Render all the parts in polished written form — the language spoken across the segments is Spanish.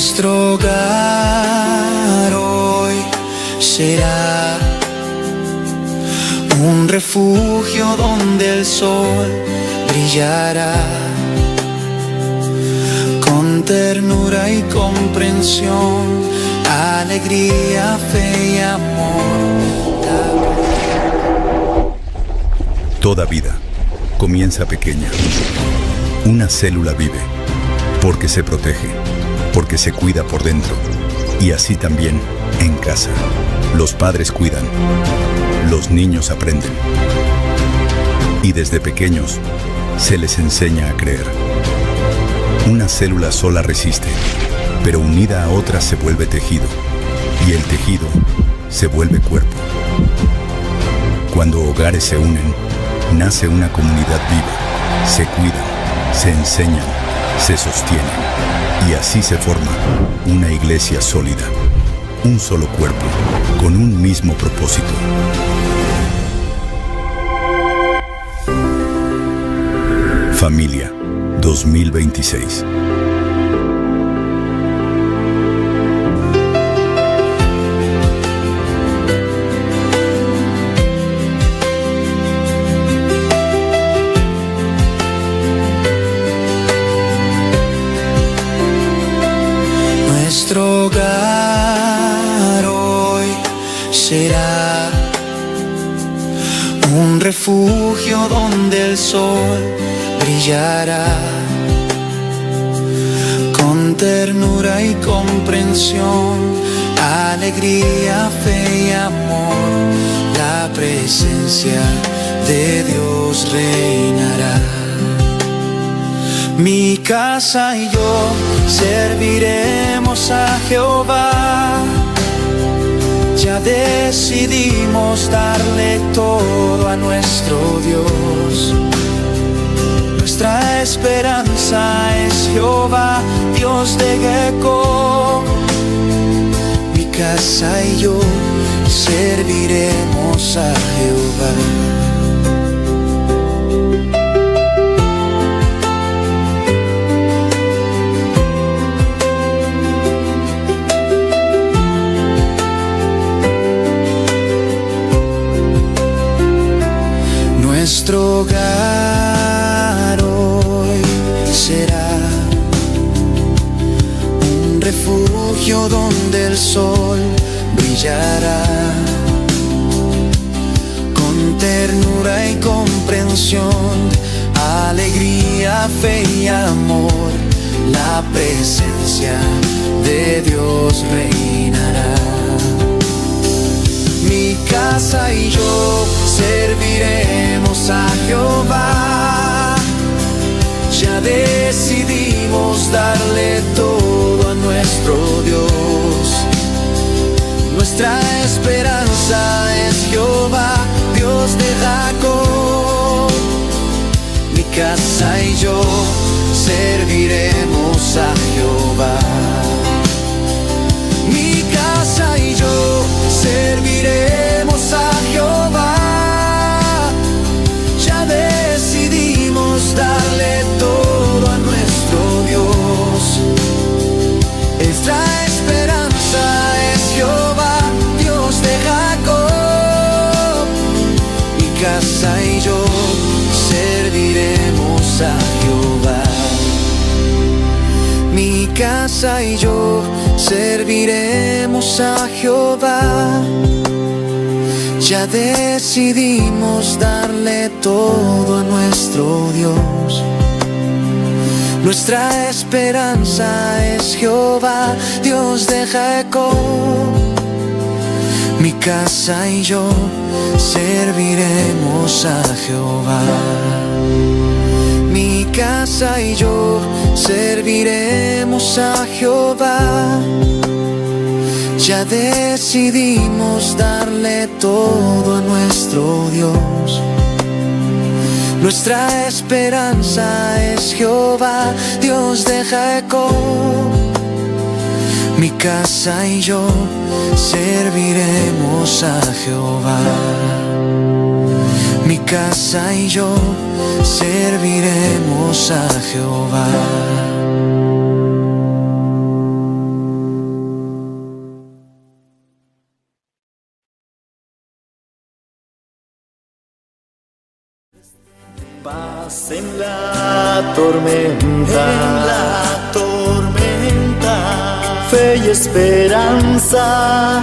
Nuestro hogar hoy será un refugio donde el sol brillará, con ternura y comprensión, alegría, fe y amor. Toda vida comienza pequeña. Una célula vive porque se protege, porque se cuida por dentro. Y así también en casa. Los padres cuidan, los niños aprenden. Y desde pequeños se les enseña a creer. Una célula sola resiste, pero unida a otra se vuelve tejido. Y el tejido se vuelve cuerpo. Cuando hogares se unen, nace una comunidad viva. Se cuidan, se enseñan, se sostienen. Y así se forma una iglesia sólida. Un solo cuerpo, con un mismo propósito. Familia 2026. Nuestro hogar hoy será un refugio donde el sol brillará, con ternura y comprensión, alegría, fe y amor. La presencia de Dios reinará. Mi casa y yo serviremos a Jehová. Ya decidimos darle todo a nuestro Dios. Nuestra esperanza es Jehová, Dios de Jacob. Mi casa y yo serviremos a Jehová. Nuestro hogar hoy será un refugio donde el sol brillará, con ternura y comprensión, alegría, fe y amor. La presencia de Dios reinará. Mi casa y yo serviremos a Jehová. Ya decidimos darle todo a nuestro Dios. Nuestra esperanza es Jehová, Dios de Jacob. Mi casa y yo serviremos a Jehová. Mi casa y yo serviremos a Jehová. Ya decidimos darle todo a nuestro Dios. Nuestra esperanza es Jehová, Dios de Jacob. Mi casa y yo serviremos a Jehová. Mi casa y yo serviremos a Jehová. Ya decidimos darle todo a nuestro Dios. Nuestra esperanza es Jehová, Dios de Jacob. Mi casa y yo serviremos a Jehová. Mi casa y yo serviremos a Jehová. Ya decidimos darle todo a nuestro Dios. Nuestra esperanza es Jehová, Dios de Jacob. Mi casa y yo serviremos a Jehová. Mi casa y yo serviremos a Jehová. En la tormenta, fe y esperanza,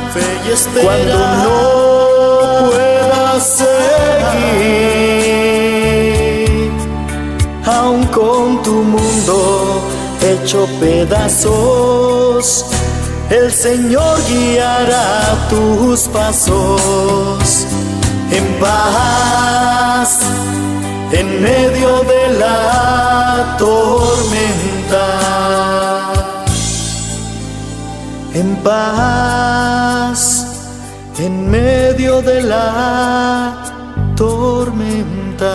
cuando no puedas seguir, aun con tu mundo hecho pedazos, el Señor guiará tus pasos en paz. En medio de la tormenta, en paz, en medio de la tormenta.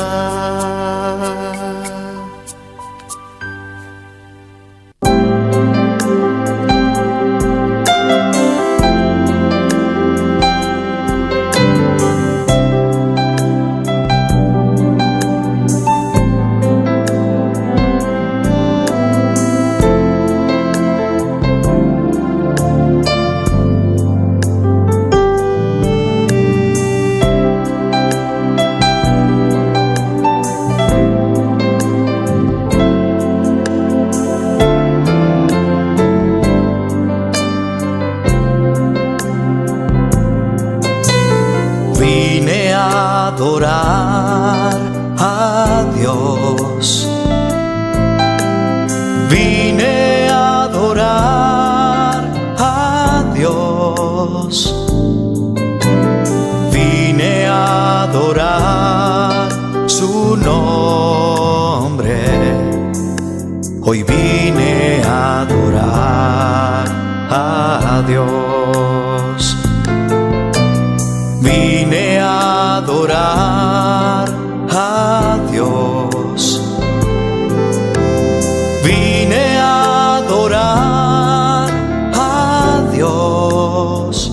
Vine a adorar a Dios. Vine a adorar a Dios. Vine a adorar su nombre. Hoy vine a adorar a Dios. Vine a adorar a Dios. Vine a adorar a Dios.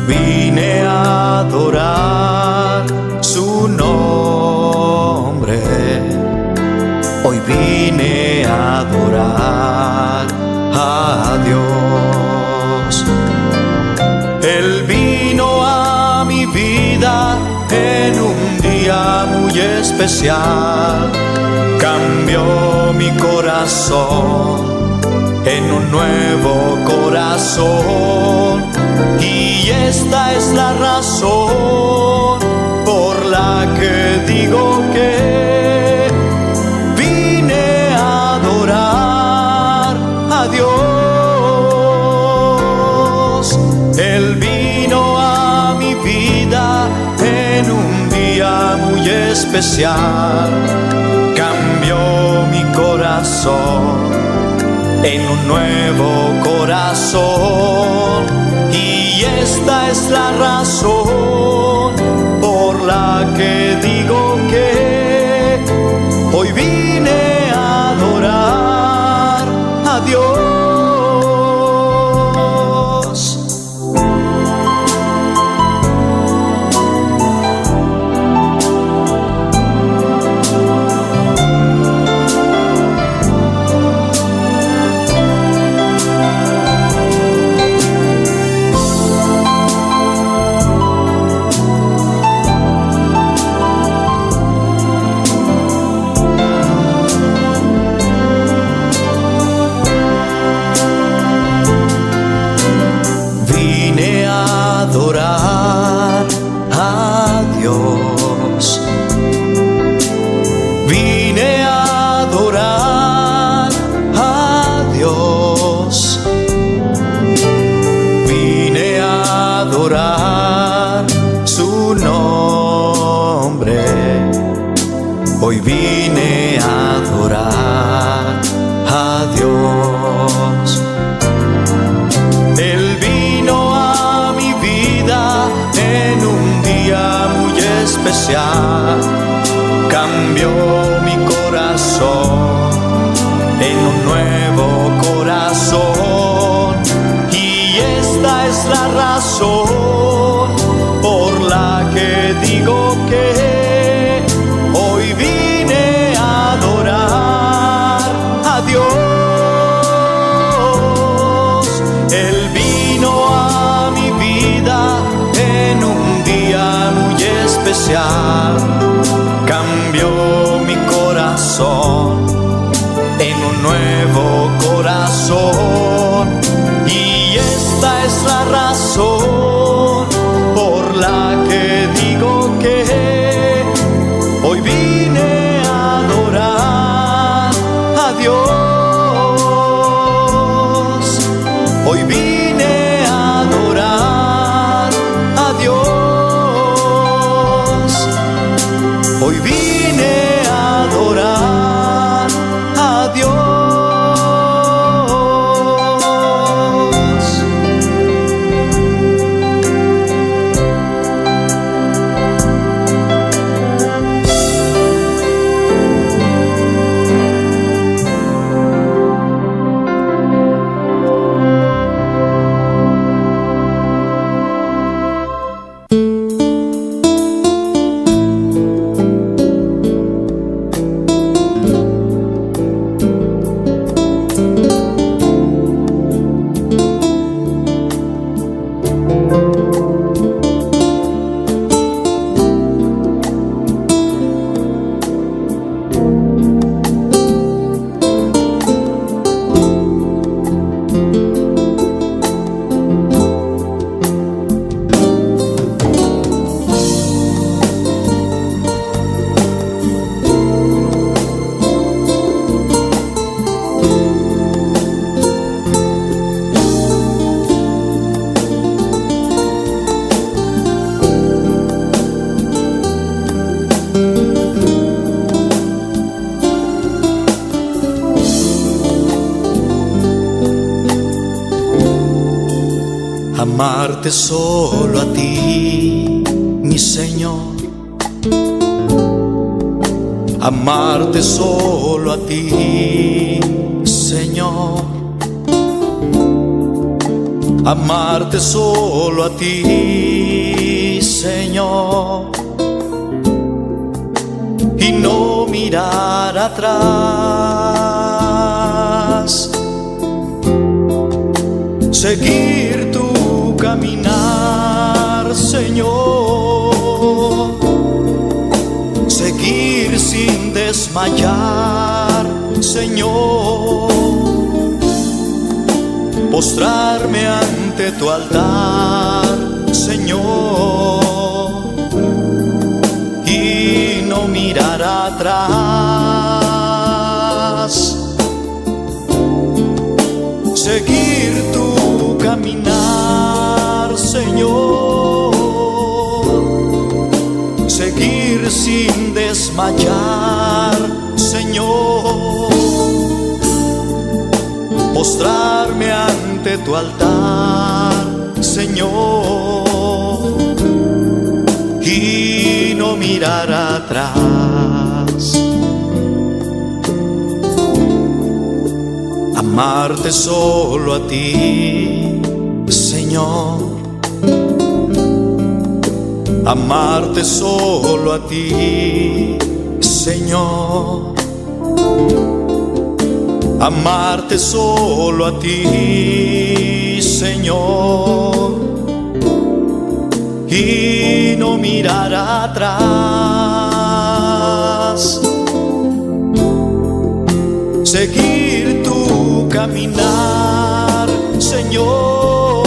Vine a adorar su nombre. Hoy vine a adorar a Dios. Él vino a mi vida en un día muy especial. Cambió mi corazón en un nuevo corazón. Y esta es la razón por la que digo que vine a adorar a Dios. Él vino a mi vida en un día muy especial. Cambió mi corazón en un nuevo corazón. Y esta es la razón por la que digo que hoy vine a adorar a Dios. Vine a adorar a Dios. Vine a adorar a Dios. Vine a adorar su nombre. Hoy vine a adorar a Dios. Él vino a mi vida en un día muy especial. Cambió mi corazón en un nuevo corazón. Y esta es la razón por la que digo que hoy vine a adorar a Dios. Él vino a mi vida en un día muy especial. Cambió nuevo corazón. Y esta es la razón por la que digo que hoy vine a adorar a Dios. Hoy vine a adorar a Dios. Hoy vine a adorar a Dios. Amarte solo a ti, mi Señor. Amarte solo a ti, Señor. Amarte solo a ti, Señor. Y no mirar atrás. Seguir tu caminar, Señor. Seguir sin desmayar, Señor. Postrarme ante tu altar, Señor. Y no mirar atrás. Seguir tu caminar, Señor. Seguir sin desmayar, Señor. Postrarme ante tu altar, Señor. Y no mirar atrás. Amarte solo a ti, Señor. Amarte solo a ti, Señor. Amarte solo a ti, Señor. Y no mirar atrás. Seguir tu caminar, Señor.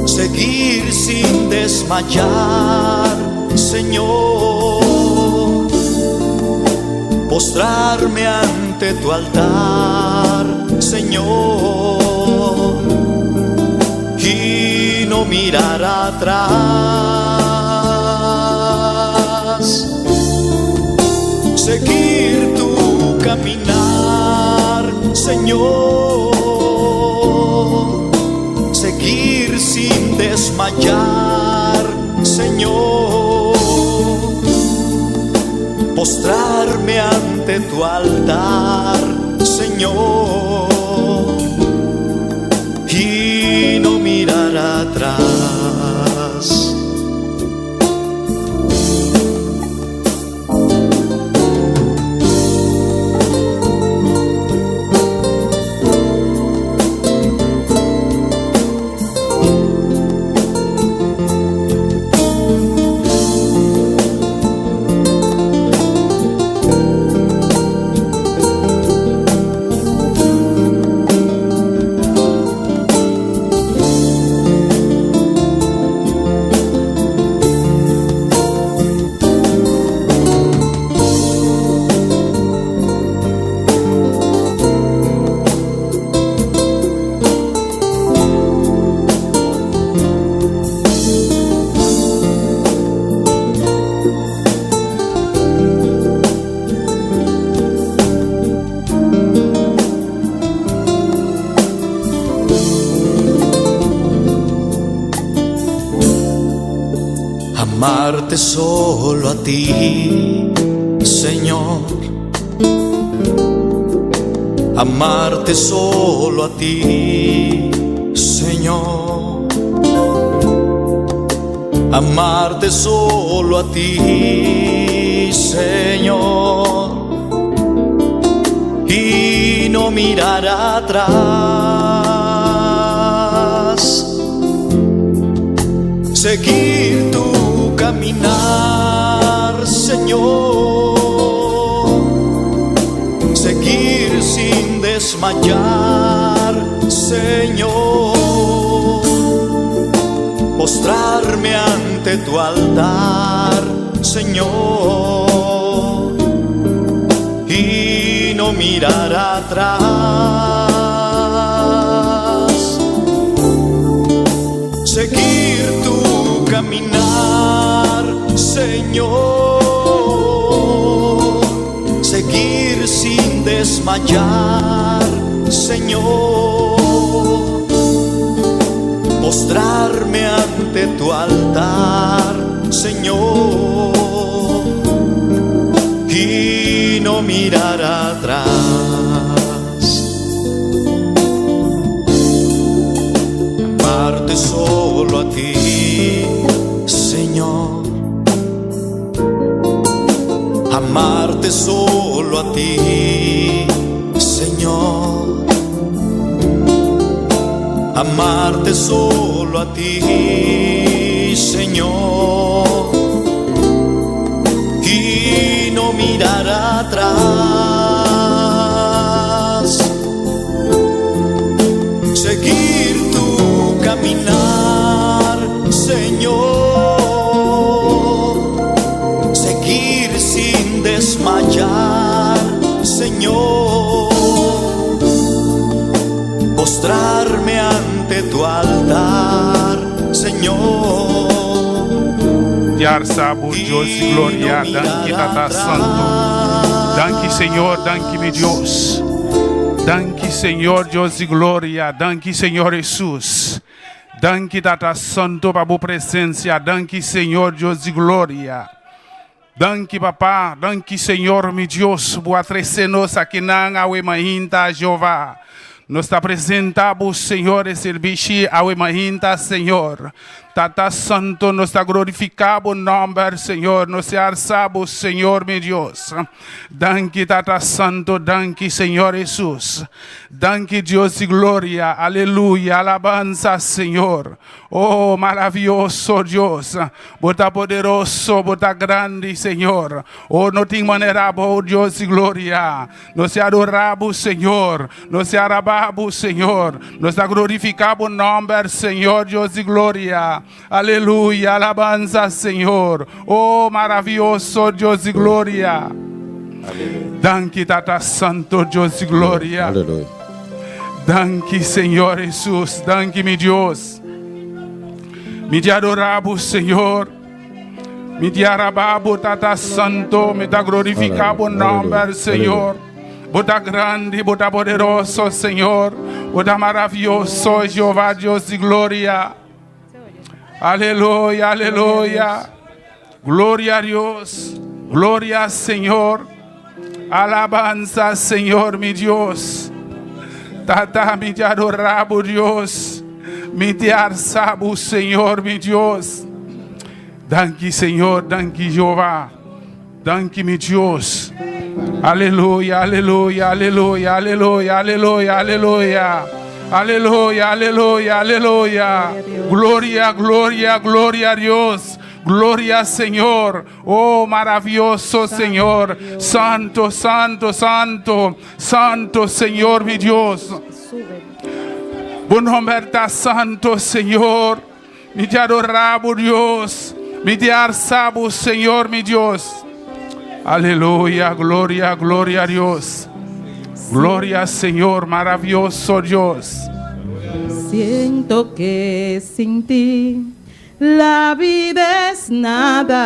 Seguir sin desmayar, Señor. Postrarme ante tu altar, Señor. Y no mirar atrás. Seguir tu caminar, Señor. Seguir sin desmayar, Señor. Postrarme ante tu altar, Señor. Y no mirar atrás. amarte solo a ti, Señor. Amarte solo a ti, Señor. Amarte solo a ti, Señor. Y no mirar atrás. Seguir tu caminar, Señor. Seguir sin desmayar, Señor. Postrarme ante tu altar, Señor. Y no mirar atrás. Seguir tu caminar, Señor. Seguir sin desmayar, Señor. Postrarme ante tu altar, Señor. Y no mirar atrás. Amarte solo a ti, Señor. Amarte solo a ti, Señor. Amarte solo a ti, Señor. Y no mirar atrás. Seguir tu caminar, Señor. Seguir sin desmayar, Señor. Postrarme ante tu altar, Señor. Diar sabu, Dios y gloria, danke Tata Santo. Danke Señor, danke mi Dios. Danke Señor, Dios y gloria, danke Señor Jesús. Danke Tata Santo para tu presencia, danke Señor, Dios y gloria. Danke Papá, danke Señor mi Dios, por atrecernos aqui na awe mahinta Jeová. Nos apresentamos, Senhor, esse serviço ao imaginta, Senhor. Tata Santo, nos glorificamos o nome, Senhor. Nos alçamos, Senhor, meu Deus. Danke, Tata Santo, danke, Senhor Jesus. Danke, Deus de glória. Aleluia, alabanza, Senhor. Oh, maravilhoso Deus. Bota poderoso, bota grande, Senhor. Oh, não tem maneira boa, Deus de glória. Nos adoramos, Senhor. Nos alabamos, Senhor. Nos glorificamos o nome, Senhor, Deus de glória. Aleluia, alabanza, Senhor. Oh, maravilhoso Deus de glória. Danke, Tata Santo, Deus de glória. Aleluia. Danke, Senhor Jesus. Danke, meu Deus. Me te adoramos, Senhor. Me te alabamos, Tata Santo. Me te glorificamos o nome, Senhor. Bota grande, bota poderoso, Senhor. Bota maravilhoso, Jeová, Deus de glória. Aleluia, aleluia. Glória a Deus. Glória, Senhor. Alabanza, Senhor, meu Deus. Tata, me te adoramos, Deus. Me te alçamos, Senhor, meu Deus. Danke, Senhor, danke, Jeová. Danke, meu Deus. Aleluia, aleluia, aleluia, aleluia, aleluia, aleluia. Aleluia, aleluia, aleluia. Glória, glória, glória a Deus. Glória, Senhor. Oh, maravilhoso Senhor. Santo, santo, santo. Santo, Senhor, meu Deus. Bom nome está santo, Senhor. Me te adoramos, Deus. Me te alçamos, Senhor, meu Deus. Aleluia, glória, glória a Deus. Gloria, Señor, maravilloso Dios. Siento que sin ti la vida es nada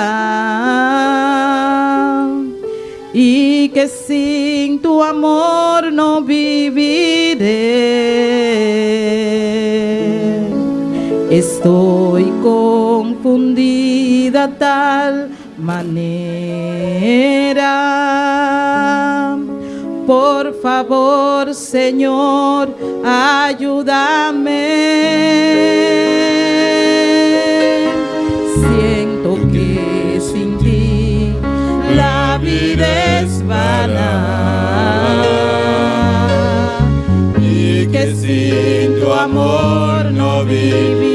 y que sin tu amor no viviré. Es Estoy confundida tal manera. Por favor, Señor, ayúdame. Siento que sin ti la vida es vana y que sin tu amor no viviré.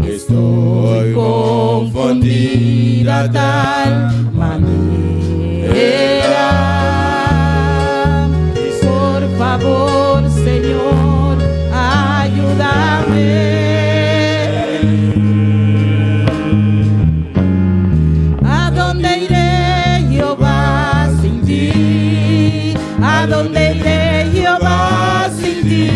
Estoy confundida tal manera. Por favor, Señor, ayúdame. ¿A dónde iré, Jehová, sin ti? ¿A dónde iré, Jehová, sin ti?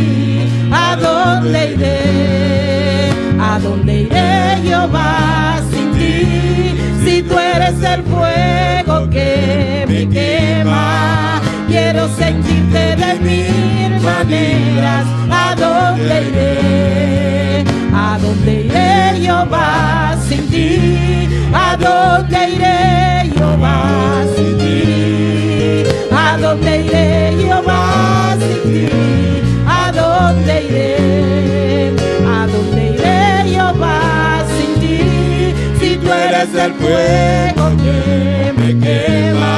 ¿A dónde iré? ¿A dónde iré, Jehová, sin ti? Si tú eres el fuego que me quema, quiero sentirte de mil maneras. ¿A dónde iré? ¿A dónde iré, Jehová, sin ti? ¿A dónde iré, Jehová, sin ti? ¿A dónde iré, Jehová, sin ti? ¿A dónde iré? ¿A dónde iré, Jehová, sin ti? Si tú eres el fuego que me quema,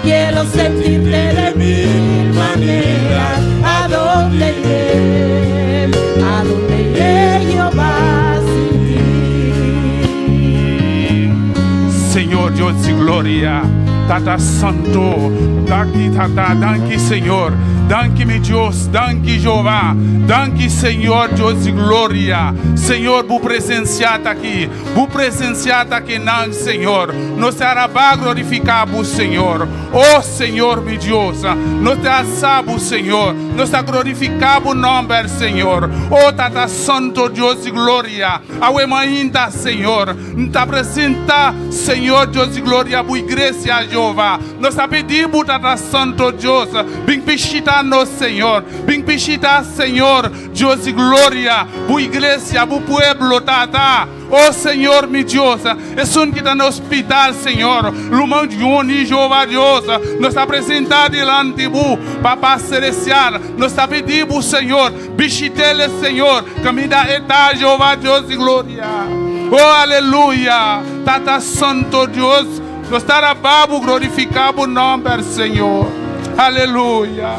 quiero sentirte de mil maneras. ¿A dónde iré? ¿A dónde iré, Jehová, sin ti? Señor Dios y gloria, Tata Santo, Danke Tata, danke Señor, danke mi Dios, danke Jehová, danke Señor Dios y gloria. Señor, bu presenciado aqui não, Senhor, nos será para glorificar o Senhor. Oh Senhor, meu Deus, nos te assabo, Senhor, nos te glorificar o nome, Senhor. Oh Tata Santo, Deus e glória, a ainda, Senhor, nos apresenta, Senhor, Deus e glória, a igreja, Jeová. Nos pedimos, Tata Santo, Deus, bem pechita-nos, Senhor, bem pechita, Senhor, Deus e glória, a igreja, o pueblo, Tata. Oh Senhor, meu Deus, é um que está no hospital, Senhor. Lumão de Uni, Jeová Deus, nos apresenta delante do Papa Celestial. Nos pedimos, Senhor, bichitele, Senhor, caminha eta, Jeová Deus e glória. Oh, aleluia, Tata Santo Deus, nos dará babo glorificar o nome, Senhor. Aleluia.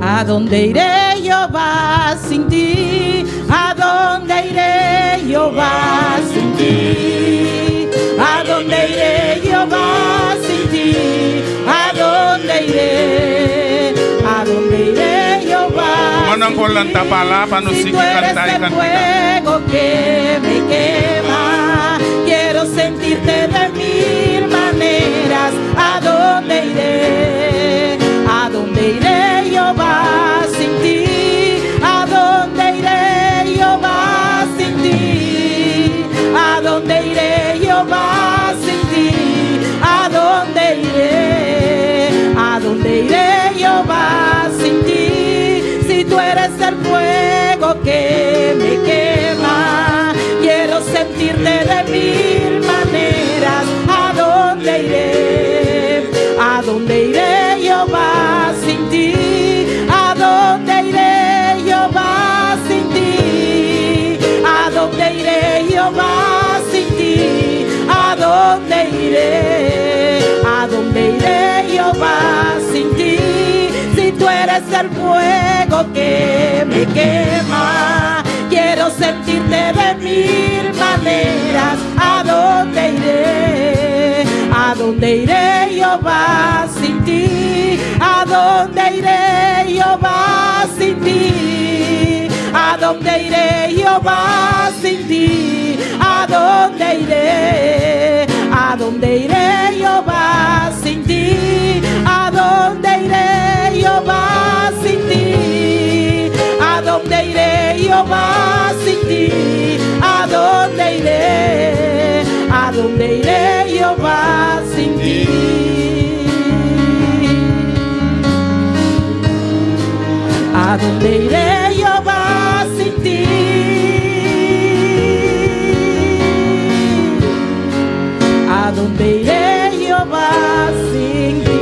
¿A dónde iré, Jehová, sin ti? ¿A dónde iré, Jehová, sin ti? ¿A dónde iré, Jehová, sin ti? ¿A dónde iré? ¿A dónde iré, Jehová, Mano con la palabra, no si sigue tú eres cantar y el cantar. fuego que me quema, quiero sentirte de mil maneras. ¿A dónde iré? ¿A dónde iré, Jehová, sin ti? ¿A dónde iré, Jehová, sin ti? ¿A dónde iré, Jehová, sin ti? ¿A dónde iré? ¿A dónde iré, Jehová, sin ti? Si tú eres el fuego que me quema, quiero sentirte de mil maneras. ¿A dónde iré? ¿A dónde iré, Jehová, sin ti? ¿A dónde iré, Jehová, sin ti? ¿A dónde iré, Jehová, sin ti? ¿A dónde iré? ¿A dónde iré, Jehová, sin ti? Si tú eres el fuego que me quema, quiero sentirte de mil maneras. ¿A dónde iré? ¿A dónde iré, Jehová, sin ti? ¿A dónde iré, Jehová, sin ti? ¿A dónde iré, Jehová, sin ti? ¿A dónde iré? ¿A dónde iré, Jehová, sin ti? ¿A dónde iré, Jehová, sin ti? ¿A dónde iré, Jehová, sin ti? ¿A dónde iré? ¿A dónde iré, Jehová, sin ti? dónde iré, Jehová, sin ti?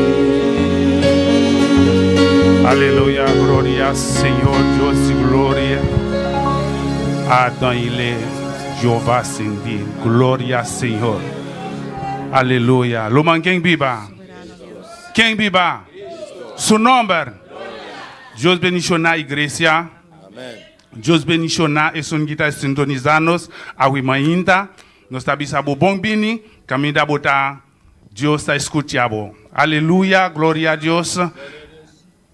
Aleluya, gloria, Señor, Dios y gloria. Adam il est Jehová sin ti. Gloria, Señor. Aleluya. Luman quem biba? Quem biba? Su nombre. Dios beniciona a igreja. Dios beniciona e son guita sintonizanos a Wimainta. Nos tabisabo bombini. Camida bota. Dios está escuchando. Aleluya, gloria a Dios.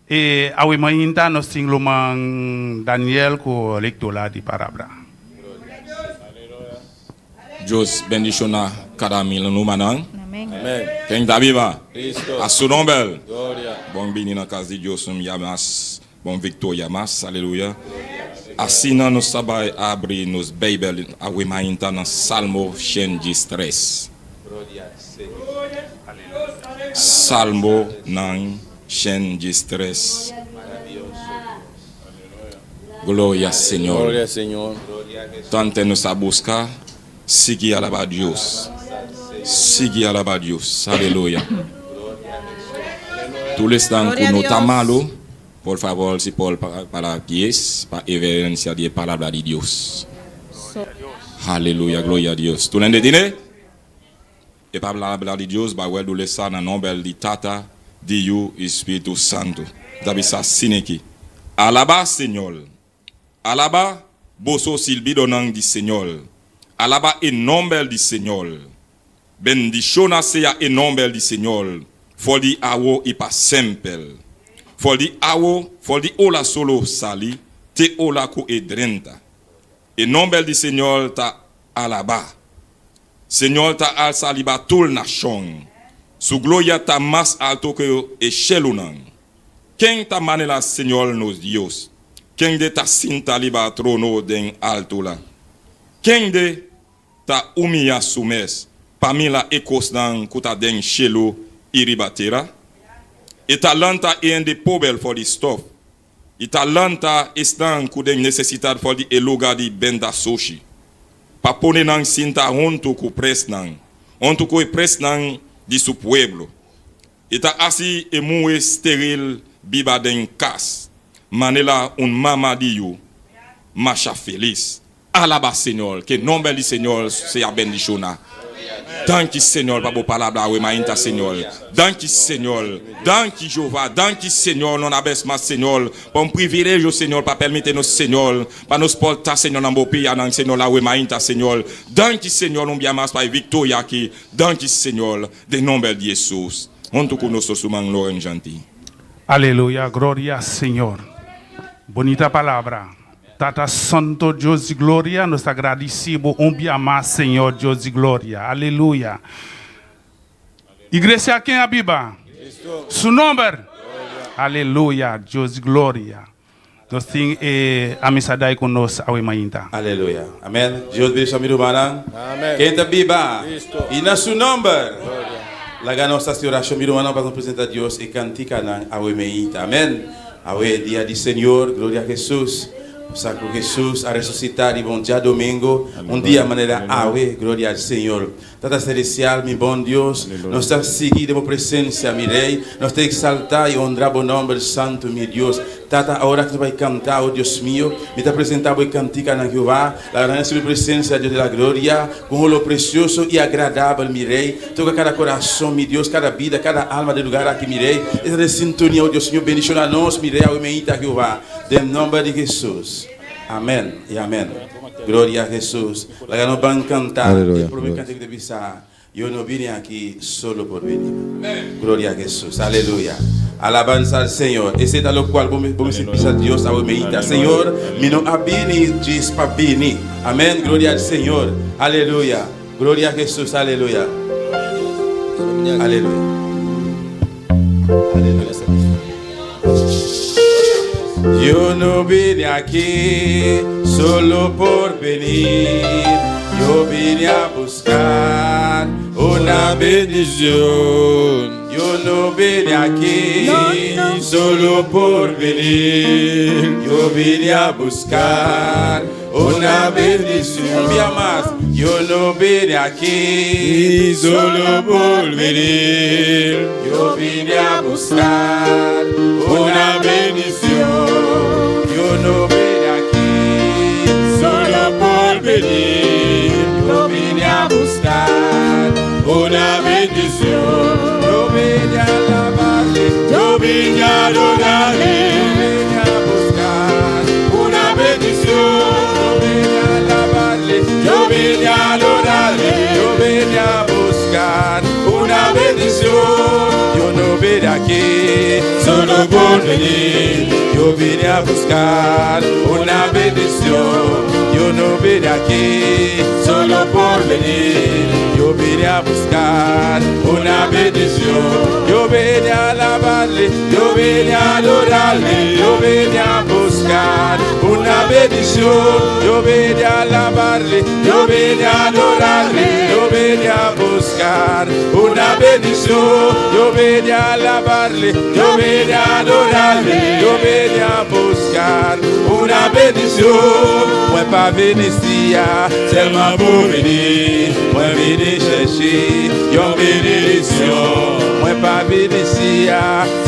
E a Wimainta nos tingluman Daniel ko lectura di parabra. Dios bendiciona cada mil no manang. Amém. Quem está viva? Cristo. A su nombre. Glória. Bom bini na casa de Deus, yamas. Bom victoria mas. Aleluia. Assim nós sabai abrir nos Bible a Wimainta na Salmo 113. Salmo 113. Glória, Senhor. Glória, Senhor. Tante nos a buscar, seguir a alabar Deus. Seguir a alabar Deus. Aleluia. Tú les dan que no está malo, por favor, si por para pies, para evidencia de palabra de Dios. Aleluia, gloria a Dios. ¿Tú le entiendes? E para hablar de Deus, vai do lesar na nome de Tata, de o Espírito Santo. Davi sa sineki. Alaba, Senhor. Alaba, boso silbido nang di Senhor. Alaba em nome de Senhor. Bendiciona seja em nome de Senhor. Foli awo e pa sempre. Foli awo, foli ola solo sali, te ola ku edrenta. Em nome de Senhor ta alaba. Senhor ta al saliba tul nation. Su gloria ta más alto que e shelunan. Quem ta manela Senhor nos Dios. Quem de ta sinta liba trono den alto la. Quem de ta umia sumes. Pamila ekos dan kuta den shelu iribatera. E talanta en de pobel for the stuff. E talanta estan kuden necessidade for the eluga di benda soshi. Papone nang sinta hontu ku presnang. Hontu ku presnang di su pueblo. Ita asi emu steril biba den kas. Manela un mama di you. Masha feliz. Alaba Senhor. Que nome de Senhor seja bendiciona. Danke Senhor para a palavra a Wimainta Senhor. Danke Senhor. Danke Jeová. Danke Senhor. Não abes mais Senhor. Para um privilégio Senhor para permitir-nos Senhor. Para nos portar Senhor na bopia na Senhor a Wimainta Senhor. Danke Senhor. Não mais para a vitória aqui. Danke Senhor. De nome de Jesus. Junto conosco sumang Loren Janti. Aleluya, gloria Señor. Bonita palabra. Tata Santo Dios de Gloria, nos agradecemos un día más, Señor Dios de Gloria. Aleluya. Iglesia, ¿quién abiba? Su nombre. Aleluya, Dios de Gloria. Nos tiene amizad con nos a Wimainta. Aleluia. Amém. Deus bendiga o Manang. Amém. Quem está viva? Cristo. E na seu nome. Laga nossa oração, meu irmão, para apresentar a Deus e cantica a Wimainta. Amém. Awe dia de Senhor, glória a Jesus. Sacro Jesus a ressuscitar e bom dia domingo, dia maneira awe, glória ao Senhor. Tata celestial, meu bom Deus, nós estamos seguindo a presença, meu Rei, nós te exaltar e honrar o nome santo, meu Deus. Tata, a hora que tu vai cantar, oh Deus meu, me te apresentar e cantica na Jeová, la grande presença de la glória, com o precioso e agradável, meu Rei. Toca cada coração, meu Deus, cada vida, cada alma de lugar aqui, meu Rei. Esta de sintonia, oh Deus meu, bendição a nós, meu Rei, ao Wimainta Jeová, em nome de Jesus. Amém e amém. Glória a Jesus. La não vão cantar. Eu prometo que te avisar. Eu não vim aqui solo por venir. Glória a Jesus. Aleluia. Alabanza al Senhor. Esse é o qual vamos pedir a Deus a Wimainta. Senhor, me não abini diz para bini. Amém. Glória ao Senhor. Aleluia. Glória a Jesus. Aleluia. Aleluia. Aleluia. Yo no vine aquí solo por venir, yo vine a buscar una bendición. Yo no vine aquí solo por venir, yo vine a buscar una bendición. Un día más, yo no vine aquí solo por venir. Yo vine a buscar una bendición. Yo no vine aquí solo por venir. Yo vine a buscar una bendición. Yo vine a alabarle, yo vine a adorarle. Yo vine a buscar una bendición. Yo vine a alabarle, yo vine a adorarle. Yo vine a buscar una bendición. Yo no vine aquí solo por venir. Yo vine a buscar una bendición. Yo no vine aquí solo por venir. Yo vine a buscar una bendición. Yo vine a alabarle, yo vine a adorarle. Yo vine a buscar una bendición. Yo vine a alabarle, yo vine a adorarle. Yo vine a buscar una bendición. Yo vine a alabarle, yo vine a adorarle. Yo vine a buscar una bendición. Moi pas venu ici, seulement pour venir. Moi venu chercher une bénédiction. Moi pas venu ici,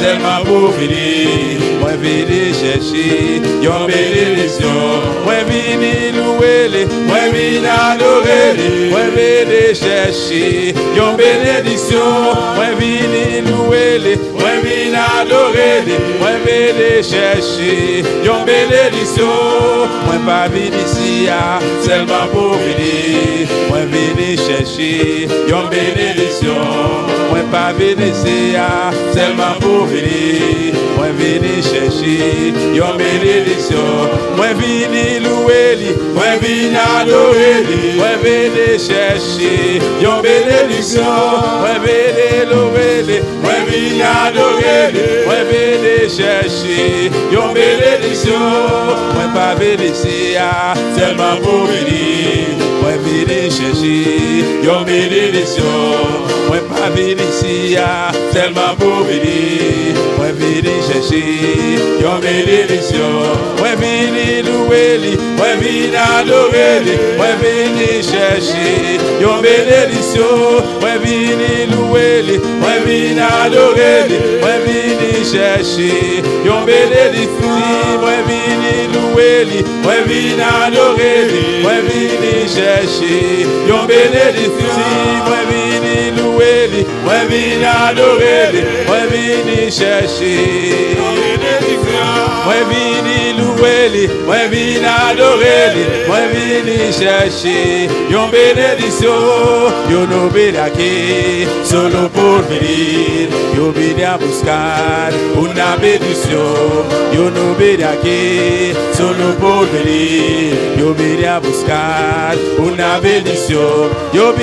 seulement pour venir. Moi venu chercher une bénédiction. Moi venu louer, moi venu adorer. Moi venu chercher une bénédiction. Moi venu louer, moi venu adorer. Moi venu chercher une bénédiction. Moi pas venu ici seulement pour venir. Moi venu chercher une bénédiction. Moi pas venu ici seulement pour venir. Moi venu chercher une bénédiction. Moi venu louer, moi venu adorer. Moi venu chercher une bénédiction. Moi venu louer, moi venu adorer. Moi venu chercher une bénédiction. Moi pas venu ici seulement pour venir. Moi venu chercher une bénédiction. Moi pas venu ici seulement pour venir. Moi venu chercher une bénédiction. Moi venu louer, moi venu adorer. Moi venu chercher une bénédiction. Moi venu louer, moi venu adorer. Moi venu chercher une bénédiction. Moi venu louer, moi venu adorer. Moi venu chercher une bénédiction. Moi venu louer, moi venu adorer. Moi venu chercher une bénédiction. Moi venu louer, moi venu adorer. Moi venu chercher une bénédiction. Yo no vine aquí solo por venir. Yo vine a buscar una bendición. Yo no vine aquí solo por venir. Yo vine a buscar una bendición. Yo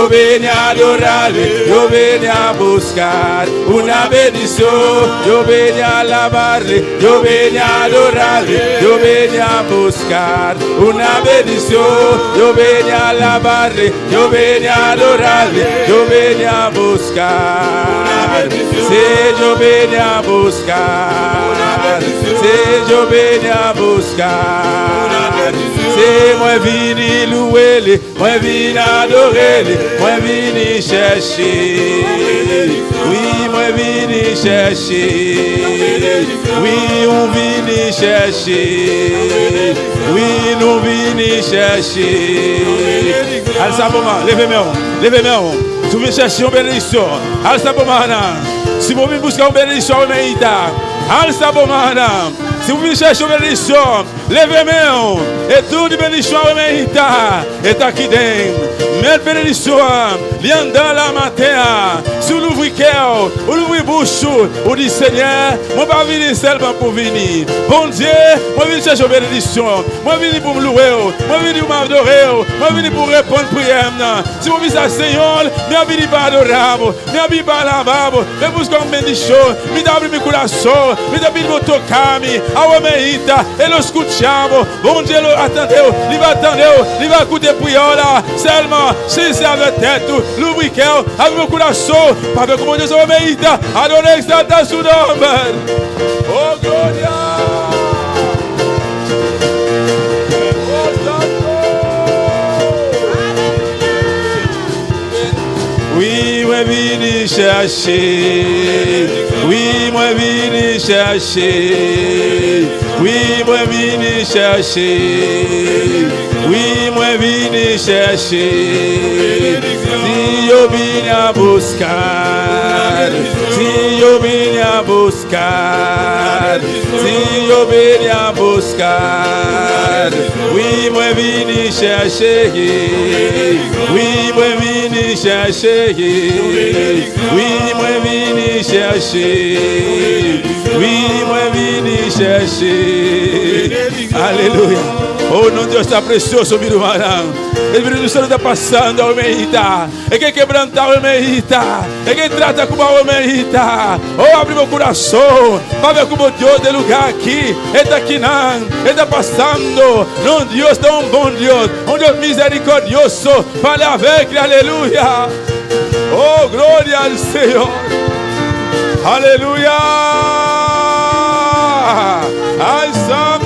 vine a adorarle, yo vine a buscar una bendición. Yo vine a alabarle, yo vine a adorarle. Yo vine a buscar una bendición. Yo vine a alabarle, yo vine a adorarle. Yo vine a buscar. Sí, yo vine a buscar. Sí, yo vine a buscar. Sí, moi vini louer, moi vini adorer, moi vini chercher. Oui, moi vini chercher. Oui, on vini chercher. Oui, nous vini chercher. Allez, ça pour moi, levez-moi. Si vous venez chercher une bénédiction, allez, ça pour moi. Si vous venez buscar une bénédiction, allez, ça pour moi. Si vous venez chercher une bénédiction, levez-moi. Et toute bénédiction est aquí dentro. Mais bénédiction, viens dans la matin. Sous l'ouvrier, ou l'ouvrier-bouche, ou dit Seigneur, moi pas venir seulement pour venir. Bon Dieu, moi venir chercher une bénédiction. Moi venir pour me louer. Moi venir pour m'adorer. Moi venir pour répondre à prière. Si vous venez à Seigneur, moi venir pour adorer. Moi venir pour lavabo. Mais pour ce qu'on bénédiction, moi d'abord mes coração, moi d'abord mon tocami. Awa meita, ele escutamos. Bom dia, atendeu, ele vai atender, ele vai cuidar prior lá. Selma, se serve teto, lubriquel, abre meu coração, para ver como Deus é meita. Adorei que está sudando. Oh, glória. Oui, moi vini chercher. Oui, moi vini chercher. Oui, moi vini chercher. Oui, moi vini chercher. Si yo vini a buscar. Si yo vini a buscar. Si yo vini a buscar. Oui, moi vini chercher. Oui, moi vini chercher. Oui, moi vini chercher. Oui, moi vini chercher. Aleluia. Oh, não, Deus está precioso, meu irmão. O Espírito Santo está passando a almeida. É quem quebrantar a almeida. É quem trata como a almeida. Oh, abre meu coração para ver como Deus de lugar aqui. Ele está aqui, não. Ele está passando. Não, Deus é um bom Deus. Um Deus misericordioso. Fale a ver, aleluia. Oh, glória ao Senhor. Aleluia. Ai, santo.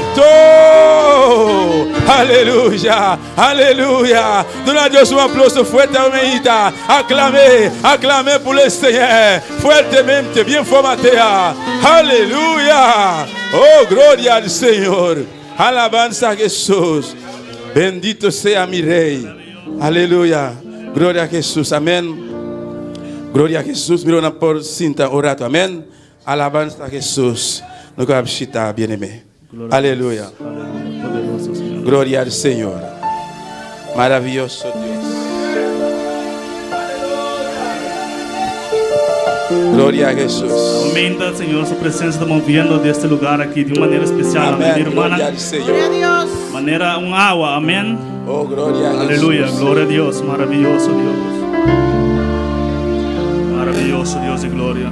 Aleluia, aleluia. Donne à Dieu un applause fuerte, Almeida. Acclamez, acclamez pour le Seigneur. Fuertemente, bien formaté. Aleluia. Oh, gloria al Señor. Alabanza a Jesús. Bendito sea mi Rey. Aleluia. Gloria a Jesús. Amén. Gloria a Jesús. Mira por cinta orato. Amén. Alabanza a Jesús. Nous allons chita, bien-aimé. Aleluia. Gloria al Señor. Maravilloso Dios. Gloria a Jesús. Aumenta, Señor, su presencia. Estamos moviendo de este lugar aquí de una manera especial. Amén. Amén, hermana. Gloria al Señor. Manera un agua. Amén. Oh, gloria a Aleluya. Jesús. Gloria a Dios. Maravilloso Dios. Maravilloso Dios de gloria.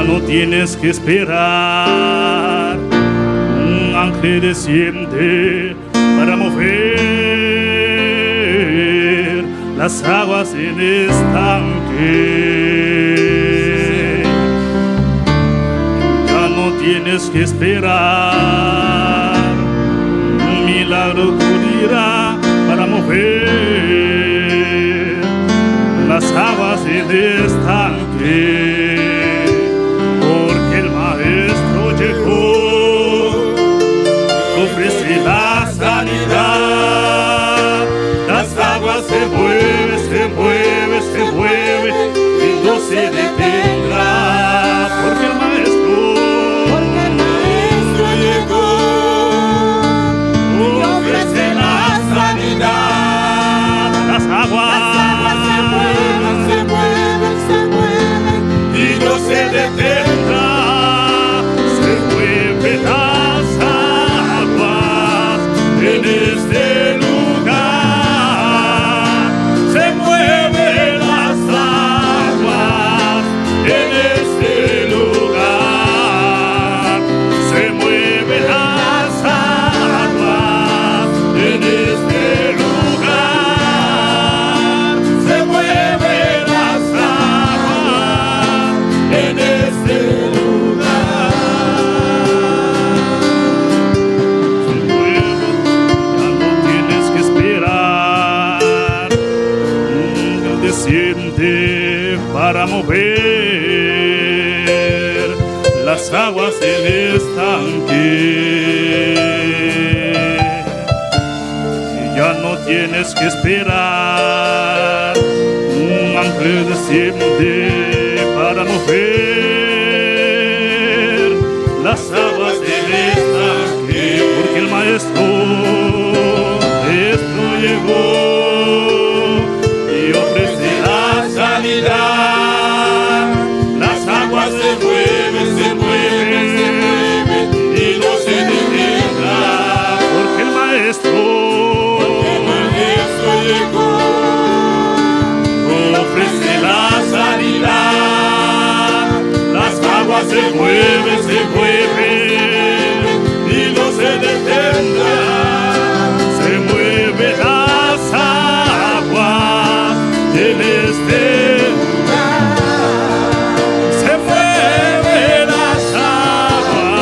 No tienes que esperar un ángel desciende para mover las aguas en estanque. Ya no tienes que esperar un milagro ocurrirá para mover las aguas en estanque. Ofrece la sanidad, las aguas se mueven, se mueven, se mueven y no se detendrá, porque el maestro llegó y ofrece la sanidad, las aguas se mueven, se mueven, se mueven y no se detendrá. En este lugar se mueven las aguas. En este lugar se mueven las aguas. En este lugar se mueven las aguas. En este para mover las aguas del estanque. Ya no tienes que esperar un ángel desciende para mover las aguas del estanque, porque el maestro llegó y ofrece la sanidad. Las aguas se mueven, se mueven, se mueven y no se detendrá, porque el maestro llegó, ofrece la sanidad. Las aguas se mueven, se mueven y no se detendrá. Se mueven las aguas en este lugar. Se mueven las aguas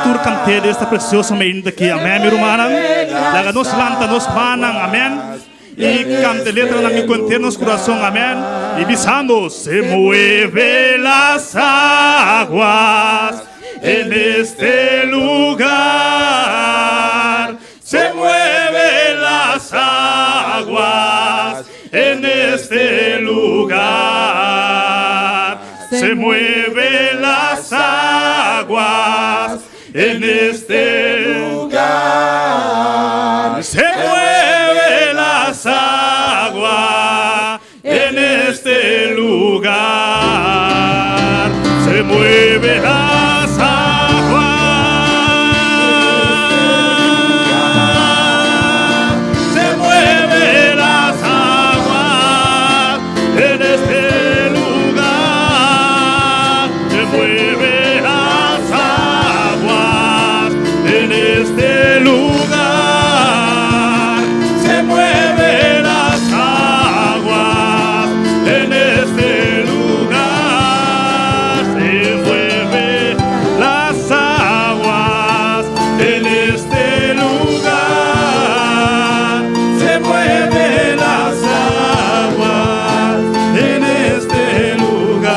tur cante desta preciosa meio daqui, amém, meu irmão? Laga nos lanta, nos panang, amém? Y cante letra na mi cuente nos corazón, amén. Y pisando se mueve las aguas en este lugar. Se mueve las aguas en este lugar. Se mueve las aguas en este lugar. Se mueve las aguas en este lugar. Se mueve las aguas. Se mueve las aguas en este lugar. Se mueve las aguas en este lugar. Se mueve las aguas en este lugar. Se mueve las aguas en este lugar. Se mueve las aguas en este lugar.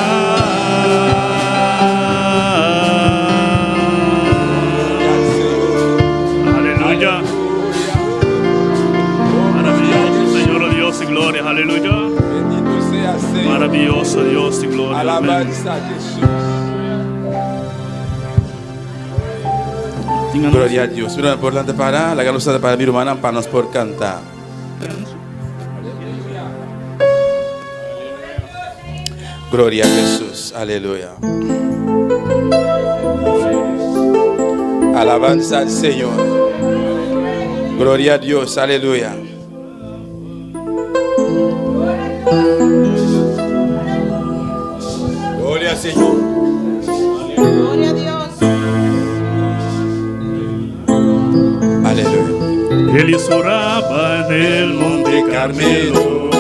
Aleluya. Maravilloso Señor Dios y gloria, aleluya. Bendito sea, Señor. Maravilloso Dios y gloria. Amén. Alabanza a Jesús. Gloria a Dios. Mira, por delante para la galusa para mi hermana para nos por cantar. Gloria a Jesús. Aleluya. Alabanza al Señor. Gloria a Dios. Aleluya. Gloria al Señor. Gloria a Dios. Aleluya. Él oraba en el monte Carmelo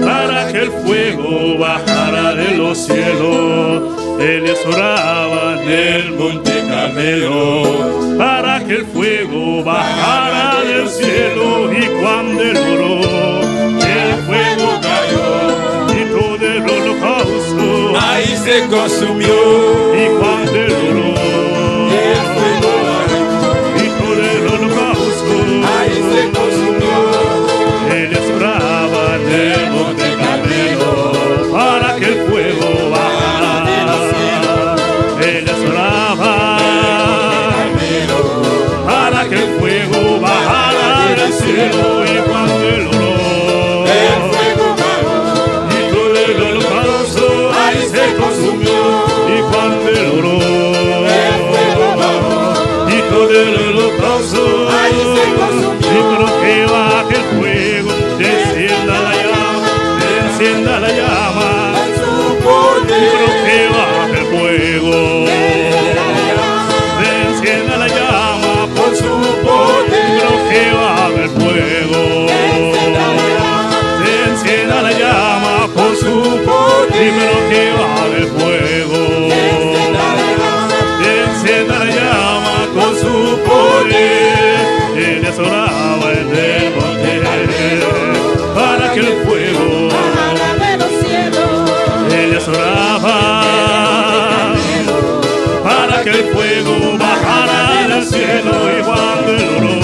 para que el fuego bajara de los cielos. Él oraba en el monte Carmelo para que el fuego bajara del cielo. Y cuando él oró, el fuego cayó y todo el holocausto Ahí se consumió. y cuando él oró, El fuego y todo el holocausto ahí se consumió. él oraba en el monte Carmelo para que el fuego bajara. Él oraba para que el fuego bajara del cielo. Y cuando él oró, y todo el holocausto ahí se consumió. Y cuando él oró, y todo el holocausto ahí se consumió. Y pero que baje el fuego, descienda la llama, encienda la llama. Y pero que baje el fuego, encienda la llama por su poder. Y pero que baje el fuego, encienda la llama por su poder. Y pero que baje el fuego, encienda la llama con su poder. Él oraba en el monte para que el fuego Bajara de los cielos. él oraba para que el fuego bajara del cielo. Y cuando él oró,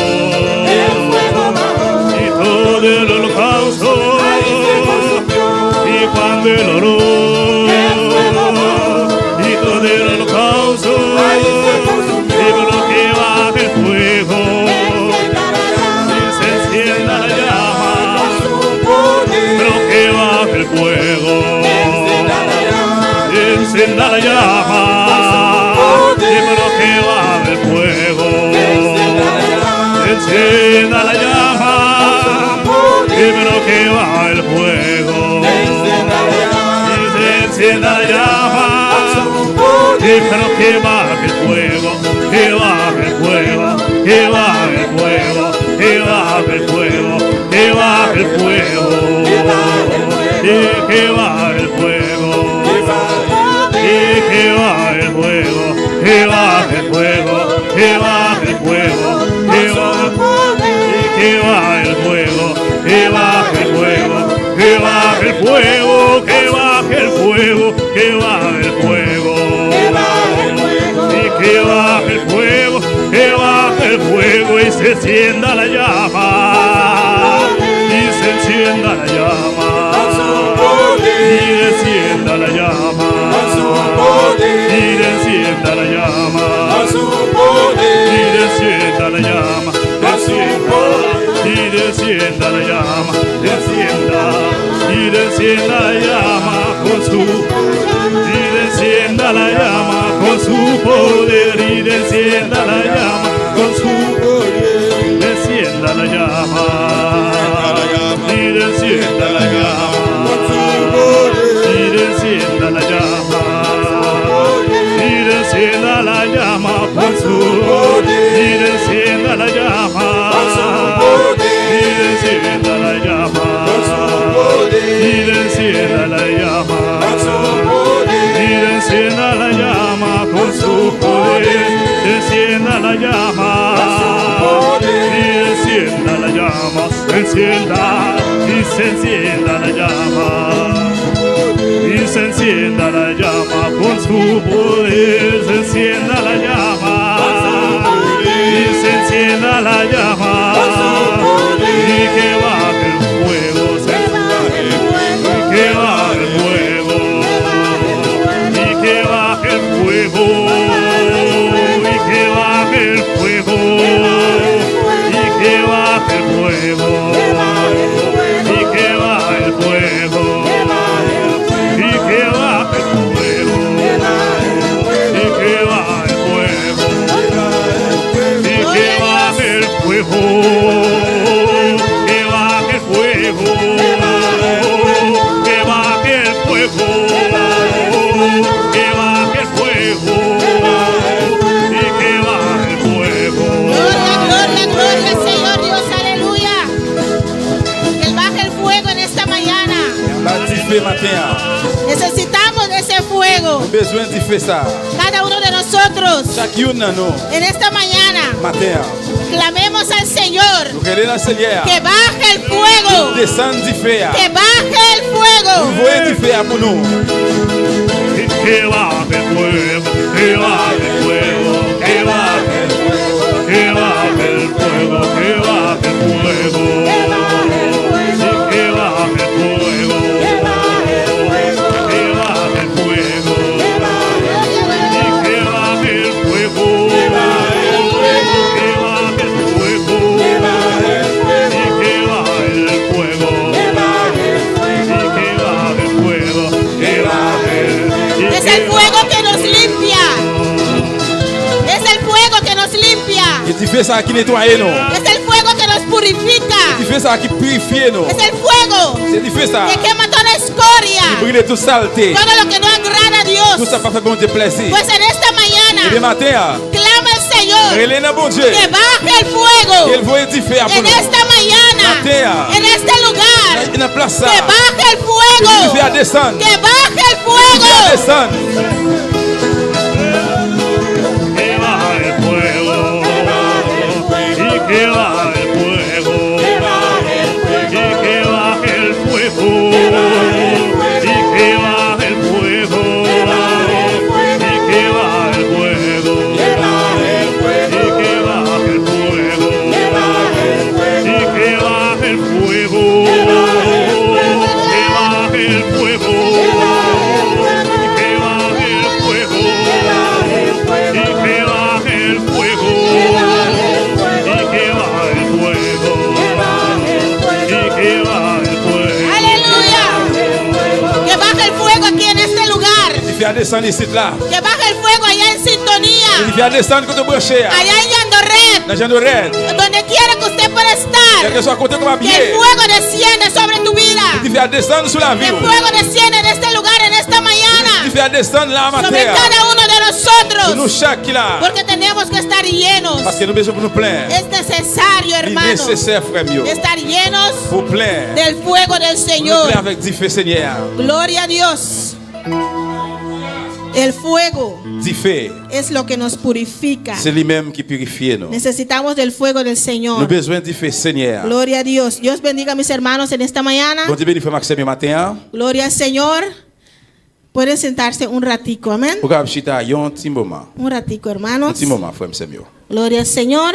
y todo el holocausto, y cuando él oró, y todo el holocausto, y por lo que baja el fuego, y se encienda la llama, pero que baja el fuego, encienda la llama, y por lo que baja el fuego, encienda la llama, y por lo que baja el fuego, y se encienda la llama, y pero que baje el fuego, que baje el fuego, que baje el fuego, que baje el fuego, que baje el fuego, y que baje el fuego, y que baje el fuego, que baje el fuego, que que baje el fuego, que baje el fuego, que baje el fuego, que baje el fuego, que baje el fuego, y que baje el fuego, que baje el fuego y se encienda la llama, y se encienda la llama, y descienda la llama, y descienda la llama, y descienda la llama, descienda, y descienda la llama, descienda, y descienda la llama con su, y descienda la llama con su poder, y descienda la llama con su poder, descienda la llama, y descienda la llama, y descienda la llama, y descienda la llama por su, y descienda la llama, y descienda la llama, y descienda la llama, y descienda la llama con su poder, descienda la llama, y descienda la llama, se encienda y se encienda la llama, y se encienda la llama con su poder, se encienda la llama, y se encienda la llama, y que baje el fuego, y que baje el fuego, y que baje el fuego, y que baje el fuego, y que baje el fuego, y que baje el fuego, y que baje el fuego, y que baje el fuego, y que baje el fuego, que baje el fuego, que baje el fuego, que baje el fuego, y que baje el fuego. Gloria, gloria, gloria al Señor Dios, aleluya. Que Él baje el fuego en esta mañana. Necesitamos de ese fuego. Besoin de faire ça. Cada uno de nosotros Chacun de nous, en esta mañana matin, clamemos al Señor nous queremos le Seigneur. que baje el fuego, Descendre du feu. que baje el fuego. Envoyez du feu pour nous. Que baje el fuego, que baje el fuego, que baje el fuego, que baje el fuego, que baje el fuego, y que baje el fuego, que baje el fuego, y que baje el fuego, que baje el fuego, y que baje el fuego, y que baje. Es el fuego que nos limpia. Es el fuego que nos limpia. Et tu fais ça qui nettoie nous. Es el fuego que nos purifica. Tu fais ça qui purifie nous. Es el fuego C'est tu fais ça que quema toda escoria, qui brûle toute saleté. todo lo que no agrada a Tout Dios. ça pas fait bon Dieu plaisir. Pues en esta Et le mañana matin, clama al Señor relève bon Dieu. que baje el Il fuego voit du feu pour en nous. esta mañana, en este lugar. Il y a place ça. Que baje el Tu fuego, fais descendre. que baje el Tu fais fuego. descendre. Que baje el fuego, y que baje el fuego, y que baje el fuego, y que baje el fuego, y que baje el fuego, y que baje el fuego, y que baje el fuego, y que baje el fuego, y que baje el fuego, fait descendre ici là. Que baje el fuego allá en Il sintonía, fait descendre quand tu branches. allá en Yandoret, Dans Jean-Doré. donde quiera que usted pueda Quel que estar. soit côté comme Que habillé. el fuego descienda sobre tu vida. Il fait descendre sur la Que vie. el fuego descienda en este lugar, en esta Il mañana, fait descendre là ma sobre terre. cada uno de Sur nous nosotros. chaque là. Porque tenemos que estar llenos. Parce que nous besoin pour nous plein. Es necesario, Il est hermanos, nécessaire, frère mieux. estar llenos Pour plein. del fuego del Pour nous Señor. plein avec du feu, Seigneur. Gloria a Dios. El fuego Di feu, es lo que nos purifica. c'est lui-même qui purifie nous. Necesitamos del fuego del Nous Señor. avons besoin du feu, Seigneur. Gloria a Dios. Dios bendiga a mis hermanos en esta mañana. Bon Dieu bénit frère Maxime ce matin. Gloria al Señor. Pueden sentarse un ratico, amén. Pour que chita yon petit moment. Un ratico, Un hermanos. petit moment, frère Maxime. Gloria al Señor.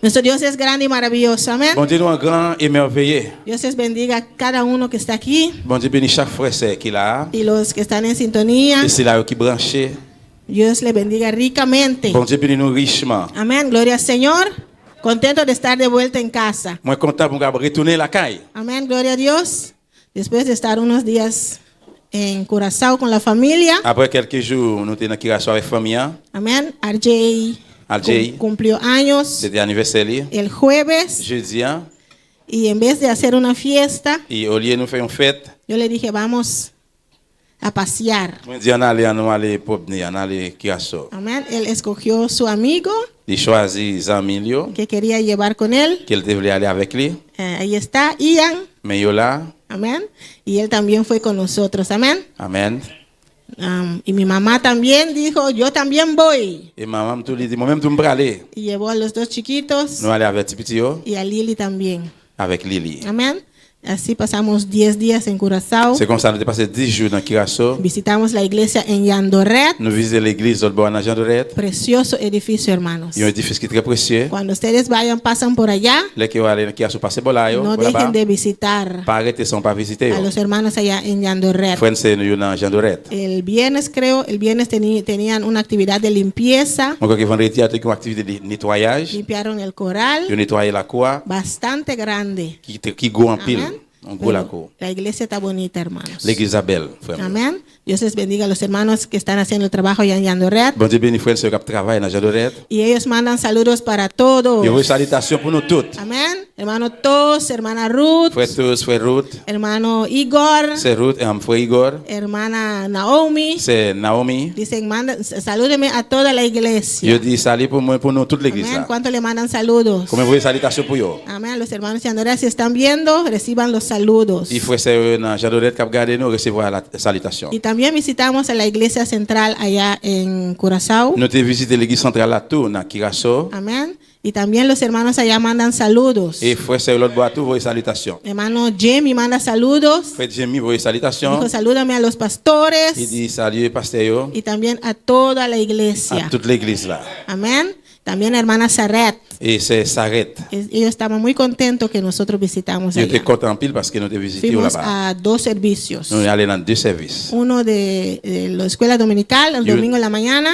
Nuestro Dios es grande y maravilloso, amén. Bon Dieu nous est grand et merveilleux. Dios les bendiga a cada uno que está aquí Bon Dieu bénit chaque frère sœur qui est là. y los que están en sintonía. Et c'est là qui branché. Dios les bendiga ricamente. Bon Dieu bénit nous richement. Amén. Gloria al Señor. Contento de estar de vuelta en casa. Moi content pour retourner à la caille. Amén. Gloria a Dios. Después de estar unos días en Curazao con la familia. Après quelques jours, nous étions dans Curaçao avec la famille. Amén. RJ RJ. cumplió años C'était anniversaire. el jueves Jeudi. y en vez de hacer una fiesta, Et au lieu de nous faire une fête, yo le dije, vamos a pasear. on dit on allait pour venir, on allait Curaçao. Amén. Él escogió su amigo Il choisit Zamilio, que quería llevar con él. qu'il devait aller avec lui. Ahí está Ian. Mais yo là, Amén. Y él también fue con nosotros. Amén. amen. Y mi mamá también dijo, yo también voy. Et maman tout lui dit, moi-même tout me aller. Y llevó a los dos chiquitos Nous allons avec petit petit yo, y a Lili también. avec Lily. Amén. Así pasamos 10 días en Curazao. C'est comme ça, nous avons passé 10 jours dans Curaçao. Visitamos la iglesia en Yandoret. Nous visitons l'église de Jean de Red. Precioso edificio, hermanos. Il y a un édifice qui est très précieux. Cuando ustedes vayan, pasan por allá, Les qui vont aller dans Curaçao passer par là, no por là-bas. dejen de visitar Pas arrêter sans pas visiter. a los hermanos allá en Yandoret. Frère, c'est nous dans Jean de Red. El viernes, creo, tenían una actividad de limpieza. Donc, vendredi, il y a une activité de nettoyage. Limpiaron el coral, Ils nettoyer la cour, bastante grande. qui go en pile. Amén. On go la Pero cour. la iglesia está bonita, hermanos. L'église est belle, frère. Amén. Dios les bendiga a los hermanos que están haciendo el trabajo allá en Yandoret. Bon Dieu bénit frère, ceux qui travaillent dans Jean de Red. Y ellos mandan saludos para todos. Et une salutation pour nous toutes. Amén. Hermano Tos, hermana Ruth, Frère tous, frère Ruth, hermano Igor, c'est Ruth et frère Igor, hermana Naomi. c'est Naomi. Dicen, salúdeme a toda la Je iglesia. dis salut pour moi, pour nous, toute l'église. Amén. là. ¿Cuánto le mandan saludos? Comme vous voyez, salutation pour vous. Amén. Los hermanos de Yandoret, si están viendo, reciban los saludos. Il faut c'est dans Jean de Red qui a regardé nous recevoir la salutation. Y también visitamos a la iglesia central allá en Curazao. Nous avons visité l'église centrale à tout, dans Curaçao. Amén. Y también los hermanos allá mandan saludos. Et frère, c'est l'autre bois, tout, vous voyez salutation. Hermano Jamie manda saludos. Frère Jimmy, vous voyez salutation. Dijo, salúdame a los Il pastores dit salut, pasteur, y también a toda la à iglesia. toute l'église là. Amén. También hermana Saret. Et c'est s'arrête. Ellos estaban muy contentos que nosotros visitamos Je suis allá. content en pile parce que nous avons visité Fuimos là-bas. a 2 servicios. Nous sommes allés dans 2 services. Uno de la escuela dominical, el Y un- domingo en la mañana,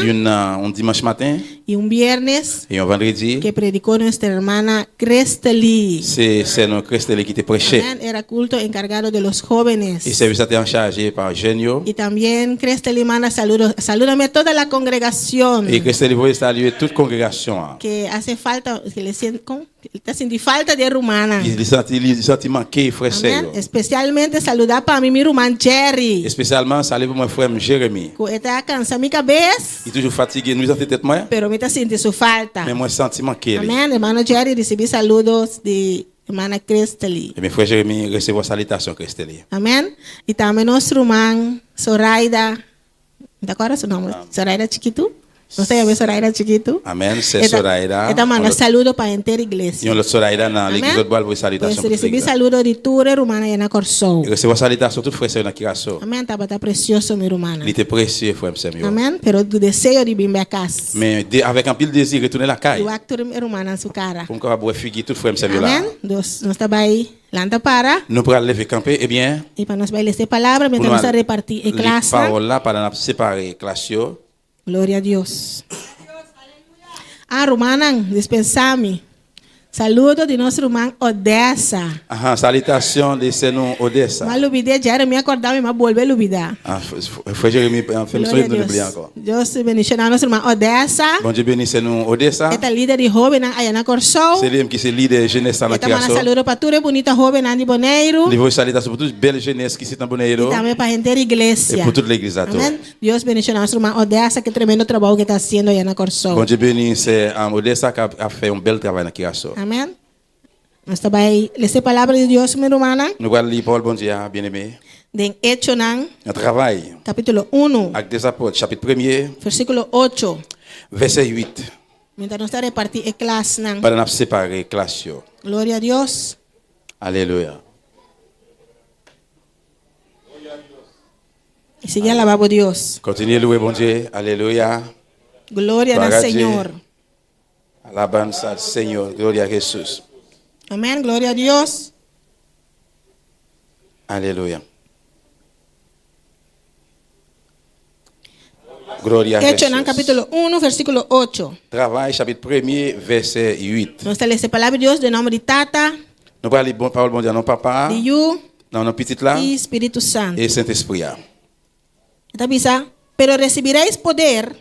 Un dimanche matin y un viernes et un vendredi. que predicó nuestra hermana Cresteli. C'est notre Christ qui était prêché. Amén. Era culto encargado de los jóvenes. Et le service était en chargé par Genio. Y también Cresteli manda saludos. Salúdame a toda la congregación Et Christ voulait saluer toute congrégation. que hace falta, que le siento, que está sin falta de rumana. Il sentit manqué, frère Amén. Sergio. Especialmente saludar para mi rumán Jerry. Spécialement, salut pour mon frère Jérémy. Que está cansado mi cabeza, Il est toujours fatigué, nous avons tête moi. pero me está sintiendo su falta. Mais moi, senti manqué. Amén. Hermano Jerry, recibí saludos de hermana Cresteli. Et mes frères Jérémy recevoir salutation Christ. Amén. Y también nuestro rumán Zoraida. ¿Te acuerdas su nombre? Zoraida Chiquito. No se llama Zoraida Chiquito. Amen, c'est Soraida. Esta manda On saludos para entera y iglesia. on le Soraida dans l'église de Bois, vous Pues salutation. recibí saludos de Ture, rumana y Ana Corso. Et recevoir salutation tout frère Sergio dans Curaçao. Amén. Está precioso mi rumana. Il était précieux, frère Sergio. Amén. Pero tu deseo de venir a casa. Mais avec un pile désir retourner la caille. Tu actor mi rumana en su cara. Pour qu'on va figuer tout frère Sergio là. Amén. Dios nos está ahí. Lanta para. Nous pourrons lever camper, eh bien, Y para nos bailes de palabra pour mientras nous nos a repartir en les clase. paroles là, para nous séparer classe. Gloria a Dios. Rumanan, dispensame. Saludos de nosso irmão Odessa. Ah, salutation de Senon Odessa. Mas olvidei, já era me acordar, mas volver a olvidar. Ah, frère Jérémy, fait me Glória a souvenir de Deus. l'oublier encore. Deus bendiga nosso irmão Odessa. Bon Dieu bénisse Senon Odessa. Esta líder de jovem aí na Corsol. C'est lui qui est leader jeunesse dans la Esta manda Curaçao. saludo para toda bonita jovem de Boneiro. Il veut salutation pour toute belle jeunesse qui est dans E Boneiro também para a gente da et igreja. pour toute l'église à tout. Amém. Deus bendiga nosso irmão Odessa, que tremendo trabalho que está fazendo aí na Corsol. Bon Dieu bénisse Odessa qui a fait un bel travail dans Curaçao. Amém. Nós também, essa palavra de Deus, minha irmã. Nous allons lire Paul, bon Dieu, bien-aimé. de Hecho Nan, un travail capítulo 1, avec des apôtres, chapitre 1er, versículo 8. verset 8. Mientras nos está repartiendo en clase Nan. Pendant qu'on a séparé classe. yo. Gloria a Dios. Alléluia. Y sigue alabando a Dios. Continuez louer bon Dieu. Alléluia. Gloria al Gloria a Dios. Señor. Alabanza al Señor. Gloria a Jesús. Amén. Gloria a Dios. Alléluia. Gloria a Hecho Nan, Jesús. capítulo 1, versículo 8. Travail, chapitre 1er, verset 8. Nos establece palabra de Dios de nombre de Tata, Nous parlons de parole bon Dieu, non papa, de Yu non, non petit là, y Espíritu Santo. et Saint-Esprit. Esta pisa, pero recibiréis poder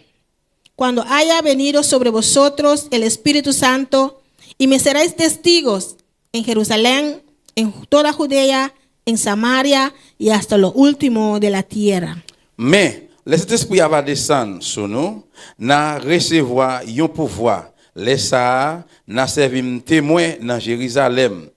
cuando haya venido sobre vosotros el Espíritu Santo y me seréis testigos en Jerusalén, en toda Judea, en Samaria y hasta lo último de la tierra. Mais, le Saint-Esprit va descendre sur nous, n'a recevoir un pouvoir. Laissa, n'a servi témoin dans Jérusalem,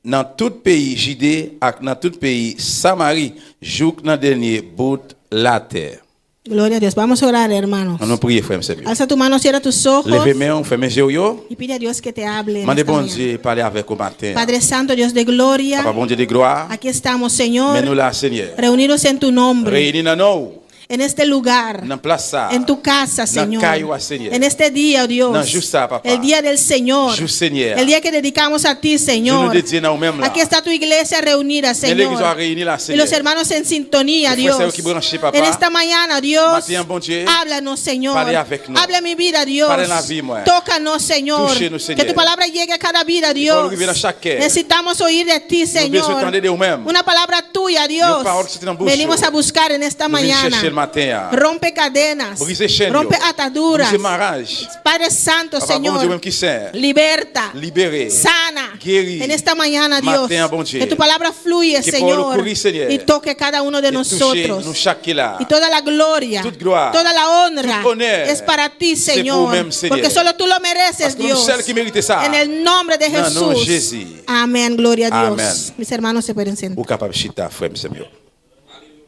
dans tout pays Judée, et dans tout pays Samarie, jusqu'à dans dernier bout la terre. Gloria a Dios. Vamos a orar, hermanos. On nous prie, frère, c'est Alza tu mano, cierra tus ojos Levez main, fermez les yeux. y pide a Dios que te hable. en Mandez esta bon mañana. Dieu parler avec au matin. Padre Santo, Dios de gloria, Papa bon Dieu de gloire, aquí estamos, Señor, mais nous là, Seigneur. reunidos en tu nombre, Réunis dans nous, en este lugar, dans place ça. en tu casa, Señor, calle, Señor. en este día, oh Dios, No, justa, papá. el día del Señor, Juste, Seigneur. el día que dedicamos a ti, Je nous Señor. dédie dans nous-mêmes là. Aquí está tu iglesia reunida, Mais l'église Señor, réunie là, y Seigneur. los hermanos en sintonía, Les frères Dios. qui branchent, papa. En esta mañana, Dios, Matin, bon Dieu. háblanos, Señor. Parle avec nous. Habla mi vida, Dios. Parle la vie, moi. Tócanos, Señor. Touchez-nous, Seigneur. Que tu palabra llegue a cada vida, parole Dios. arrive dans chaque cœur. Necesitamos oír de ti, besoin Señor. d'entendre de nous-mêmes. Una palabra tuya, Dios. Une parole qui est dans la bouche. Venimos a buscar en esta Nous venons mañana. chercher le matin. Rompe cadenas. Brise chaînes, Rompe yo. ataduras. Brise mariage. Padre Santo, Papa, bon Dieu, Señor. même qui sait. Liberta. Libéré. Sana. Guéri. En esta mañana, Dios. Matin, bon Dieu. Que tu palabra fluye, Que Señor. por ocurrir, Señor. Y toque cada uno de Et toucher nosotros. nous chaque qui là. Y toda la gloria, Toute gloire, toda la honra tout honneur, es para ti, c'est Señor. pour même, Seigneur. Porque solo tú lo mereces, Parce que nous Dios. seul qui mérite ça. En el nombre de Dans le nom de Jesús. Jésus. Amén, gloria a Dios. Amen. Mis hermanos se pueden sentar. Ou capable chita, frère, c'est mieux.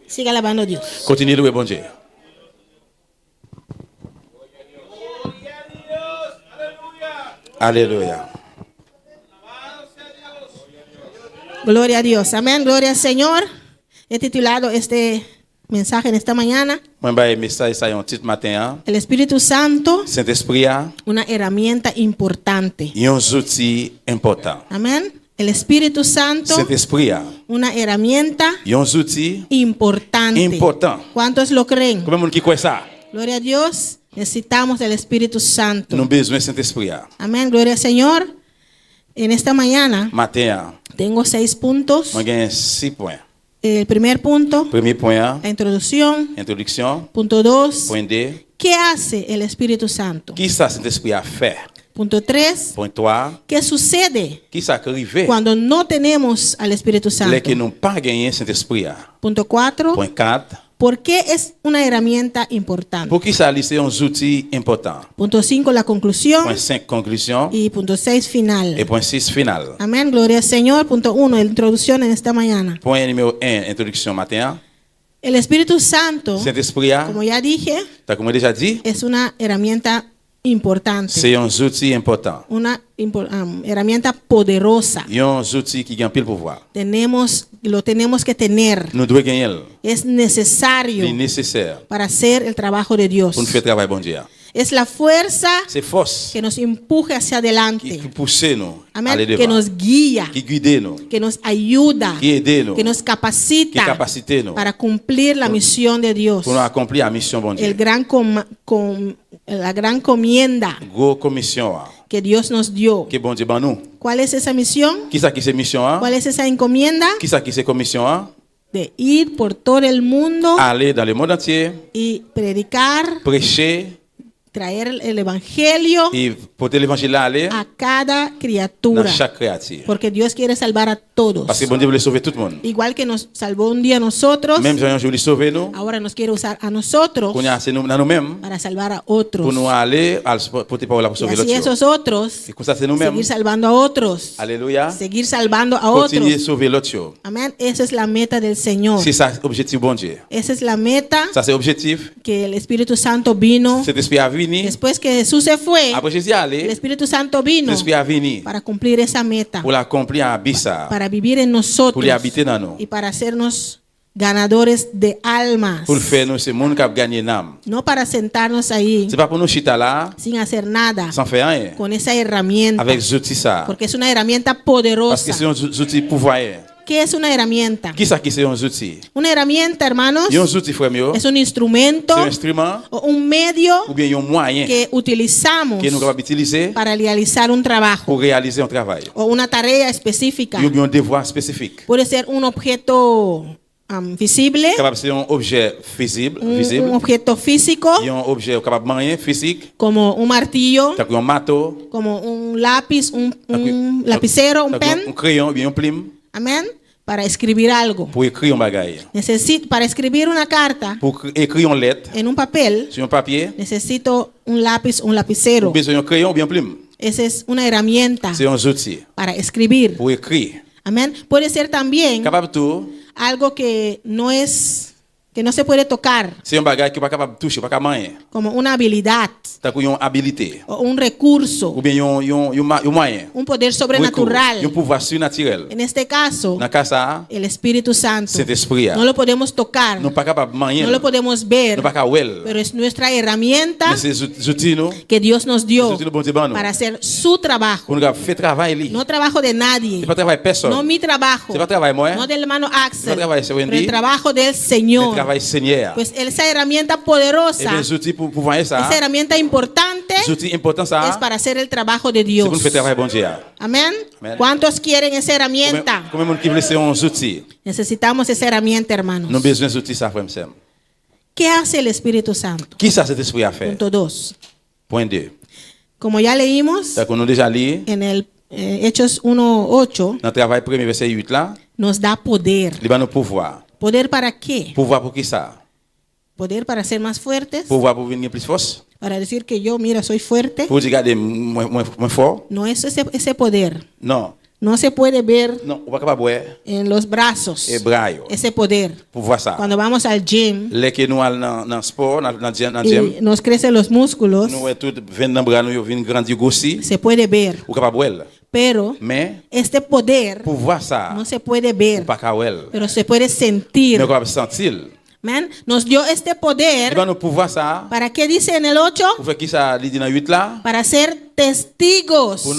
Siga alabando a Dios. Continuez louer bon Dieu. Alléluia. Gloria a Dios. Amén, gloria al Señor. He titulado este mensaje en esta mañana: Moi, un message ça un titre matin. El Espíritu Santo, Saint-Esprit a una herramienta importante. un outil important. Amén. El Espíritu Santo, Saint-Esprit a una herramienta un outil importante. important. ¿Cuántos lo creen? Combien de monde qui croit ça? Gloria a Dios. Necesitamos del Espíritu Santo. Nous besoin Saint-Esprit a. Amén. Gloria al Señor. En esta mañana Matin a, tengo 6 puntos. moi gagne 6 points. El primer punto, Premier point a, la introducción. introduction. Punto 2, Point 2, ¿qué hace el Espíritu Santo? qui ça Saint-Esprit a fait? Punto 3, Point 3, ¿qué sucede qui ça qui arrive? cuando no tenemos al Espíritu Les Santo? que n'ont pas gagné Saint-Esprit a. Punto 4, Point 4, ¿por qué es una herramienta importante? pour qui ça c'est un outil important? Punto 5, la conclusión. Point 5, conclusion. Y punto 6, final. Et point 6, final. Amén, gloria al Señor. Punto 1, introducción en esta mañana. Point numéro 1, introduction matin. El Espíritu Santo, Saint-Esprit a, como ya dije, comme déjà dit, es una herramienta importante. c'est un outil important. Una herramienta poderosa. Un outil qui gagne pile pouvoir. Lo tenemos que tener. Nous devons gagner. Es necesario C'est nécessaire para hacer el trabajo de Dios. pour nous faire travail bon Dieu. Es la fuerza C'est force que nos empuje hacia qui adelante. pousse nous à Amén. aller Que devant, nos guía, qui guide nous, que nos ayuda, qui aide nous, que nos qui capacita capacite nous para cumplir la misión de Dios. pour nous accomplir la mission bon Dieu. La gran comienda Gros commission que Dios nos dio. que bon Dieu ban nous. ¿Cuál es esa misión? Qui ça qui c'est mission ¿Cuál es esa encomienda? Qui ça qui c'est commission De ir por todo el mundo aller dans le monde entier, y predicar, prêcher, traer el evangelio et porter l'évangile là aller a cada dans criatura, chaque créature. porque Dios quiere salvar a todos. Parce que bon Dieu voulait sauver tout le monde. Igual que nos salvó un día a nosotros, Même si un jour il sauver nous, ahora nos quiere usar a nosotros qu'on a c'est nous dans nous-mêmes para salvar a pour otros. nous aller à porter parole pour Y sauver así l'autre. esos otros Et comme ça c'est nous-mêmes. seguir salvando a otros, Alléluia. seguir salvando a Continuer à otros. sauver l'autre. Amén. Esa es la meta del Señor. C'est ça l'objectif bon Dieu. Esa es la meta Ça c'est l'objectif. que el Espíritu Santo vino. Cet esprit a venu. Después que Jesús se fue, Après Jésus est el allé, Espíritu Santo vino l'esprit a venu para cumplir esa meta, pour l'accomplir à Bissa, para vivir en nosotros pour y habiter dans nous, y para hacernos ganadores de almas. pour faire nous ce monde qui a gagné l'âme. No para sentarnos ahí C'est pas pour nous chita là sin hacer nada sans faire rien con esa herramienta, avec les outils ça. porque es una herramienta Parce que poderosa. c'est un outil pouvoyeux. ¿Qué es una herramienta? Qui ça qui c'est un outil? Una herramienta, hermanos, Il y a un outil frère mieux. es un instrumento C'est un instrument o un medio ou bien un moyen que utilizamos que nous capable utiliser para realizar un trabajo pour réaliser un travail. o una tarea específica. Il y a un devoir spécifique. Puede ser un objeto visible, Capable c'est un objet visible, un objeto físico, Il y a un objet capable moyen physique, como un martillo, t'as un marteau, como un lápiz, un t'as lapicero, un un pen. crayon, bien un plume Amén. Para escribir algo. pour écrire un bagage. Para escribir una carta Pour écrire une lettre en un papel, sur un papier, necesito un lápiz, un ou lapicero. besoin d'un crayon ou bien plume. Esa es una herramienta C'est un outil para escribir. pour écrire. Amén. Puede ser también Capable tout, algo que no se puede tocar, c'est un bagage qui pas capable de toucher, pas capable moyen. como una habilidad T'as une habilité o un recurso, ou bien un moyen. un poder Un sobrenatural. pouvoir surnaturel. En este caso, Dans le cas ça, el Espíritu Santo. cet esprit No lo podemos tocar, nous pas capable moyen. no lo podemos ver, Nous pas capable. pero es nuestra herramienta Mais c'est outils nous, que Dios nos dio c'est outils bon Dieu ban nous. para hacer su trabajo. Pour nous faire travail li. No trabajo de nadie, C'est pas travail personne. no mi trabajo, C'est pas travail moi. no del hermano Axel, No trabajo de pero Wendy. el trabajo del C'est Señor. travail Seigneur. Pues esa herramienta Et poderosa, bien les outils pour pouvoir ça. esa herramienta importante Les outils importants ça. es para hacer el trabajo de C'est Dios. pour nous faire travail bon Dieu. Amén. Amen. ¿Cuántos quieren esa herramienta? Combien de monde qui veut c'est un outil. Necesitamos esa herramienta, hermanos. Nous besoin d'outils ça frère Sam. ¿Qué hace el Espíritu Santo? Qui ça cet esprit a fait? Punto 2. Point 2. Como ya leímos Donc nous déjà lu en el Hechos 1:8, dans le travail premier verset 8 là, nos da poder. il va nous pouvoir. ¿Poder para qué? Pouvoir pour qui ça? Poder para ser más fuertes, Pouvoir pour venir plus force. para decir que yo, mira, soy fuerte. Pour dire regarder moins fort. No es ese poder. Non. No se puede ver Non, on va capable boire en los brazos et bras yo. ese poder. Pouvoir ça. Cuando vamos al gym Les que nous allons dans sport, dans gym, y nos crecen los músculos, nous ouais tout 20 bras nous viennent grandir aussi. se puede ver. Ou capable boire. Pero Mais este poder pouvoir ça, no se puede ou ver, pas capable. pero se puede sentir. Mais capable sentir. Amén. Nos dio este Il poder. va nous pouvoir ça. ¿Para qué dice en el 8? Pour faire qui ça, il dit dans 8 là, Para ser testigos. pour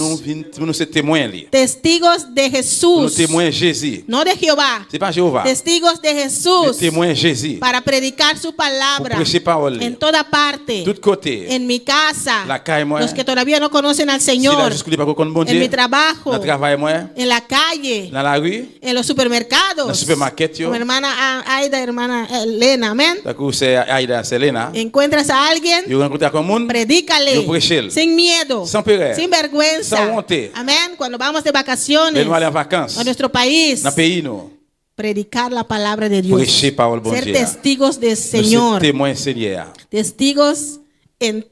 nous ser témoins li. Testigos de Pour nous Jesús. témoins Jésus. No de Jehová. C'est pas Jéhovah. Testigos de Mais Jesús. témoins Jésus. Para predicar su Pour palabra prêcher parole. en toda parte. Tout côté. En mi casa. La calle moi. Los que todavía no conocen al Si la Señor. jusqu'à pas connaître bon En mi Dieu. trabajo. Dans le travail moi, En la calle. dans la rue, En los supermercados. dans le supermarket yo. Como hermana Aida, hermana Elena. Amén. D'accord, c'est Aida Selena. Encuentras a alguien. Yo rencontre avec un monde. Predícale. Yo prêchele. Sin miedo. Sans peur. Sin vergüenza. Sans honte. Amén. Cuando vamos de vacaciones Mais nous aller en vacances. a nuestro país. Dans le pays nous. Predicar la palabra de Dios. Prêcher parole bon Ser Dieu. testigos del Nous ser Señor. témoins Seigneur. Testigos en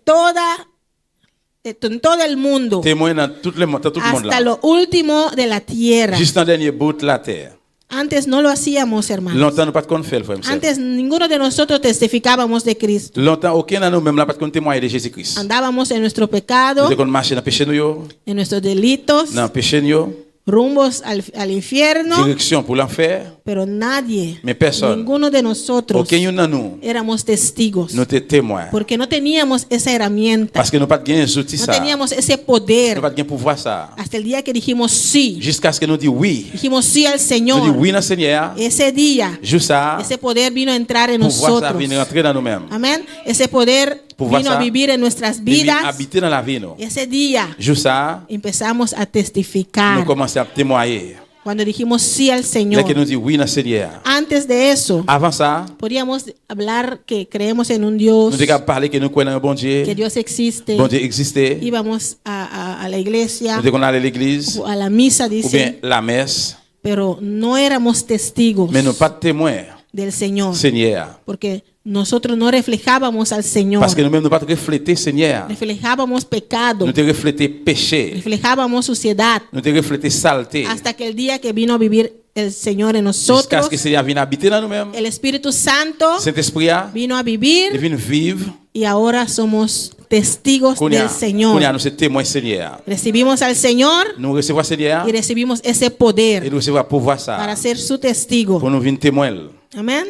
todo el mundo. Témoins dans tout le monde Hasta là. lo último de la tierra. Juste dans le dernier bout de la terre. Antes no lo hacíamos, hermanos. Longtemps nous pas de faire frère. Antes ninguno de nosotros testificábamos de Cristo. Longtemps aucun de nous même là pas de témoigner de Jésus-Christ. Andábamos en nuestro pecado, Nous qu'on marcher dans péché nous yo, en nuestros delitos, dans péché nous yo, rumbos al infierno, direction pour l'enfer, pero nadie, mais personne. ninguno de nosotros Aucun de nous éramos testigos, nous te témoins porque no teníamos esa herramienta, parce que nous pas gagner outils no ça. teníamos ese poder, Nous pas gagner pouvoir ça. hasta el día que dijimos sí, Jusqu'à ce que nous dit oui. dijimos sí al Nous dit Señor. oui dans le Seigneur. Ese día, Juste ça, ese poder vino a entrar en pouvoir ça nosotros. venir rentrer dans nous-mêmes. Amén. Ese poder Pouvoir vino a ça, vivir en nuestras Venir vidas. habiter dans la vie nous. Ese día Juste ça, empezamos a nous testificar. commençons à témoigner. Cuando dijimos sí al Là Señor. que nous dit oui dans le Seigneur. Antes de eso, Avant ça, podríamos hablar que creemos en un Dios, nous devons parler que nous croyons dans un bon Dieu. que Dios existe. Bon Dieu existe. Íbamos a la iglesia, Nous devons aller à l'église o a la misa, ou bien dice, la messe. pero no éramos testigos Mais nous pas de témoins. del Señor, Seigneur. porque nosotros no reflejábamos al Señor, Parce que nous-mêmes, nous pas refléter Seigneur. reflejábamos pecado, Nous te refléter péché. reflejábamos suciedad, Nous te refléter saleté. hasta que el día que vino a vivir el Señor en Jusqu'à nosotros, ce que le Seigneur vienne habiter dans nous-mêmes. el Espíritu Santo Saint-Esprit, vino a il vivir vient vivre. y ahora somos testigos del Señor. Nous sommes témoins Seigneur. Recibimos al Señor Nous recevons Seigneur y recibimos ese et poder nous recevons pouvoir para ça ser su testigo. pour nous venir témoins. Amén.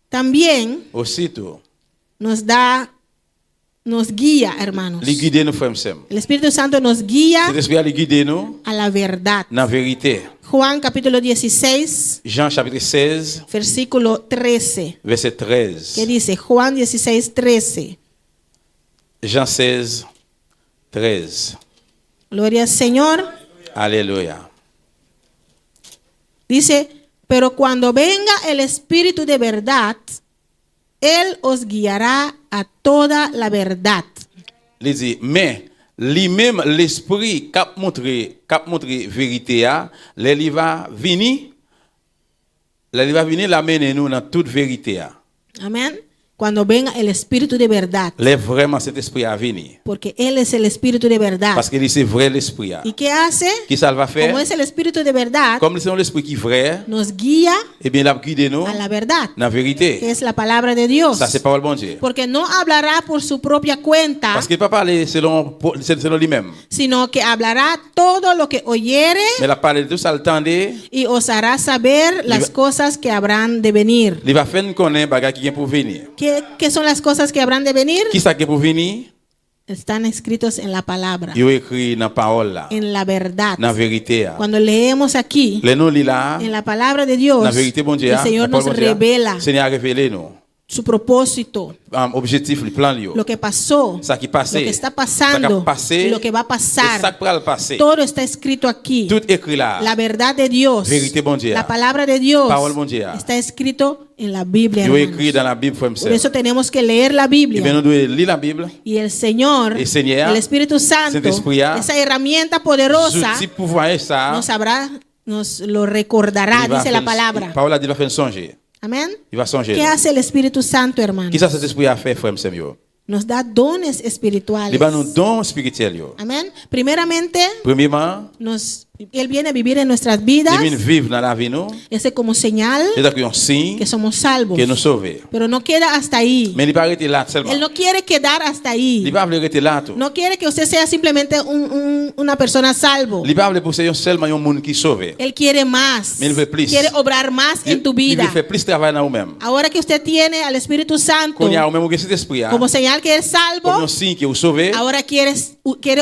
También Aussitôt, nos guía, hermanos. les guider nous frères et El Espíritu Santo nos guía Saint-Esprit les guider nous a la verdad. dans la vérité. Juan capítulo 16, Jean chapitre 16, versículo 13. verset ¿Qué 13. dice? Juan 16, 13. Jean 16, 13. Gloria al Señor. Alléluia. Dice, pero cuando venga el Espíritu de verdad, Él os guiará a toda la verdad. Il dit, mais lui-même, l'esprit cap montré vérité, il va venir l'amener nous dans toute vérité. Amén. Cuando venga el Espíritu de verdad, Là vraiment cet esprit à venir. porque Él es el Espíritu de verdad. Parce que c'est vrai l'esprit. ¿Y qué hace? Qui ça va faire? Como es el Espíritu de verdad, Comme c'est l'esprit qui est vrai, nos guía eh bien, il a guidé nous a la verdad, dans la que vérité. es la palabra de Dios. Ça, c'est parole bon Dieu. Porque no hablará por su propia cuenta, Parce qu'il ne peut pas parler selon lui-même. sino que hablará todo lo que oyere Mais il a parlé de tout ça, le tendez. y os hará saber las cosas que habrán de venir. Il va faire connaître bagage qui vient pour venir. ¿Qué son las cosas que habrán de venir? Qui ça qui est pour venir? Están escritos en la palabra, Il est écrit dans la parole là, en la verdad. dans la vérité. Cuando leemos aquí, Les nous là, en la palabra de dans Dios, la vérité bon Dieu, el Señor nos revela Seigneur a révélé nous. su propósito, Objectif, le plan lui. lo que pasó, Ça qui lo passé. que está Ça qui pasando a passé. y lo que va a Et ça pasar. qui va le passer. Todo está escrito aquí. Tout écrit là. La verdad de Dios, Vérité bon Dieu. la palabra de Dios, Parole bon Dieu. está escrito en la Biblia, Il est hermanos. écrit dans la Bible frère Por eso tenemos que leer la Et bien Biblia. nous devons lire la Bible. Y el Señor, El Señor, el Espíritu Santo, Saint-Esprit, esa herramienta poderosa, Petit pouvoir ça. nos lo recordará, il va dice la faire- palabra. Parole a dit, il va faire songer. Amén. Il va songer. ¿Qué hace el Espíritu Santo, hermano? Qui ça cet esprit a fait frère Samuel? Nos da dones espirituales. Il va nous don spirituel yo. Amén. Primeramente, Premièrement, Él viene a vivir en nuestras il vidas. vient vivre dans la vie nous. Ese como señal C'est un signe que somos salvos. que nous sauve. Pero no queda hasta ahí. Mais il va arrêter là seulement. Él no quiere quedar hasta Il ahí. va arrêter là tout. No quiere que usted sea simplemente una persona salvo. Il va pour c'est seulement un monde qui sauve. Él quiere más. Mais il veut plus. Quiere obrar más en tu Il vida. veut faire plus de travail dans nous-mêmes. Ahora que usted tiene al Espíritu Santo Qu'on y a même que cet esprit como señal que es comme un salvo, signe que vous sauve. ahora quiere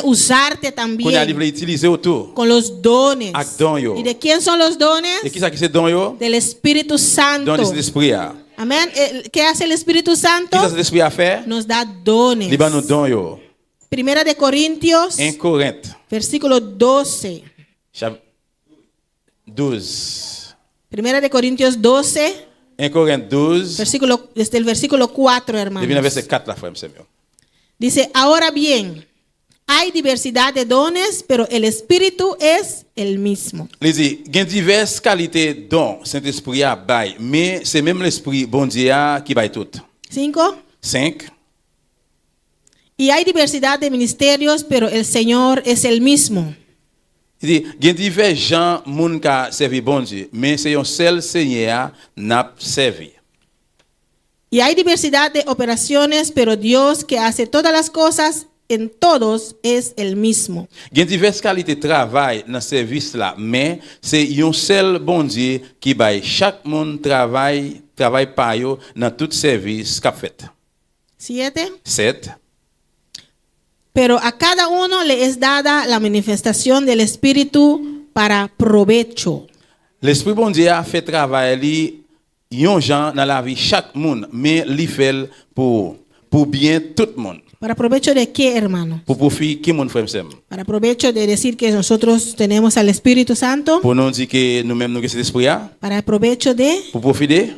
usarte Qu'on y a también utiliser autour. con los dones. Avec don yo. ¿Y de quién son los dones? Et qui ça qui c'est don yo? Del Espíritu Santo. Don de cet esprit. Amén. ¿Qué hace el Espíritu Santo? Qui ça cet esprit a fait? Nos da dones. Il va nous don yo. Primera de Corintios, 1 Corinthe versículo 12. chapitre 12. Primera de Corintios 12, 1 Corinthe 12. desde el versículo 4, Depuis le hermanos. verset 4 là frère Samuel. Dice, ahora bien, hay diversidad de dones, pero el Espíritu es el mismo. Il dit, il y a diverses qualités dont Saint-Esprit a bail, mais c'est même l'Esprit bon Dieu qui bail tout. 5. 5. Y hay diversidad de ministerios, pero el Señor es el mismo. Il dit, il y a divers gens moun ka servi bon Dieu, mais c'est un seul Seigneur n'a servi. Y hay diversidad de operaciones, pero Dios que hace todas las cosas en todos es el mismo. Il y a diverses qualités de travail dans ce service là, mais c'est un seul bon Dieu qui bail chaque monde travail par yo dans tout service qu'a fait. 7. 7. Pero a cada uno le es dada la manifestación del Espíritu para provecho. L'Esprit bon Dieu a fait travail li yon gens dans la vie chaque monde, mais li fait pour bien tout le monde. ¿Para provecho de qué, hermano? Pour profit qui mon frère m'sem. Para provecho de decir que nosotros tenemos al Espíritu Santo. Pour nous dire que nous-mêmes nous avons cet esprit là. Para provecho de Pour profiter,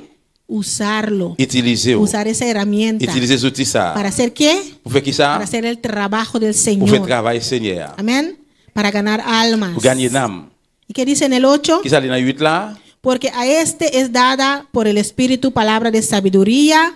usarlo. utiliser. Usar esa herramienta. Utiliser ces outils ça. ¿Para hacer qué? Pour faire qui ça? Para hacer el trabajo del Pour faire Señor. travail Seigneur. Amén. Para ganar almas. Pour gagner l'âme. ¿Y qué dice en el 8? Qui ça dans 8 là? Porque a este es dada por el Espíritu palabra de sabiduría,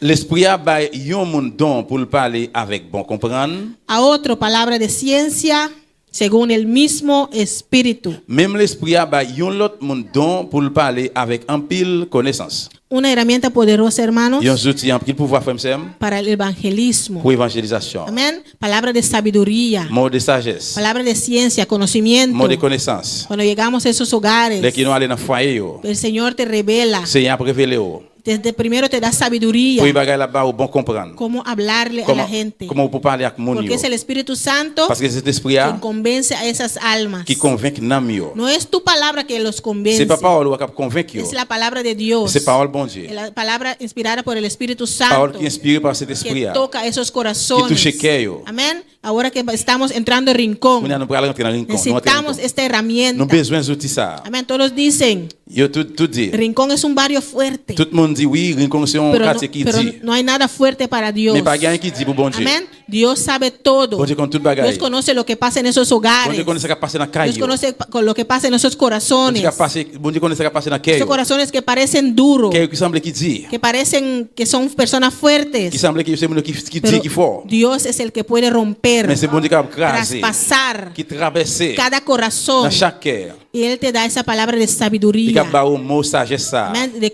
L'esprit a bay yon moun don pour le parler avec bon comprendre. a otro palabra de ciencia, según el mismo Espíritu. Même l'esprit a bay yon lot moun don pour le parler avec un pile connaissance. Una herramienta poderosa, hermanos, Yon outil en pile pouvoir frère m'sem para el evangelismo. pour évangélisation. Amén. Palabra de sabiduría, Mot de sagesse, palabra de ciencia, conocimiento. mot de connaissance. Cuando llegamos a esos hogares, Les qui nous aller dans foyer yo. el Señor te revela. Seigneur pour révéler yo. Desde primero te da sabiduría. Pour y bagay là-bas ou bon comprendre. Cómo hablarle a la gente. Comment pour parler avec moun Porque yo. es el Espíritu Santo Parce que cet esprit quien a convence a esas almas. qui convainc nam yo. No es tu palabra que los convence. C'est pas parole qui convainc yo. Es la palabra de Dios. C'est parole bon Dieu. La palabra inspirada por el Espíritu Parole Santo qui inspirée par cet esprit que a. toca esos Qui corazones. touche cœur yo. Amén. Ahora que estamos entrando en rincón, Nous pour aller rentrer dans rincon. necesitamos esta herramienta. Nous besoin d'outils ça. Amén. Todos dicen, Yo tout dit. rincón es un barrio fuerte. Tout le monde dit oui, rincon c'est un Pero no, quartier qui pero dit. no hay nada fuerte para Dios. Mais pas rien qui dit pour bon Dieu. Amén. Dios sabe todo. Bon Dieu connaît tout bagaille. Dios conoce lo que pasa en esos Bon hogares. Dieu connaît ce qui passe dans Dios caille. conoce con lo que pasa en esos Bon corazones. Dieu connaît ce qui passe dans cœur. Esos corazones que parecen duros, Cœur qui semble qui dit. que parecen que son personas fuertes. Qui semble que c'est monde qui Pero dit qui fort. Dios es el que puede romper, Mais c'est bon Dieu qui a crasé. traspasar Qui traverser cada corazón. dans chaque cœur. Y Él te da esa palabra de Il y a sabiduría, un mot sagesse ça. amén, de De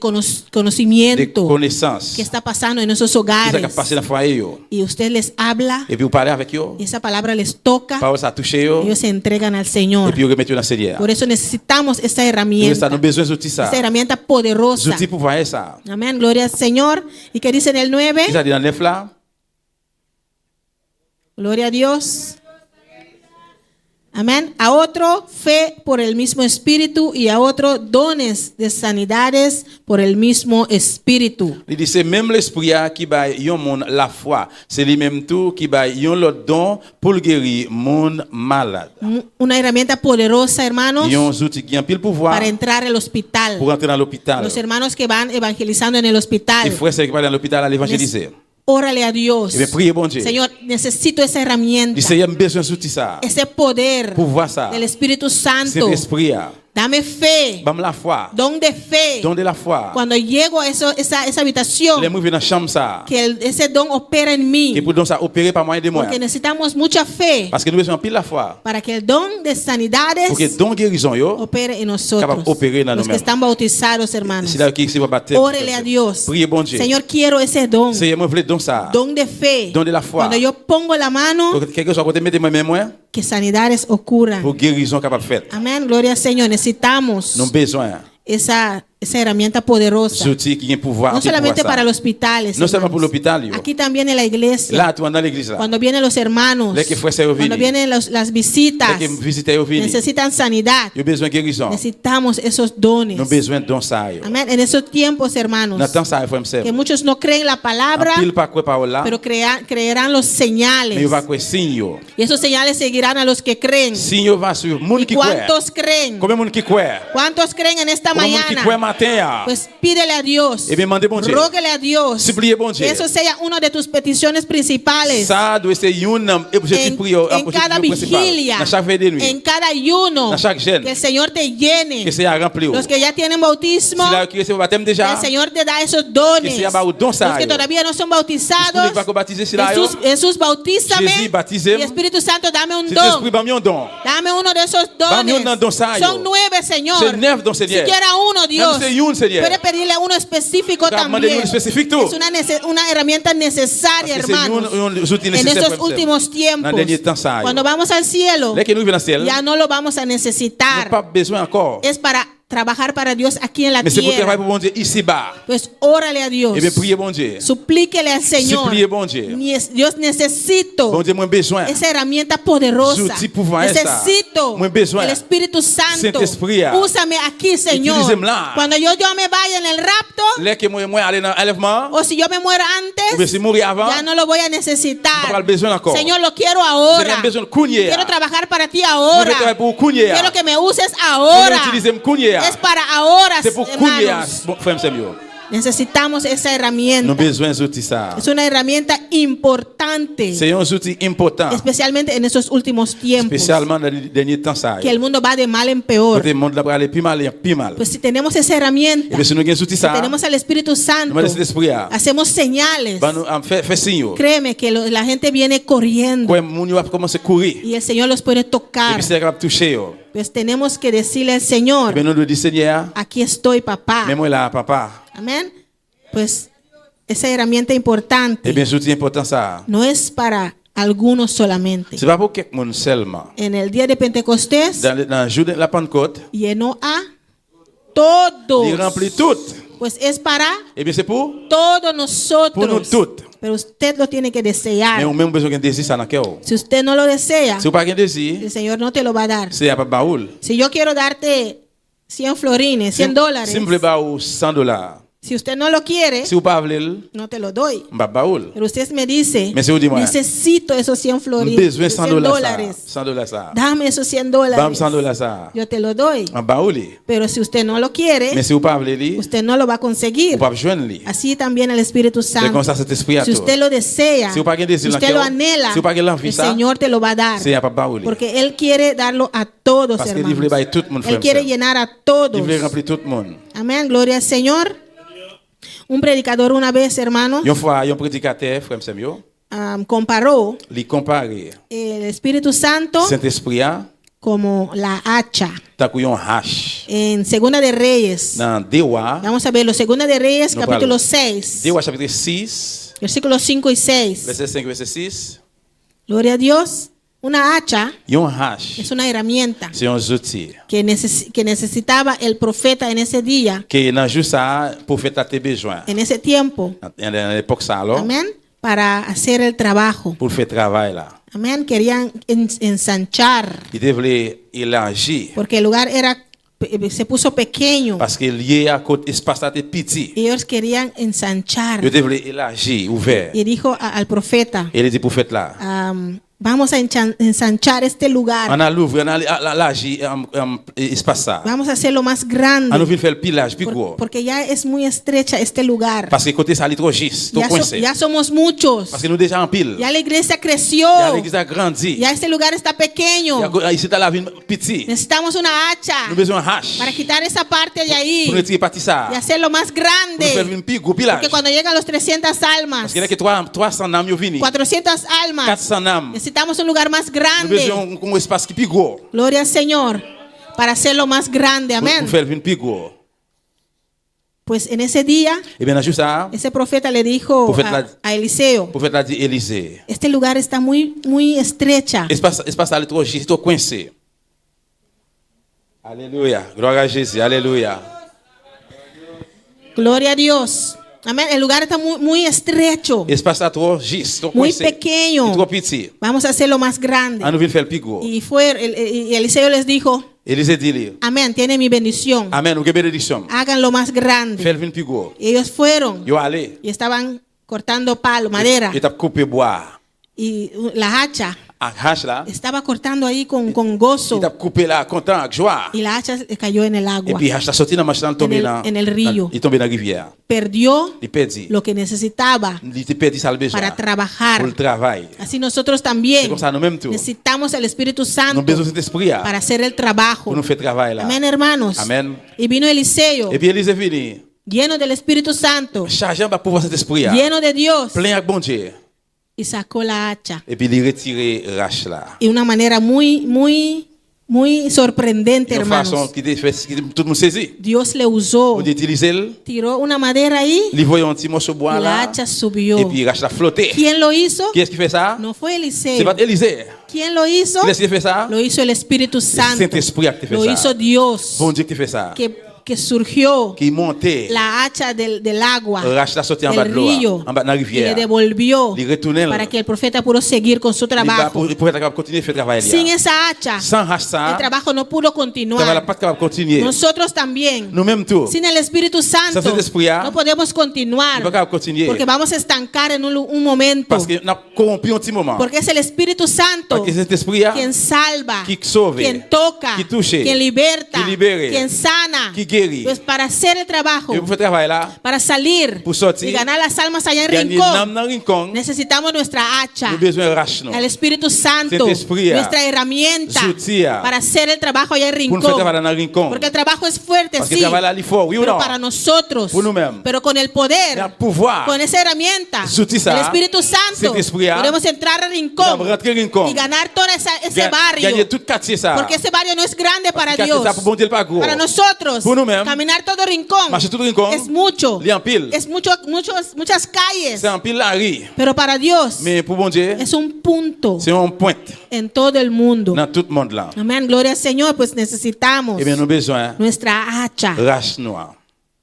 conocimiento connaissance. que está pasando en esos Qui hogares. ça qui passe dans foyer yo. Y usted les habla, Et puis vous parlez avec yo. y esa palabra les toca, Parole ça touche yo. ellos se entregan al Et Señor. puis vous remettez dans Seigneur. Por eso necesitamos esta Nous herramienta, avons besoin d'outils ça. esta herramienta poderosa. Outils pour voir ça. Amén, gloria al Señor. ¿Y qué dice en el 9? Qui ça dit dans 9 là? Gloria a Dios. Amén. A otro fe por el mismo Espíritu y a otro dones de sanidades por el mismo Espíritu. Il dit c'est même l'esprit qui baille yon monde la foi. C'est lui même tout qui baille yon l'autre don pour guérir monde malade. Una herramienta poderosa, hermanos, Yon outils qui ont pile pouvoir para entrar al hospital. pour entrer dans l'hôpital. Los hermanos que van evangelizando en el Les hospital, frères qui vont dans l'hôpital à l'évangéliser. órale a Dios. Et bien priez bon Dieu. Señor, necesito esa Il herramienta, dit Seigneur besoin d'outils ça. ese poder Pouvoir ça. del Espíritu C'est Santo. l'esprit a. Dame fe, Bam la foi. don de fe. Don de la foi. Cuando llego a esa habitación, Les mouvements dans chambre ça. que ese don opera en Et mí, pour donc ça opérer par moyen de moi. porque necesitamos mucha fe Parce que nous besoin pile la foi. para que el don de sanidades Pour que don guérison yo. opere en nosotros, Capaz operar en los que nosotros. están bautizados, hermanos. C'est là qui se va battre. Órele a Dios. Priez bon Dieu. Señor, quiero ese don, Seigneur moi voulais don ça. don de fe. Don de la foi. Cuando yo pongo la mano, Pour que quelque soit côté mettre moi que sanidades ocurran. pour guérison capable de faire. Amén, gloria al Señor. Necesitamos Nous besoin esa herramienta poderosa. outils qui ont pouvoir. No qui solamente pouvoir para ça. los hospitales, No seulement hermanos. pour l'hôpital, yo. Aquí también en la iglesia. Là tu vas dans l'église là. Cuando vienen los hermanos, Les que fuese au cuando vini. vienen las visitas, Les qui visiter au vini. necesitan sanidad. Yo besoin guérison. Necesitamos esos dones. Nous besoin don ça yo. Amén. En esos tiempos, hermanos, Dans temps ça frère que m'sem. muchos no creen la palabra, Pile pas quoi parole là. pero creerán los Mais señales. il va quoi signe yo. Y esos señales seguirán a los que creen. Signe va sur monde ¿Y qui croit. cuántos creen? Combien monde qui croit? ¿Cuántos creen en esta Combien monde qui croit mañana? matin ya? Pues pídele a Dios. Eh bien, mandez bon Dieu. Róguele a Dios. Suppliez bon Dieu. Que eso sea una de tus peticiones principales. Ça doit ser un objectif En, prière, en cada vigilia, dans chaque veille de nuit. en cada ayuno, Dans chaque jeûne. que el Señor te llene. Que sea rempli. Los que ya tienen bautismo, Si là qui recevoir baptême que déjà. el Señor te da esos dones. Que sea ba o don Los sa que yo. todavía no son Pour bautizados, ne pas baptiser si là yo. Jesús, bautízame. Jésus, baptisez-moi. Y Espíritu Santo, dame un C'est don. esprit ba mi un don. Dame uno de esos Dame un dones. don sa yo. Son 9, Señor. C'est 9 dons, Seigneur. Siquiera uno, Dios. Même c'est une, Seigneur. Puede pedirle uno específico Dame también. uno específico. Es una herramienta necesaria, Parce que c'est hermanos. un outil En nécessaire estos pour últimos Dans tiempos, le dernier temps ça yo. cuando vamos al cielo, Dès que nous venons dans le ciel, ya no lo vamos a nous necesitar. pas besoin encore. Es para trabajar para Dios aquí en la Mais c'est pour travailler tierra, pour bon Dieu ici-bas. pues órale a Dios. Et bien, priez bon Dieu. Suplíquele al Señor. Suppliez bon Dieu. Dios, necesito Bon Dieu, moi besoin. esa herramienta poderosa. Zouti pouvoir Necesito Moi besoin. el Espíritu Santo. Saint-Esprit. Úsame aquí, Señor. Utilisez-moi là. Cuando yo me vaya en el rapto, Là que moi aller dans l'enlèvement, o si yo me muero ou bien antes, si mourir avant, ya no lo voy a necesitar. pas besoin encore. Señor, lo quiero J'ai ahora. besoin de Kounia. Quiero trabajar para ti Moi ahora. travailler pour Kounia. Quiero que me uses Moi ahora. utiliser Kounia. Es para ahora, C'est pour Kounia. hermanos. Bon, frère Samuel. Necesitamos esa Nous herramienta. besoin d'outils ça. Es una herramienta importante, C'est un outil important, especialmente en estos últimos tiempos, spécialement dans les derniers temps ça. que el mundo va de mal en peor. Côté monde là pour aller plus mal, plus mal. Pues si tenemos esa herramienta, Et bien si nous avons outil si ça, tenemos al Espíritu nous Santo, avons l'esprit là. hacemos señales. Va nous fait signe. Créeme que la gente viene corriendo Quoi mon va commencer courir. y el Señor los puede Et tocar. puis c'est capable toucher yo. Pues tenemos que decirle al Et Señor, bien nous devons dire Seigneur, aquí estoy, papá. mais moi là papa. Amén. Pues esa herramienta importante Et bien outil important ça. no es para algunos solamente. C'est pas pour quelqu'un seulement. En el día de Pentecostés Dans le jour de la Pentecôte, llenó a todos. il remplit tout. Pues es para Et bien c'est pour todos nosotros. Pour nous toutes. Pero usted lo tiene que desear. mais on même besoin de désir ça dans cœur. Si usted no lo desea, Si vous pas de désir, el Señor no te lo va a dar. c'est à pas baoul. Si yo quiero darte 100 florines, 100 dólares, Si me voulez baoul $100. si usted no lo quiere, Si vous pas voulez, no te lo doy. m'ba baoul. Pero usted me dice, Mais si vous dites moi, necesito esos 100 florines, besoin esos 100 100 dollars dólares. ça. $100 ça. Dame esos 100 Bam dólares. $100 ça. Yo te lo doy. En baouli. Pero si usted no lo quiere, Mais si vous pas voulez li, usted no lo va a vous conseguir. pas joindre li. Así también el Espíritu C'est comme Santo. ça cet esprit à Si toi. usted lo desea, Si vous pas de si désir dans usted lo cœur, anhela, si vous pas de l'envie el ça, Señor te lo va a dar. c'est à pas baouli. Porque Él quiere darlo a todos, Parce que hermanos. il veut bailler tout le monde, Él frère, quiere sœur. llenar a todos. Il veut remplir tout le monde. Amén, gloria al Señor. Un predicador una vez, hermano, Une fois, un prédicateur, frère Samuel, comparó il compare el Espíritu Santo Saint-Esprit à como la hacha. tant qu'on hache. En Segunda de Reyes, Dans Dewa, vamos a verlo, Segunda de Reyes, No capítulo problem. 6, Dewa chapitre 6, versículos 5 y 6. verset 5, verset 6. Gloria a Dios. Una hacha Un hache, es una herramienta c'est un outil. que necesitaba el profeta en ese día, Que dans jour ça, prophète a tes besoins. en ese tiempo. Dans l'époque ça alors, Amén. Para hacer el trabajo. pour faire travail là. Amén. Querían ensanchar Il devait élargir porque el lugar se puso pequeño. parce que lié à côté espace là était petit. Y ellos querían ensanchar. Il devait élargir, ouvert. Y dijo al profeta, Et il dit prophète là, vamos a ensanchar este lugar. on a l'ouvrir, on a élargir espace ça. Vamos a hacerlo más On a grande. envie de faire le pilage plus gros. Porque ya es muy estrecha este lugar. Parce que côté ça il est trop juste, trop coincé. Ya somos muchos. Parce que nous déjà en pile. Ya la iglesia creció. Ya l'église a grandi. Ya este lugar está pequeño. Ici dans la ville petit. Necesitamos una hacha Nous besoin de hache. para quitar esa parte de ahí Pour retirer partie ça. y hacerlo más Pour faire grande. une plus gros pilage. Porque cuando llegan los 300 almas, Parce qu'il y a que 300 âmes qui viennent. 400 almas, 400 âmes. necesitamos un lugar más Nous grande. besoin d'un espace qui est plus gros. Gloria al Señor. Para hacerlo más grande. Pour Amén. faire une plus gros. Pues en ese día, Et bien, dans ça, ese profeta le dijo a Eliseo, le prophète a dit Élisée. este lugar está muy estrecha. Espace là est trop juste, trop coincé. Alléluia. Gloire à Jésus. Alléluia. Gloria a Dios. Amén. El lugar está muy estrecho, Espace là trop juste, trop muy coincé. pequeño. Trop petit. Vamos a hacerlo más grande. On veut faire plus gros. Y Eliseo les dijo, Élisée dit, amén, tiene mi bendición. Amen, ou bénédiction. Háganlo más grande. Faire une plus gros. Y ellos fueron Yo allé. y estaban cortando palo, madera. Il t'a coupé bois. Y la hacha En hache là. estaba cortando ahí con gozo. Il t'a coupé là, content, avec joie. Y la hacha cayó en el Et agua. puis hache t'a sorti dans la machine, tombé dans. en el río. Il tombé dans la rivière. Perdió Il perdit. lo que necesitaba Il était perdu ça le besoin. para trabajar. Pour le travail. Así nosotros C'est también comme ça nous même tout. necesitamos el Espíritu Nous Santo besoin de cet esprit là. para hacer el trabajo. Pour nous faire travail là. Amén, hermanos. Amen. Y vino Eliseo, Et puis Élisée vini. lleno del Espíritu Santo, Chargé par pouvoir cet esprit là. lleno de Dios, Plein avec bon Dieu. y sacó la hacha. Et puis il retiré rache là. Y una manera muy sorprendente, De façon hermanos. qui fait tout le monde saisi. Dios le usó, On utilisé, tiró una madera ahí il voyait un petit morceau de y bois la là. hacha subió. Et puis rache là flotté. ¿Quién lo hizo? Qui est-ce qui fait ça? No fue C'est Eliseo. pas Élisée. ¿Quién lo hizo? Qui est-ce qui fait ça? Lo hizo el Espíritu Santo. Saint-Esprit qui fait Lo ça. hizo Dios. Bon Dieu qui fait ça. Que que surgió qui montait, la hacha del agua, rache la sortie en bas de del l'eau, río, en bas de la y le rivière. devolvió Il retournait para que el profeta pudo seguir con su trabajo. pour être capable de continuer à faire travail. Sin esa hacha, Sans hache el ça, trabajo no pudo travail continuar. pas capable de continuer. Nosotros también, Nous-mêmes tout. sin el Espíritu Santo, Sans cet esprit, no podemos continuar, pas capable de continuer. porque vamos a estancar en un momento, Parce que nous avons corrompu un petit moment. porque es el Espíritu Santo Parce que cet esprit quien salva, qui sauve, quien toca, qui touche, quien liberta, qui libere, quien sana. qui guérit. Pues para hacer el trabajo, Et pour faire travail là, para salir pour sortir, y ganar las almas allá en gagner Rincón, l'âme dans le rincon, necesitamos nuestra hacha, nous avons besoin de rache. el Espíritu Santo, Cet esprit, nuestra herramienta outil, para hacer el trabajo allá en Pour nous faire Rincón. travail dans le rincon. Porque el trabajo es fuerte, Parce que sí, le travail là, il est fort, oui ou pero non? para nosotros, Pour nous-mêmes. pero con el Mais poder, le pouvoir, con esa herramienta, Outil ça, el Espíritu Santo, cet esprit, podemos entrar a nous Rincón avons rentré le rincon. y ganar todo ese Gagner barrio. tout quartier ça. Porque ese barrio no es grande para quartier Dios. ça, pour bon Dieu, pas gros. Para nosotros, Pour nous-mêmes, caminar todo Rincón marcher tout le rincon, es mucho. li en pile. Es muchas calles. C'est en pile la rue. Pero para Dios Mais pour bon Dieu, es un punto c'est un point en todo el mundo. dans tout le monde là. Amén, gloria al Señor. Pues necesitamos Eh bien, nous avons besoin nuestra hacha, de rache noire.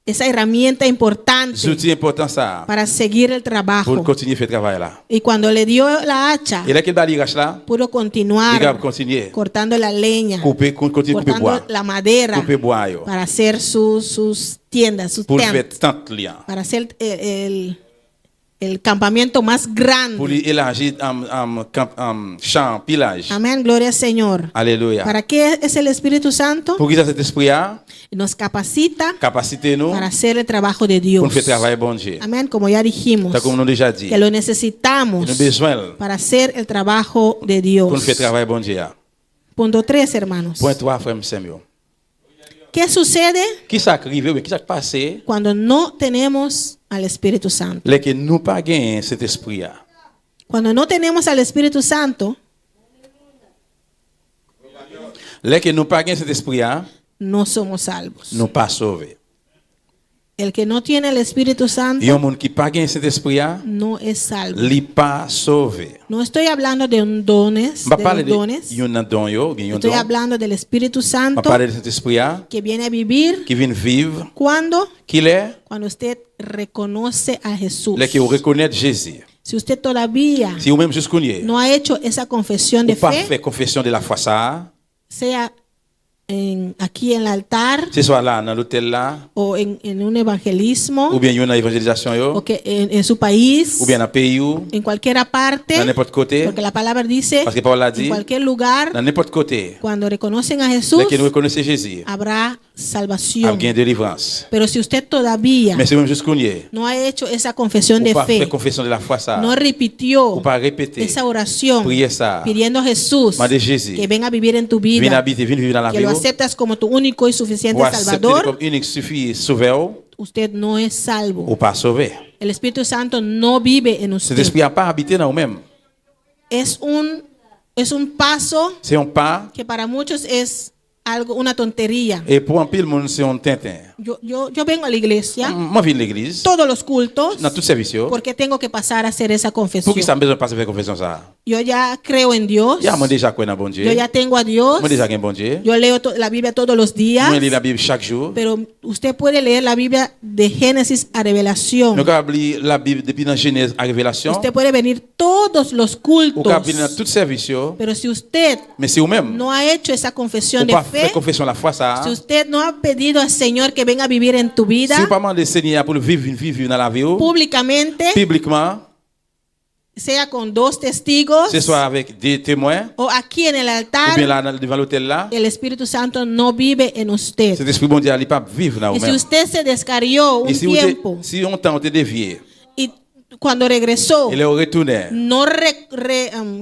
esa herramienta importante C'est outil important ça para seguir el pour trabajo. continuer à faire travail là. Y cuando le dio la hacha, Et là qu'il bali rache là, pudo il continuar va continuer cortando la leña, couper continuer couper bois. cortando la madera Couper bois yo. para hacer sus tiendas, sus Pour faire tentes, tente là. para hacer el campamento más Pour grande. lui élargir champ pilage. Amén, gloria al Señor. Alléluia. ¿Para qué es el Espíritu Santo? Pour qu'il cet esprit là, Nos capacita capacité nous para hacer el trabajo de pour Dios. nous faire travailler bon Dieu. Amén, como ya dijimos, Tant comme nous déjà dit. que lo Nous necesitamos avons besoin para hacer el trabajo de pour Dios. nous faire travailler bon Dieu. Punto 3, hermanos. Point 3 frère Samuel. ¿Qué sucede Qui ça arrivé, qui ça passé cuando no tenemos al Espíritu Santo? les que nous pas gagné cet esprit là. Cuando no tenemos al Espíritu Santo, Les que nous pas gagné cet esprit là, no somos salvos. nous pas sauvés. El que no tiene el Espíritu Et un Santo monde qui pas gagné cet esprit là, no es salvo. li pas sauvé. No estoy hablando de dones, On va de parler los dones. de yon don yo, bien yon Estoy don. hablando del Espíritu On va Santo parler de cet esprit là que viene a vivir. qui vient vivre, ¿Cuándo? qui est Cuando usted reconoce a Jesús. les qui reconnaît Jésus. Si usted todavía Si vous même juste connaissez, no ha hecho esa confesión de ou pas fe, fait confession de la foi ça, sea aquí en el altar ce soit là dans l'hôtel là, o en un evangelismo, ou bien yon dans évangélisation yo, o que en su país, ou bien dans pays ou, en cualquier parte, dans n'importe côté, porque la palabra dice, parce que Paul l'a en dit, cualquier lugar, dans n'importe côté, cuando reconocen a Jesús, les qui nous reconnaissent Jésus, habrá a salvación. gain délivrance. Pero si usted todavía Mais si vous même juste connaissez, no ha hecho esa confesión ou de pas fait fe, confession de la foi ça, no repitió ou pas répéter, esa oración prier ça, pidiendo a Jesús Mande Jésus, que venga a vivir en tu viens vida, habiter, viens vivre dans la que vie, lo aceptas como tu único y suficiente ou accepter Salvador, comme unique suffit sauveur, usted no es ou salvo. pas sauvé. El Espíritu Santo no vive en Cet usted. esprit n'a pas habité dans vous-même. Es un paso C'est un pas, que para muchos es algo, una tontería. et pour un pile monde, c'est un tintin. Yo vengo a la iglesia Moi, je viens de l'église, todos los cultos dans tout service, porque tengo que pasar a hacer esa pour confesión. qui ça a besoin de passer faire confession ça? Yo ya creo en Dios. Ya, moi déjà connais bon Dieu. Yo ya tengo a Dios. Moi déjà connais bon Dieu. Yo leo la Biblia todos los días. Moi lis la Bible chaque jour. Pero usted puede leer la Biblia de Génesis a Revelación. Nous avons lu la Bible depuis dans Genèse à Révélation. Usted puede venir todos los Ou cultos. pouvez venir dans tout service, Pero si usted mais c'est vous-même. no ha hecho esa confesión Ou de pas fe, faire confession de la foi ça. si usted no ha pedido al Señor que venga a vivir en tu vida Si vous pas demander Seigneur pour vivre dans la vie, públicamente, publiquement, sea con dos testigos ce soit avec des témoins, o aquí en el ou altar, bien là devant l'hôtel là, el Espíritu Santo no vive en usted. cet esprit bon Dieu il pas vivre dans Y si vous-même. usted se descarrió un Et tiempo si on t'a dévié, y cuando regresó il est retourné, no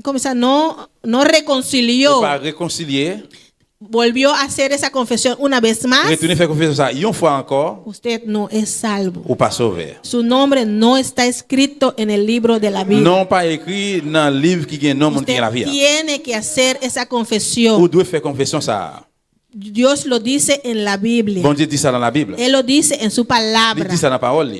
¿cómo se llama? no ou reconcilió, pas réconcilier, volvió a hacer esa confesión una vez más, retourner faire confession ça, une fois encore, usted no es salvo. ou pas sauvé. Su nombre no está escrito en el libro de la Biblia. Non pas écrit dans le livre qui gagne nom qui est la Usted vie. tiene que hacer esa Ou confesión. doit faire confession ça. Dios lo dice en la Biblia. Bon Dieu dit ça dans la Bible. Él lo dice en su Il palabra. dit ça dans la parole.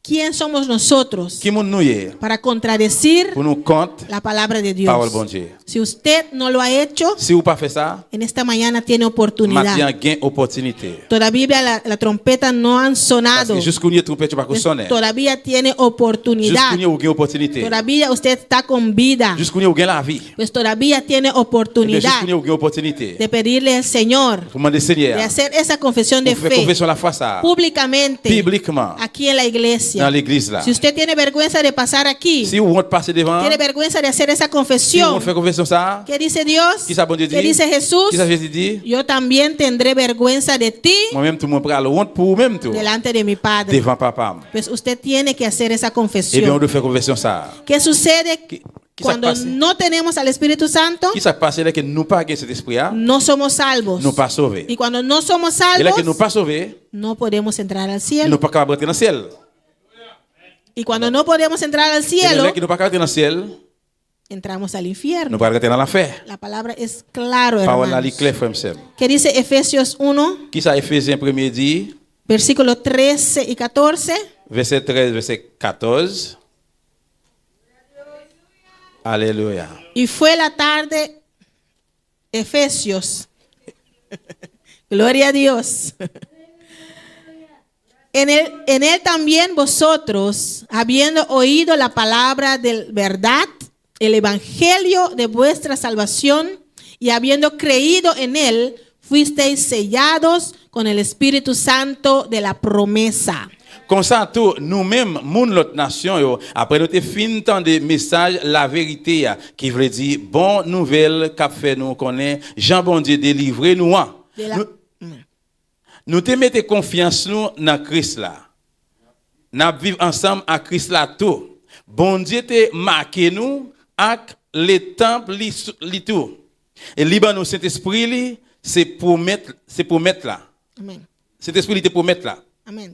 ¿quién somos nosotros Qui moun nou ye? para contradecir Pour nous compte la palabra de parole Dios? bon Dieu. Si usted no lo ha hecho, Si ou pas fait ça, en esta mañana tiene oportunidad. matin gain opportunité. Todavía la trompeta no han Parce sonado. que jusqu'au nier trompette pas sonner. Todavía tiene Jusqu'au oportunidad. nier ou gain opportunité. Todavía usted está con vida. Jusqu'au nier ou gain la vie. Pues todavía tiene Eh bien, oportunidad jusqu'au nier ou gain opportunité. de pedirle al Señor Pour demander de Seigneur. hacer esa confesión de Pour faire fe confession la foi ça. públicamente Publiquement. aquí en la iglesia. Dans l'église là. Si usted tiene vergüenza de pasar aquí, Si ou honte passer devant, tiene vergüenza de hacer esa si ou confesión, honte faire confession ça, ¿qué dice Dios? qui ça bon Dieu dit? ¿Qué dice Jesús? Qui ça Jésus dit? Yo también tendré vergüenza de ti Moi-même tout le monde pral honte pour vous même tout. delante de mi Padre. Devant papa. Pues usted tiene que hacer esa Eh bien, on confesión. doit faire confession ça. ¿Qué sucede Qui ça cuando passe? no tenemos al Espíritu Santo? Qui ça passe là que nous pas gain cet esprit là, No somos salvos. nous pas sauvés. Y cuando no somos Et là que nous salvos, pas sauvés, no podemos entrar al nous cielo. pas capable rentrer dans le ciel. Y cuando no podemos entrar al Et cielo, là que nous pas capable rentrer dans le ciel, entramos al nous infierno. pas rentrer dans l'enfer. La palabra es claro, Parole là li hermanos. clair frère m'sem. ¿Qué dice Efesios 1, Qui ça Éphésiens 1er dit, versículos 13 y 14? verset 13, verset 14. Alléluia. Y fue la tarde, Efesios. Gloria a Dios. En él también vosotros, habiendo oído la palabra de verdad, el evangelio de vuestra salvación, y habiendo creído en él, fuisteis sellados con el Espíritu Santo de la promesa. Comme ça tout nous-mêmes moun l'autre nation yo après nous te fin tant de message la vérité ya, qui veut dire bon nouvelle qu'a fait nous connaît Jean bon Dieu délivrer nous. De la- Nous te mettons confiance nous dans Christ là. N'a vivre ensemble à Christ là tout. Bon Dieu te marqué nous avec le temple li tout. Et liban nous Saint-Esprit li c'est pour mettre là. Amén. Saint-Esprit li te pour mettre là. Amén.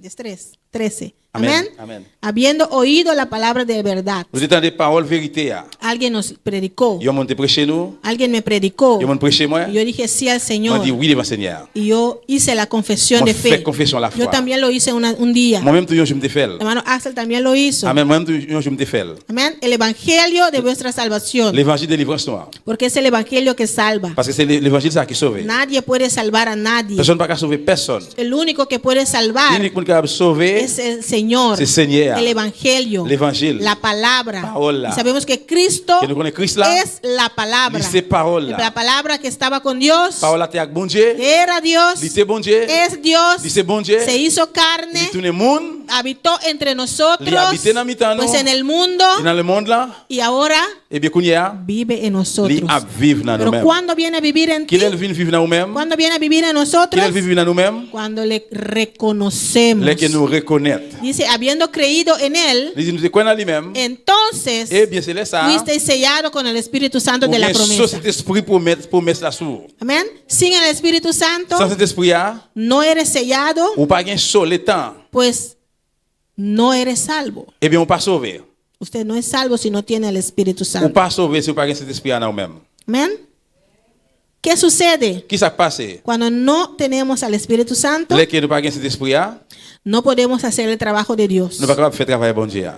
13. Amén. Amén. Amén. Habiendo oído la palabra de verdad. Nous entendez parole vérité ya. Alguien nos predicó. Yo monte prêcher nous. Alguien me predicó. Yo monte prêcher moi. Y yo dije sí al Moi Señor. dit oui devant Seigneur. Y yo hice la confesión Moi de fais fe. confession la Yo foi. también lo hice un día. Moi-même tout je me fait. Hermano Axel también lo hizo. Amen. Moi-même tout je me fait. Amén. El evangelio de vuestra salvación. L'évangile de délivrance noire. Porque es el evangelio que salva. Parce que c'est l'évangile ça qui sauve. Nadie puede salvar a nadie. Personne ne peut sauver personne. El único que puede salvar L'unique monde capable de sauver, es el Señor. c'est Seigneur. El evangelio. L'évangile. La palabra. Parole. Y sabemos que Cristo Que nous connaissons Christ là. es la palabra. Lui, c'est parole là. La palabra que estaba con Dios. Parole là t'es avec bon Dieu. Que era Dios. Lui c'est bon Dieu. Es Dios. Lui c'est bon Dieu. Se hizo carne. Lui tout le monde. Habitó entre nosotros. Lui habité dans mitano. Pues en el mundo. Et dans le monde là, Y ahora et bien kounya, vive en lui nosotros. a vivre dans Pero nous-mêmes. ¿cuándo viene a vivir en ti? Qu'il elle vienne vivre dans nous-mêmes. ¿Cuándo viene a vivir en Qu'il nosotros? elle vive vivre dans nous-mêmes. Cuando le reconocemos. Les que nous reconnaître. Dice, habiendo creído en él, Les nous te connaissent lui-même. entonces Eh bien c'est là ça. fuisteis sellado con el Espíritu Santo de la Ou promesa. cet esprit pour mettre la sous. Amén. Sin el Espíritu Santo Sans cet esprit là, no eres sellado, ou pas gain chaud le temps. pues no eres salvo. Eh bien on pas sauvé. Usted no es salvo si no tiene el Espíritu Ou Santo. pas sauvé si ou pas gain cet esprit là dans nous-mêmes. Amén. ¿Qué sucede? Qui ça passe? Cuando no tenemos al Espíritu Santo, Les que nous pas gain cet esprit là, no podemos hacer el trabajo de Dios. nous pas capable faire travailler bon Dieu.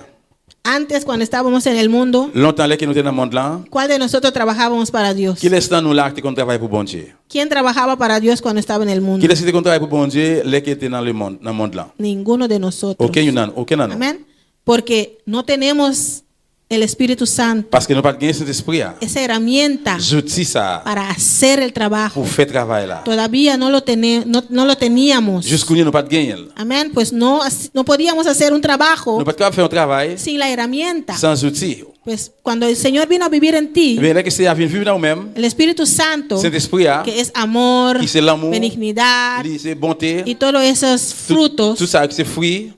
Antes, cuando estábamos en el mundo, Longtemps les que nous étions dans le monde là, ¿cuál de nosotros trabajábamos para Dios? qui laisse nous là qui qu'on travaille pour bon Dieu. ¿Quién trabajaba para Dios cuando estaba en el mundo? Qui laisse qu'on travaille pour bon Dieu, les qui étaient dans le monde là. Ninguno de nosotros. Aucun non. Amén. Porque no tenemos el Espíritu Santo, Parce que nous pas gain cet esprit là. esa herramienta J'utilise ça para hacer el trabajo. pour faire travail là. Todavía no lo teníamos. Jusqu'au nous pas gain. Amén. Pues no podíamos hacer un trabajo Nous pas capable faire un travail sin la herramienta. sans outils. Pues cuando el Señor vino a vivir en ti, Mais là que c'est à vivre dans nous-mêmes, el Espíritu Santo, cet esprit là, que es amor, qui c'est l'amour, benignidad c'est bonté, y todos esos frutos, tout ça qui c'est fruit,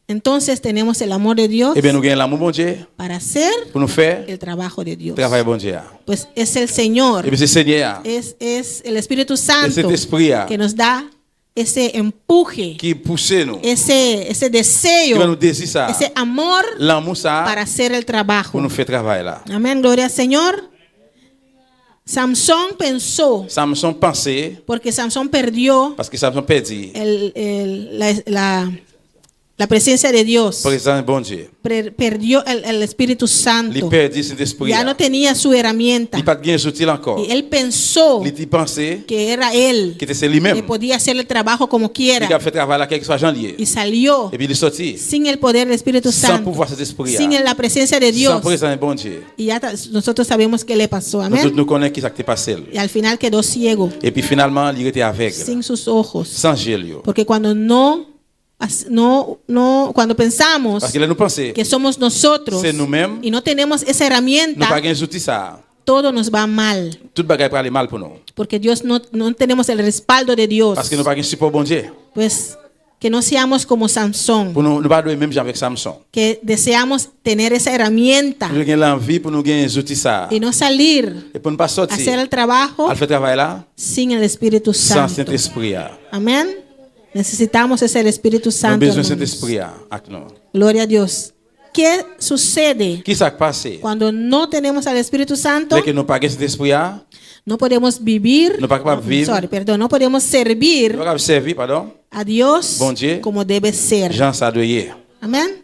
entonces tenemos el amor de Dios eh bien nous gagnons l'amour bon Dieu para hacer pour nous faire el trabajo de Dios. travail bon Dieu. Pues es el Señor, Et bien c'est Seigneur es el Espíritu et Santo cet esprit là que nos da ese empuje, qui pousse nous, ese qui va deseo, nous désir ça, ese amor l'amour ça para hacer el trabajo. pour nous faire travail là. Amén, gloria al Señor. Samson pensó, Samson pensait porque Samson perdió parce que Samson perdit la la presencia de Dios. Présence bon Dieu. Perdió el Espíritu Il Santo. perdit cet esprit. Ya no tenía su herramienta. Il pas bien sorti encore. Y él pensó Il pensait que era él, que c'était que lui-même. podía hacer el trabajo como Il quiera. a fait travail là quelque soit Jean lié. Y salió Et puis il est sorti sin el poder del Espíritu sans Santo, pouvoir cet esprit. sin la presencia de Sans Dios. présence bon Dieu. Y ya nosotros sabemos qué le pasó. Nous tous Amén. nous connaissons qui ça qui passé. Y al final quedó ciego, Et puis finalement, il était aveugle, sin sus ojos. sans gel. Porque cuando cuando pensamos Parce que là nous pensons, que somos nosotros c'est nous-mêmes, y no tenemos esa nous pas herramienta, gain outil ça. todo nos va mal. Tout bagaille pour aller mal pour nous. Porque Dios no tenemos el respaldo de Dios. Parce que nous pas gain support bon Dieu. Pues que no seamos como Sansón, Pour nous pas doué même avec Samson. que deseamos tener esa herramienta Nous gain l'envie pour nous gain outil ça. y no salir Et pour ne pas a hacer sortir, el trabajo à faire travail là sin el Espíritu sans Santo. Saint-Esprit. Amén. Necesitamos ese Espíritu Nous Santo. besoin de hermanos. Saint-Esprit avec nous. Gloria a Dios. ¿Qué sucede Qui ça passé? cuando no tenemos al Espíritu Santo? Dès que nous pas gain Saint-Esprit, No podemos vivir, nous pas capable vivre, no podemos nous servir pas capable servir, pardon. a Dios Bon Dieu. como debe ser. Jean ça doit y. Amén.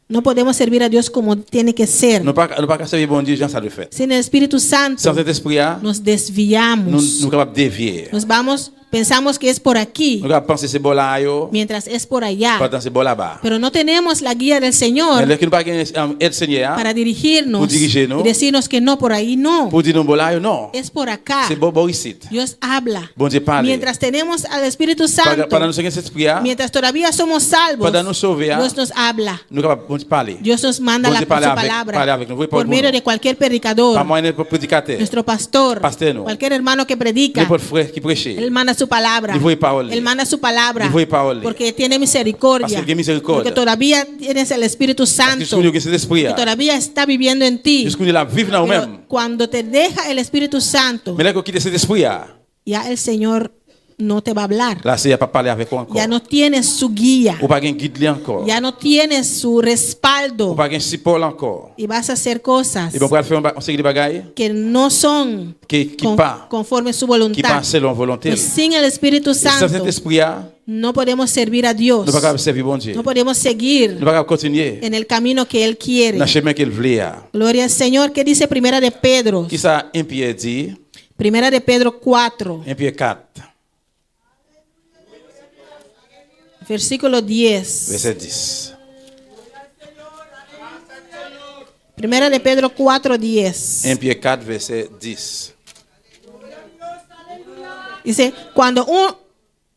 No podemos servir a Dios como tiene que ser. Nous pas servir bon Dieu, Jean ça doit faire. Sin el Espíritu Santo Sans Saint-Esprit, nos desviamos. nous capable dévier. Nos vamos, pensamos que es por aquí, Nous capable penser c'est bon là yo, mientras es por allá. pourtant c'est bon là-bas. Pero no tenemos la guía del Señor Mais là que nous pas gain aide Seigneur para dirigirnos Pour dirigirnos. y decirnos que no, por ahí no. pour dire nous bon là yo non. Es por acá. C'est bon ici. Dios habla. Bon Dieu parle. Mientras tenemos al Espíritu Santo, Pendant nous sommes Saint-Esprit, mientras todavía somos salvos, pendant nous sauver, Dios nos habla. nous capable bon Dieu parler. Dios nos manda Bon su Dieu parle avec palabra nous. por medio de cualquier Pas predicador, moyen pour prédicateur. nuestro pastor, Pasteur, no. cualquier hermano que predica. N'importe frère qui prêche. Él manda su palabra. Livre parole. Él manda su palabra. Livre parole. Porque tiene misericordia. Parce que tiene misericordia. Porque todavía tienes el Espíritu Parce que Santo. jusqu'où nous cet esprit. Que todavía está viviendo en ti. Jusqu'où nous la vivre dans Pero nous-mêmes. cuando te deja el Espíritu Santo, Mais là qu'on quitte cet esprit, ya el Señor no te va a hablar. là c'est pas parler avec vous encore. Ya no tienes su guía. Ou pas gain guide li encore. Ya no tienes su Ou respaldo. pas gain support encore. Y vas a hacer cosas Et bon pour faire un série de bagailles que no son qui pas conforme su qui pas voluntad. selon volonté. Pues sin el Espíritu Sans Santo cet esprit, no podemos servir a Dios. nous pas capable servir bon Dieu. No podemos seguir Nous pas capable continuer en el camino que Él quiere. dans le chemin qu'il voulait. Gloria al Señor. ¿Qué dice Primera de Pedro? Qui ça 1 Pierre dit? Primera de Pedro 4, 1 Pierre 4, versículo 10. verset 10. Primera de Pedro 4, 10. 1 Pierre 4, verset 10. Dice,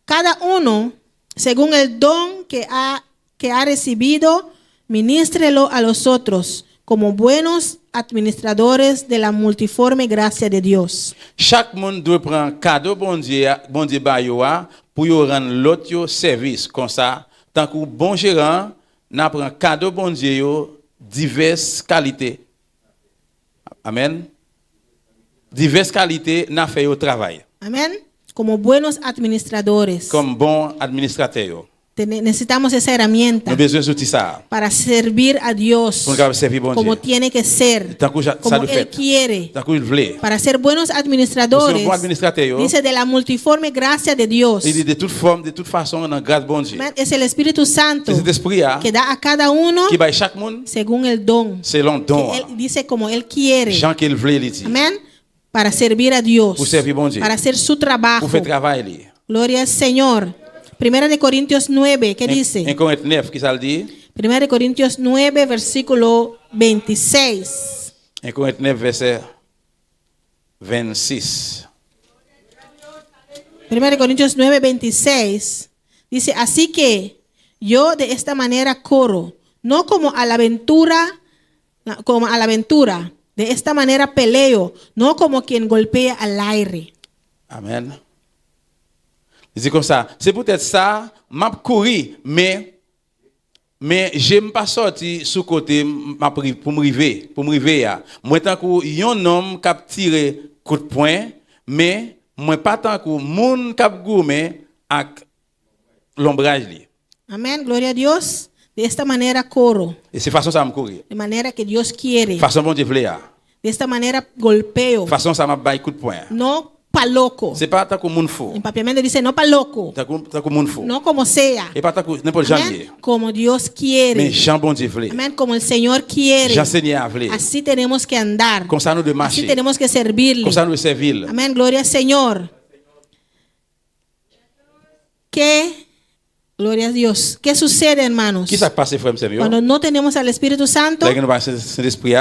cada uno, según el don que ha recibido, ministrelo a los otros como buenos administradores de la multiforme gracia de Dios. Chaque monde doit prendre cadeau bon Dieu ba yo a pour yo rendre l'autre yo service comme ça tant que bon gérant n'a prend cadeau bon Dieu yo diverses qualités. Amen. Diverses qualités n'a fait au travail Amén. Como buenos administradores. comme bon administrateur yo. Necesitamos esa herramienta Nous besoin de ça para servir a Dios pour capable servir bon como Dieu. tiene que ser, Tant que ça como le Él fait. quiere. Tant que il voulait. Para ser buenos Pour administradores, ser bon administrateur yo, dice de la multiforme gracia de Dios. il dit de toute forme, de toute façon dans grâce bon Dieu. Amén. Es el Espíritu Santo Et cet esprit que da a cada uno qui baille chaque monde según el don. selon don. Que Él dice como Él quiere. Jean qu'il voulait il dit. Amén. Para servir a Dios. Pour servir bon Dieu. Para hacer su trabajo. Pour faire travail li. Gloria al Señor. Primera de Corintios 9, ¿qué dice? En Corinthiens 9, qui ça le dit? Primera de Corintios 9, versículo 26. En Corinthiens 9, verset 26. Primera de Corintios 9, 26. Dice, así que yo de esta manera corro, no como a la aventura, de esta manera peleo, no como quien golpea al aire. Amen. Il dit comme ça. C'est peut-être ça, m'a couru, mais j'aime pas sorti sous côté pour me river. Moi tant que un homme qui a tiré coup de poing, mais moi pas tant que moun qui a gourmé avec l'ombrage li. Amén, gloria a Dios. De esta manera corro, Et c'est façon ça me courir. de manera que Dios quiere. Façon bon Dieu voulait. De esta manera golpeo, Façon ça m'a bail coup de poing. no pa loco. C'est pas tant que moun fou. En papiamento dice no pa loco, Tant que moun fou. no como sea. Et pas tant que n'importe Jean lié. Amén. Como Dios Mais quiere. Jean bon Dieu voulait. Amén. Como el Señor quiere. Jean Seigneur voulait. Así tenemos que andar. Comme ça nous de Así marcher. tenemos que servirle. Comme ça nous de servir. Amén. Gloria al Señor. ¿Qué? Gloria a Dios. ¿Qué sucede, hermanos? Qui ça passe frère Seigneur? Cuando no tenemos al Espíritu Santo, Là que nous va Saint-Esprit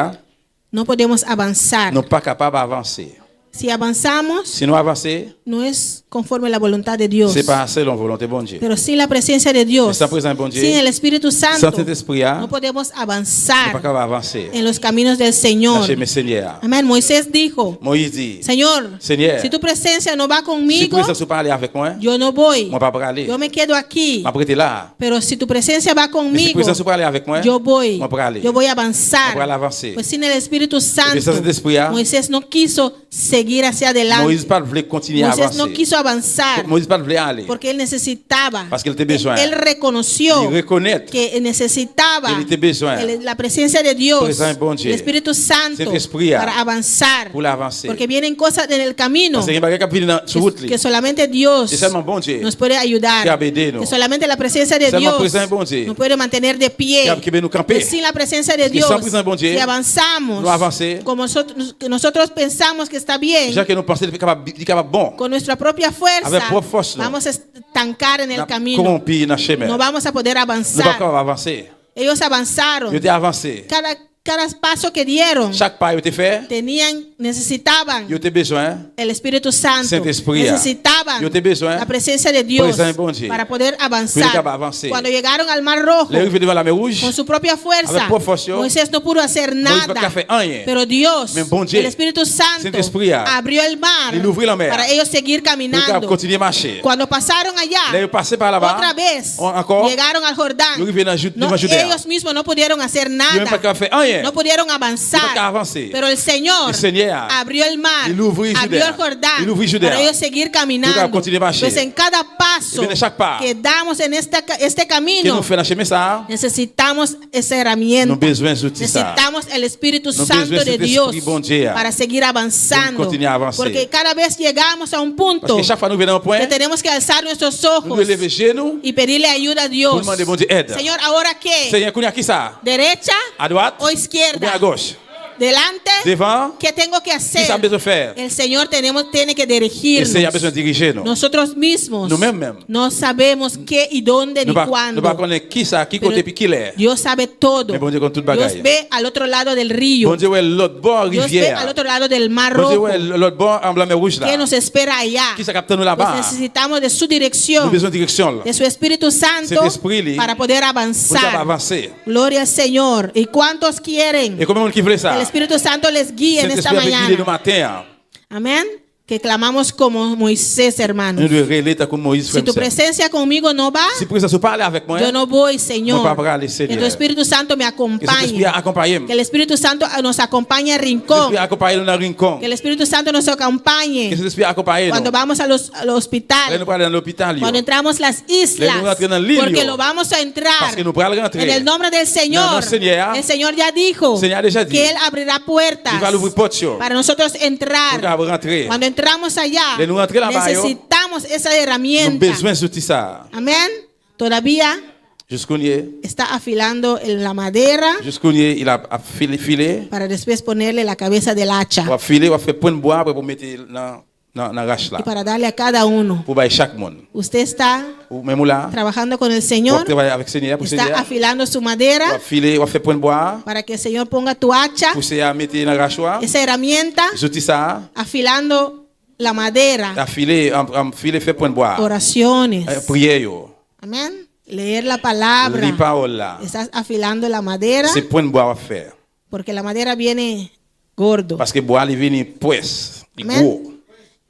no podemos avanzar. nous pas capable d'avancer. Si avanzamos, Si nous avancer, no es conforme a la voluntad de Dios. c'est pas selon volonté bon Dieu. Pero sin la presencia de Dios, Sans présence bon Dieu, sin el Espíritu sans Santo, Saint-Esprit, no podemos nous pas avanzar capable d'avancer. en los caminos del Señor. Lâchez mes Seigneur. Amén. Moisés dijo, Moïse dit, Señor, Seigneur, si tu presencia no va si conmigo, présence parler avec moi, yo no voy. moi pas aller. Yo me quedo aquí. M'a prêté là. Pero si tu presencia va Mais si conmigo, présence parler avec moi, yo voy. moi pas aller. Yo voy a Moi avanzar. pas avancer. Pues sin el Espíritu Santo, sans Saint-Esprit, Moisés no quiso seguir hacia Moïse adelante. pas voulait continuer à Moisés no avancer. quiso avanzar Moïse pas voulait aller. porque él necesitaba. Parce qu'il était besoin. Él reconoció Il reconnaître que necesitaba qu'il était besoin. la presencia de Dios, Présence bon Dieu. el Espíritu Santo, Saint-Esprit, para avanzar. pour l'avancer. Porque vienen cosas en el camino Parce qu'il y a des bagages qui viennent sur route. que solamente Dios C'est seulement bon Dieu nos puede ayudar. qui a aidé nous. Que solamente la presencia de Seulement Dios présence bon Dieu nos puede mantener de pie. qui a nous camper. Pues sin la presencia de Que Dios, sans présence bon Dieu, si avanzamos nous avancer, como nosotros pensamos que está bien, Déjà que nous pensons qu'il est capable bon. con nuestra propia fuerza, Avec propre force, no. vamos a estancar en el camino. Corrompu dans le chemin. No vamos a poder Nous pas avanzar. capable avancer. Ellos avanzaron. Ils étaient avancés. Cada paso que dieron, Chaque pas ils étaient fait. necesitaban Ils étaient besoin. el Espíritu Santo. Saint-Esprit, Necesitaban yo te besoin. la presencia de Dios Présence bon Dieu. para poder Pour avanzar. capable avancer. Cuando llegaron al Mar Rojo, Les arrivés devant la mer rouge. con su propia fuerza, Avec propre force, Moisés no pudo hacer Moïse nada. pas fait rien. Pero Dios, Mais bon Dieu, el Espíritu Santo, Saint-Esprit, abrió el mar il ouvrit la mer. para ellos seguir Pour capable caminando. continuer à marcher. Cuando pasaron allá, Les passés par là-bas. otra vez, Encore. llegaron al Jordán. Ils arrivés dans No, devant Judée. ellos mismos no pudieron hacer Ils n'ont pas nada. capable faire rien. No pudieron Ils n'ont pas avanzar. capable avancer. Pero el Señor El Señor abrió el mar, il ouvrit abrió Judea. el Jordán Il ouvrit Judea. para ellos seguir Pour caminando. continuer à marcher. Pues en cada paso Y en chaque pas que damos en este Que camino, nous fait dans le chemin ça. necesitamos esa Nous herramienta. besoin d'outils ça. Necesitamos el Espíritu Nous Santo besoin de de Dios Esprit bon Dieu. para seguir avanzando. Pour continuer à avancer. Porque cada vez llegamos a un Parce punto que chaque fois nous venons à un point, que tenemos que alzar nuestros nous ojos devons lever chez nous. y pedirle ayuda a Dios. Pour demander bon Dieu aide. Señor, ¿ahora qué? Seigneur, qu'on y a qui ça? ¿Derecha À droite o ou bien izquierda? à gauche? ¿Delante? Devant? ¿Qué tengo que Qui ça a hacer? besoin de faire? El Señor tiene que Et le dirigirnos. Seigneur a besoin de diriger nous. Nosotros mismos Nous-mêmes. no sabemos qué y dónde ni Nous ne cuándo. pas connaître qui ça, qui côté puis qui l'est. Dios sabe todo. Mais bon Dieu, comme toute Dios bagaille. ve al otro lado del río. Bon Dieu, ouais, l'autre bord Dios ve al rivière. otro lado del Mar Bon Dieu, Rojo. ouais, l'autre bord en blanc mer rouge ¿Qué là. nos espera allá? Qui ça capte nous Pues là-bas? necesitamos de su Nous dirección, besoin de direction là. de su Espíritu Santo Saint-Esprit, para poder Pour capable avanzar. avancer. Gloria al Señor. ¿Y cuántos quieren Et combien de monde qui voulait que ça? el Espíritu Santo les guíe en esta Saint-Esprit avec guidé le mañana? matin. Amén. Que clamamos como Moisés, hermanos. Nous devons relayer comme Moïse Si frère. tu presencia conmigo no va, Si présence parler avec moi, yo no voy, moi Señor. pas parler Que Seigneur. tu Espíritu Santo me Que Saint-Esprit acompañe. accompagne. Que el Espíritu Santo nos acompañe al rincón. L'Esprit accompagne nous dans le rincon. Que el Espíritu Santo nos Que acompañe Saint-Esprit accompagne cuando nous. vamos al Là, hospital. nous parlons dans l'hôpital. yo. Cuando entramos las Là, nous islas. rentrons dans l'île, Porque yo. lo vamos a entrar. Parce que nous pourrons rentrer. En el nombre del Señor. Señor. El Señor ya dijo Señor ha déjà dit. que Él abrirá puertas Il va l'ouvrir porte, yo. para nosotros Pour entrar. capable rentrer. Cuando entramos allá, De nous rentrer là-bas, yo. necesitamos esa Nous avons herramienta. besoin d'outils ça. Amén. Todavía Jusqu'au nier. está afilando en la madera Jusqu'au nier, il a filé. para después ponerle la cabeza del hacha On a filé, on a fait point de bois pour mettre dans la rache là. y para darle a cada uno. Pour bailler chaque monde. Usted está Ou même là, trabajando con el on Señor, travaille avec Seigneur pour está Seigneur. afilando su On a madera filé, on a fait point de bois para que el Señor ponga tu hacha, pour Seigneur mettre dans la rache là. esa herramienta, Les outils ça, afilando la madera. a filé, on filé fait point de bois. Oraciones. Prière yo. Amén. Leer la palabra. Li parole là. Estás afilando la madera C'est point de bois à faire. porque la madera viene gordo. Parce que bois il vient poisse, il Amén. gros.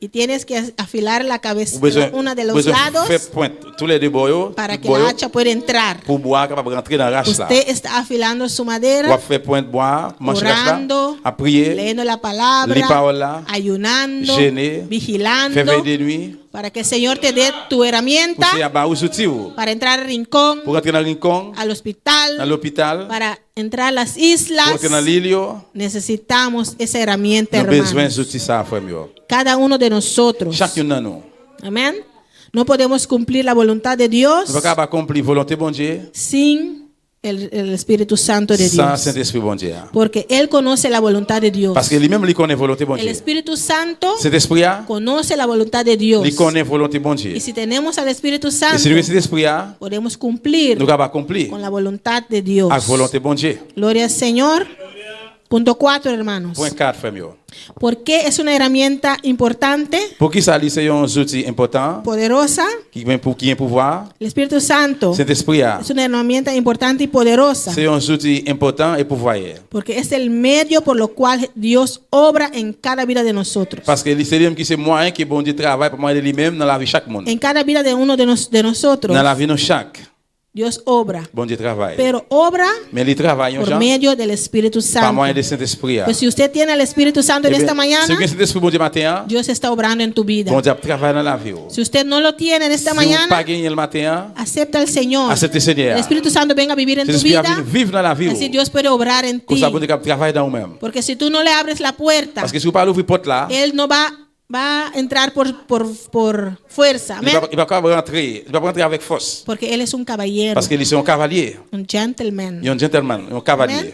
Y tienes que afilar la cabeza, Ou besoin, una de los besoin lados faire point tous les deux boyaux para que la hacha pueda entrar. pour bois capable rentrer dans la rache là. Usted está afilando su On va madera, faire point de bois, manger la rache orando, là, à prier, leyendo la li palabra, parole là, ayunando, jeûner, faire vigilando, veille de nuit, para que el Señor te dé tu pour herramienta se abattre aux outils ou. para entrar al rincón, Pour rentrer dans le rincon, al dans hospital, l'hôpital, para entrar a las islas, Porque dans l'île, yo, necesitamos esa herramienta, nous avons besoin hermanos. d'outils ça, frère. Yo. Cada uno de nosotros. Chacun de nous. Amén. No podemos cumplir la voluntad de Nous Dios ne pouvons pas accomplir la volonté de Dieu sin el Espíritu Santo de sans Dios. Saint-Esprit bon Dieu. Porque Él conoce la voluntad de Dios. Parce que lui-même, il connaît la volonté de El Dieu. Espíritu Santo Saint-Esprit, conoce la voluntad de Dios. il connaît la volonté de Dieu. Y si tenemos al Espíritu Et Santo, si nous avons Saint-Esprit, podemos cumplir nous pouvons accomplir con la voluntad de Dios. la volonté de Dieu. Gloria al Señor. Punto 4, hermanos. Point 4, frère. Yo. ¿Por qué es una herramienta importante, Pour qui ça, c'est un outil important poderosa? qui a un pouvoir. El Espíritu Santo Saint-Esprit, es una herramienta importante y poderosa c'est un outil important et pouvoir. porque es el medio por lo cual Dios obra en cada vida de nosotros. Parce que c'est lui qui c'est moyen que bon Dieu travaille pour moi de lui-même dans la vie de chaque monde. En cada vida de uno de nosotros, Dans la vie de chaque, Dios obra, bon Dieu travaille. pero obra Mais il travaille en por gens medio del Espíritu par Santo. moyen de Saint-Esprit. Pues si usted tiene al Espíritu Santo en esta Si mañana, vous avez Saint-Esprit bon Dieu matin, Dios está obrando en tu vida. bon Dieu travaille dans la vie. Si usted no lo tiene en esta Si vous pas mañana, gagné le matin, acepta al Señor. acceptez le Seigneur. El Espíritu Santo venga a vivir en tu Saint-Esprit vida. a vivre dans la vie. Así Dios puede obrar en Comme ti. ça, bon Dieu travaille dans vous-même. Porque si tú no le abres la puerta, Parce que si vous parlez ouvrir porte là, Él no va a entrar por fuerza. il Amén. va pas rentrer, il va pas rentrer avec force. Porque Él es un caballero, Parce qu'il est un cavalier, un gentleman. il est un gentleman, un cavalier. Amén.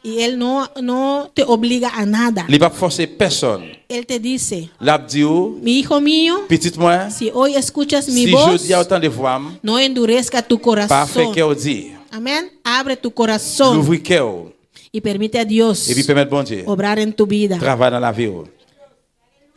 Y Él no te obliga a nada. Il va pas forcer personne. Él te dice, L'a dit, mi hijo mío, petit moi, si hoy escuchas mi si je voz, dis autant de voix, no endurezca tu pas fait corazón. cœur dit, Amén. Abre tu corazón l'ouvrir cœur, y permite a Dios et puis permettre bon Dieu, obrar en tu vida. travailler dans la vie.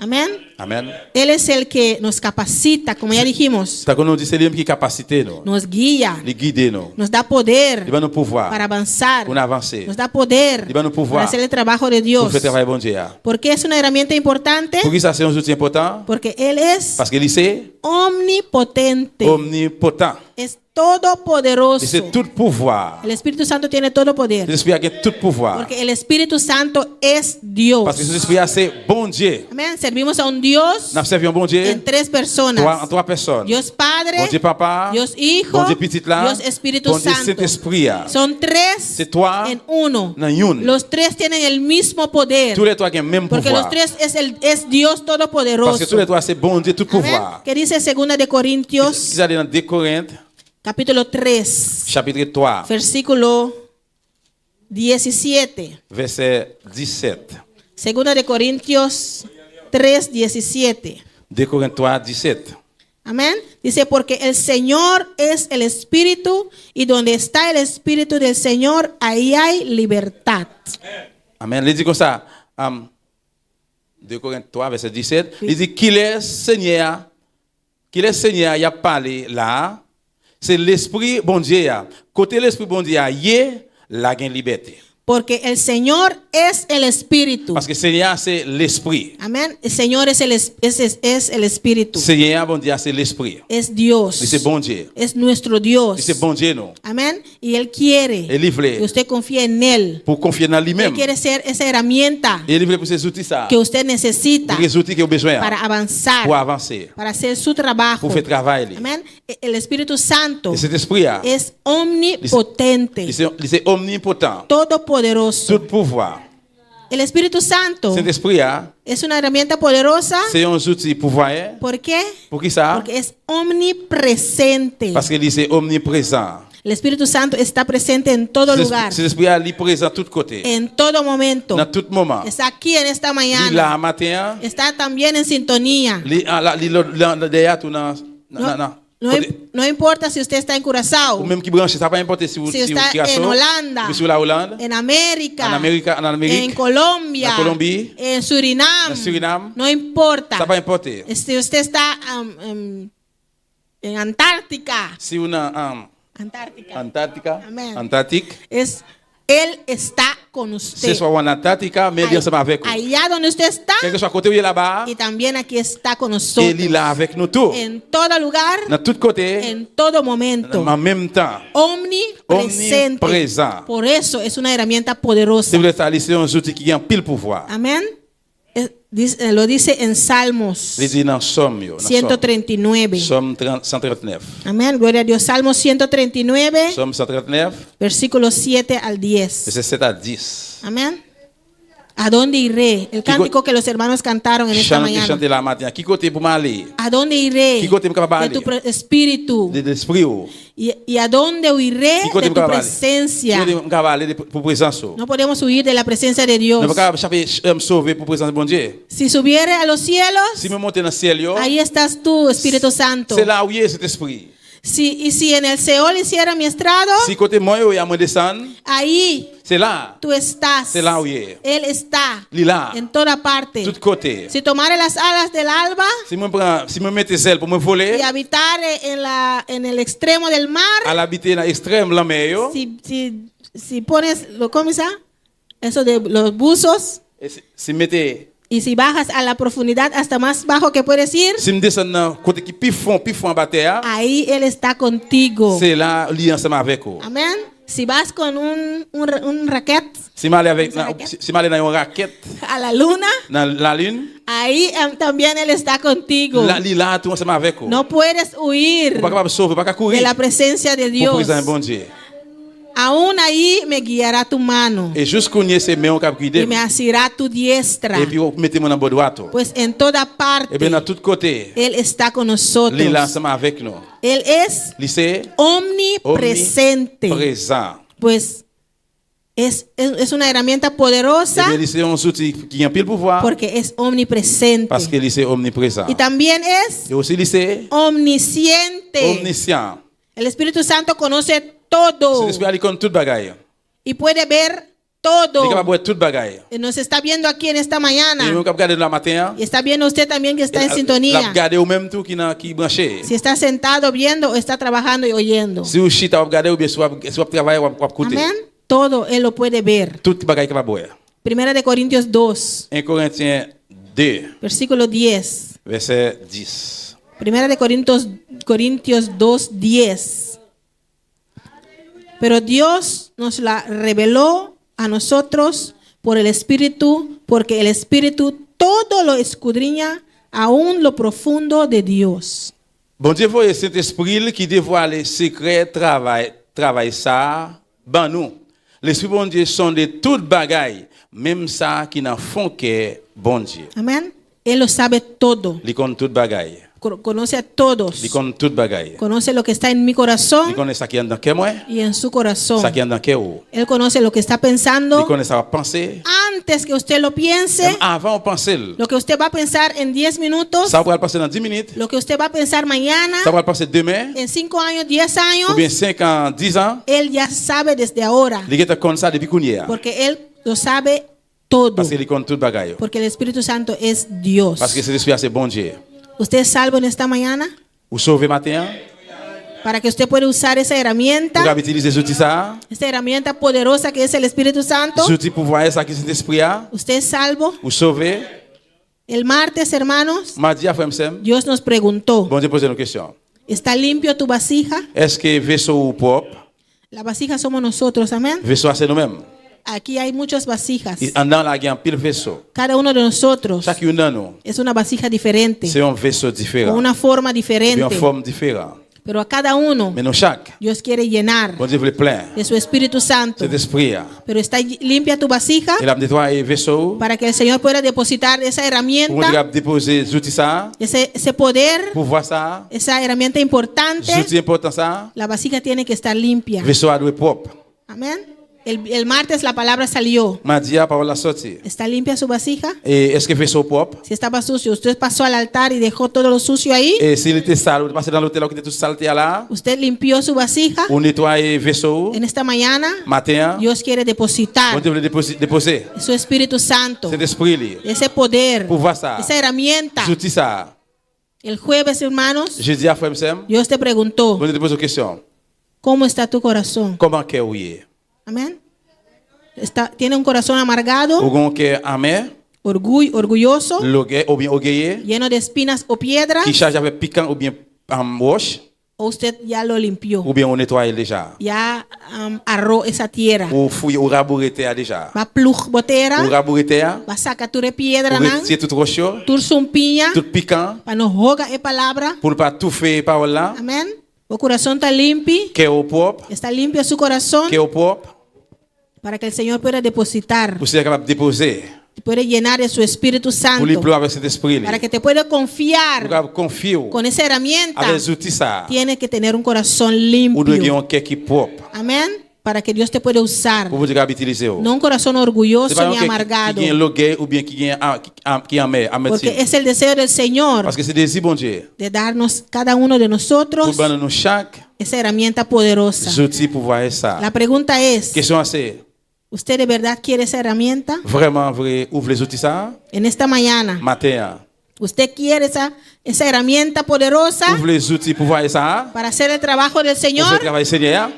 Amén. Amen. Él es el que nos capacita, como ya dijimos, C'est qu'on nous dit, c'est lui qui capacité nous, nos guía, les guider nous, nos da poder il va nous pouvoir para avanzar, pour avancer, nos da poder Y va no pouvoir para hacer el trabajo de pour Dios. faire travailler bon Dieu. ¿Por qué es una herramienta importante? Pour qui ça c'est un outil important? Porque Él es Parce qu'il est omnipotente, omnipotent. es todopoderoso. Et c'est tout pouvoir. El Espíritu Santo tiene todo poder, L'esprit a tout pouvoir. porque el Espíritu Santo es Dios. Parce que l'esprit c'est bon Dieu. Amén. Servimos a un Dios Nous servons bon Dieu en tres personas. trois personnes. Dios Padre, Bon Dieu Papa, Dios Hijo, bon Dieu Petit là, Dios Espíritu bon Dieu Santo. Saint-Esprit. Son tres C'est toi, en uno. dans une. Los tres tienen el mismo poder. Tous les trois ont le même Porque pouvoir. los tres es Dios Parce que todopoderoso. tous les trois c'est bon Dieu tout Amén. pouvoir. ¿Qué dice 2 de Corintios, Qui allez dans 2 Corinthiens capítulo 3, chapitre 3 versículo 17? verset 17. 2 de Corintios 3, 17. 2 Corinthiens 3 17. Amén. Dice, porque el Señor es el Espíritu y donde está el Espíritu del Señor, ahí hay libertad. Amen. Il dit comme ça, 2 Corinthiens 3, verset 17. Il dit qu'il est Seigneur, il a parlé là, c'est l'Esprit bon Dieu. Côté l'Esprit bon Dieu, il y a la liberté. Porque el Señor es el Espíritu. Parce que Seigneur, c'est l'Esprit. Amén. El Señor es el Espíritu. Seigneur, bon Dieu, c'est l'Esprit. Es Dios. C'est bon Dieu. Es nuestro Dios. C'est bon Dieu, non? Amén. Y Él quiere Et il que veut usted confíe en Él. pour confier dans Él lui-même. quiere ser esa herramienta Et il veut pour ces outils ça. que usted necesita Les outils qu'il a besoin para avanzar, pour avancer, para hacer su trabajo. pour faire travail. Amén. El Espíritu Santo Et cet esprit là, es omnipotente, c'est omnipotent. todopoderoso. Tout pouvoir. El Espíritu Santo Cet esprit là, es una herramienta poderosa. c'est un outil pouvoir. ¿Por qué? Pour qui ça? Porque es omnipresente. Parce qu'il est omniprésent. El Espíritu Santo está presente en todo lugar, Cet esprit là, il est présent de tous côtés. en todo momento. Dans tout moment. Está aquí en esta Il est mañana. là matin, Está también en sintonía. il est derrière tout non. No importa si usted está en Ou Curazao, même qui branche, ça va pas importer si vous si está en Holanda, ou sur la Hollande, en América, en Amérique, en Colombia, en Colombie, en Surinam, en Surinam, no importa. ça va importer. Si usted está en Antártica, Si una Antártica, Amén. Antarctique, Él está con usted. c'est soit en Antarctique, mais il est ensemble avec nous. Allá donde usted está, Quel que soit côté où il est là-bas, y también aquí está con nosotros. il est là avec nous tous. En todo lugar, Dans tout côté, en todo momento. en même temps. Omnipresente. Omnipresent. Por eso es una herramienta poderosa. Si vous êtes allé, c'est un outil qui a un pile pouvoir. Amén. lo dice en Salmos Il dit dans Somme, yo, dans Somme. 139. Somme 139. Amén, gloria a Dios. Salmos 139, Somme 139, versículos 7 al 10. verset 7 à 10. Amén. ¿A dónde iré? El cántico que los hermanos cantaron en esta mañana. Chante la matin. Qui côté pour m'aller? ¿A dónde iré Qui côté pour de aller? tu espíritu? De l'esprit. ¿Y a dónde huiré Qui côté de tu pour aller? presencia? Qui côté pour aller pour présence? No podemos huir de la presencia de Dios. Ne pas échapper me sauver pour présence de bon Dieu. Si subiere a los cielos, Si me monter dans le ciel, yo, ahí estás tú, Espíritu Santo. c'est là où il y a cet esprit. Si en el Seol hiciera mi estrado, Si côté moi yo, y a moi descendre, ahí c'est là. tú estás. C'est là où il est. Él está Il est là. en toda parte. Tout côté. Si tomare las alas del alba Si me mette celle pour me voler, y habitar en el extremo del mar, à l'habiter dans l'extrême la mer, yo, si pones, ¿cómo se llama? Eso de los buzos, et si mette y si bajas a la profundidad hasta más bajo que puedes ir, si me descend dans côté qui plus fond en bas terre, ahí Él está contigo. c'est là lié ensemble avec vous. Amén. Si vas con un raquete Si m'aller avec si m'aller dans une raquette a la luna, dans la lune, ahí también Él está contigo. là tout ensemble avec vous. No puedes huir Pas capable sauver, pas de courir. la presencia de Pour Dios. présenter bon Dieu. Aún ahí me guiará tu mano Et jusqu'au nier c'est mais on cap y guider. me asirá tu diestra. Et puis mettez-moi dans bon droite. Pues en toda parte Et bien dans tous côtés, Él está con nosotros. il est ensemble avec nous. Él es Lycée omnipresente. présent. Pues es una herramienta Et poderosa bien lycée un outil qui a pile pouvoir porque es omnipresente. parce que lycée omniprésent. Y también es Et aussi lycée omnisciente. omniscient. El Espíritu Santo conoce C'est todo l'esprit il connaît toute bagaille. y puede ver Il est capable de todo. voir toute bagaille. Nos está viendo aquí en esta Et mañana. même capable regarder le matin. Y está viendo usted también que está en La sintonía. regarder au même tout qui branché. Si está sentado viendo o está trabajando y oyendo. Si vous chita regarder ou bien soit travailler ou écouter. Amén. Todo Él lo puede ver. Toute bagaille capable voir. Primera de Corintios 2, 1 Corinthiens 2 versículo 10. verset 10. Primera de Corintios 2, 10. Pero Dios nos la reveló a nosotros por el Espíritu, porque el Espíritu todo lo escudriña, aún lo profundo de Dios. Bon Dieu voyez Saint-Esprit qui dévoile les secrets travail ça ban nous. L'esprit bon Dieu sont de toute bagaille, même ça qui n'a fond que bon Dieu. Amén. Él lo sabe todo. Il connaît toute bagaille. Conoce a todos. Il connaît toute bagaille. Conoce lo que está en mi Il corazón connaît ça qui est dans cœur moi, y en su corazón. ça qui est dans cœur ou. Él conoce lo que está Il pensando connaît ça penser. antes que usted lo piense. Même avant on penser. Lo que usted va a pensar en 10 minutos, Ça va passer dans 10 minutes. lo que usted va a pensar mañana, Ça va passer demain en 5 años, 10 años, ou bien 5 ans, 10 ans. Él ya sabe desde ahora, Il est comme ça depuis qu'on y est. porque Él lo sabe todo, Parce qu'il connaît toute bagaille. porque el Espíritu Santo es Dios. Parce que c'est l'esprit c'est bon Dieu. ¿Usted es salvo en esta mañana? Ou sauver matin Para que usted pueda usar esa pour herramienta, utiliser outils ça. esta herramienta poderosa que es el Espíritu Santo. Outils pour voir ça qui c'est l'esprit a. ¿Usted es salvo? Ou sauver. El martes, hermanos, Mardi à frère Sam. Dios nos preguntó, Bon Dieu pose une question. ¿está limpio tu vasija? Est-ce que vaisseau propre? La vasija somos nosotros, amén. Vaisseau c'est nous-mêmes. Aquí hay muchas vasijas. En dans la gamme pile vaisseau. Cada uno de nosotros Chacun de nous, es una vasija diferente, c'est un vaisseau con différent. una forma Une diferente. forme différente. Pero a cada uno Mais nous chaque, Dios quiere llenar bon Dieu veut plein. de su Espíritu Santo. Cet esprit a. Pero está limpia tu vasija Il a nettoyé vaisseau para que el Señor pueda depositar esa pour herramienta, déposer outils ça, ese poder, pour voir ça, esa herramienta importante. outils important ça. La vasija tiene que estar limpia. Vaisseau a doit propre. Amén. El martes la palabra salió. Mardi a parole la sortie. ¿Está limpia su vasija? Et est-ce que vaisseau propre? Si estaba sucio, usted pasó al altar y dejó todo lo sucio ahí. Et s'il était sale, ou passé dans l'hôtel qui était tout saleté là, Usted limpió su vasija. ou nettoyer vaisseau En esta mañana, matin, Dios quiere bon depositar Dieu veut déposer su Espíritu Santo, cet esprit là. ese poder, Pour voir ça. esa herramienta. Outils ça. El jueves, hermanos, Je dis à frère Sam, Dios te preguntó, bon Dieu te pose une question. ¿cómo está tu corazón? Comment cœur ou est? Amén. Tiene un corazón amargado, Ou gon cœur amer, orgulloso, ou bien orgueilleux, lleno de espinas o piedras, qui charge avec piquant ou bien roche. o usted ya lo limpió, ou bien on nettoie déjà. ya arró esa tierra. Ou fouille, ou rabouré terre déjà. Va plug botera, Ou rabouré terre, va sacar tu piedra ou nan, retirer tout rocheux, tu sumpinha, tout piquant, para no joga e palabra. pour ne pas tout faire parole là. Amén. O corazón está limpio, Cœur au propre, está limpio su corazón cœur au propre, para que el Señor pueda depositar, pour ser capable de déposer, puede llenar de su Espíritu pour lui Santo, ployer avec cet esprit. para que te pueda Pour confiar capable confier con esa herramienta. avec les outils ça. Tiene que tener un corazón Ou doit limpio. un cœur qui est propre. Amén. Para que Dios te pueda usar. Pour vous dire capable utiliser. No un corazón C'est orgulloso pas un ni cœur amargado. qui est logué ou bien qui est en mer, en Porque médecine. es el deseo del Señor Parce que c'est désir bon Dieu. de darnos cada uno de Pour nosotros nous chaque esa herramienta poderosa. outil pour voir ça. La pregunta es, Question c'est ¿usted de verdad quiere esa herramienta? vraiment vrai ouvre les outils ça En esta mañana, matin. ¿usted quiere esa herramienta poderosa Ouvre les outils pour voir ça. para hacer el trabajo del Pour faire Señor? travail Seigneur.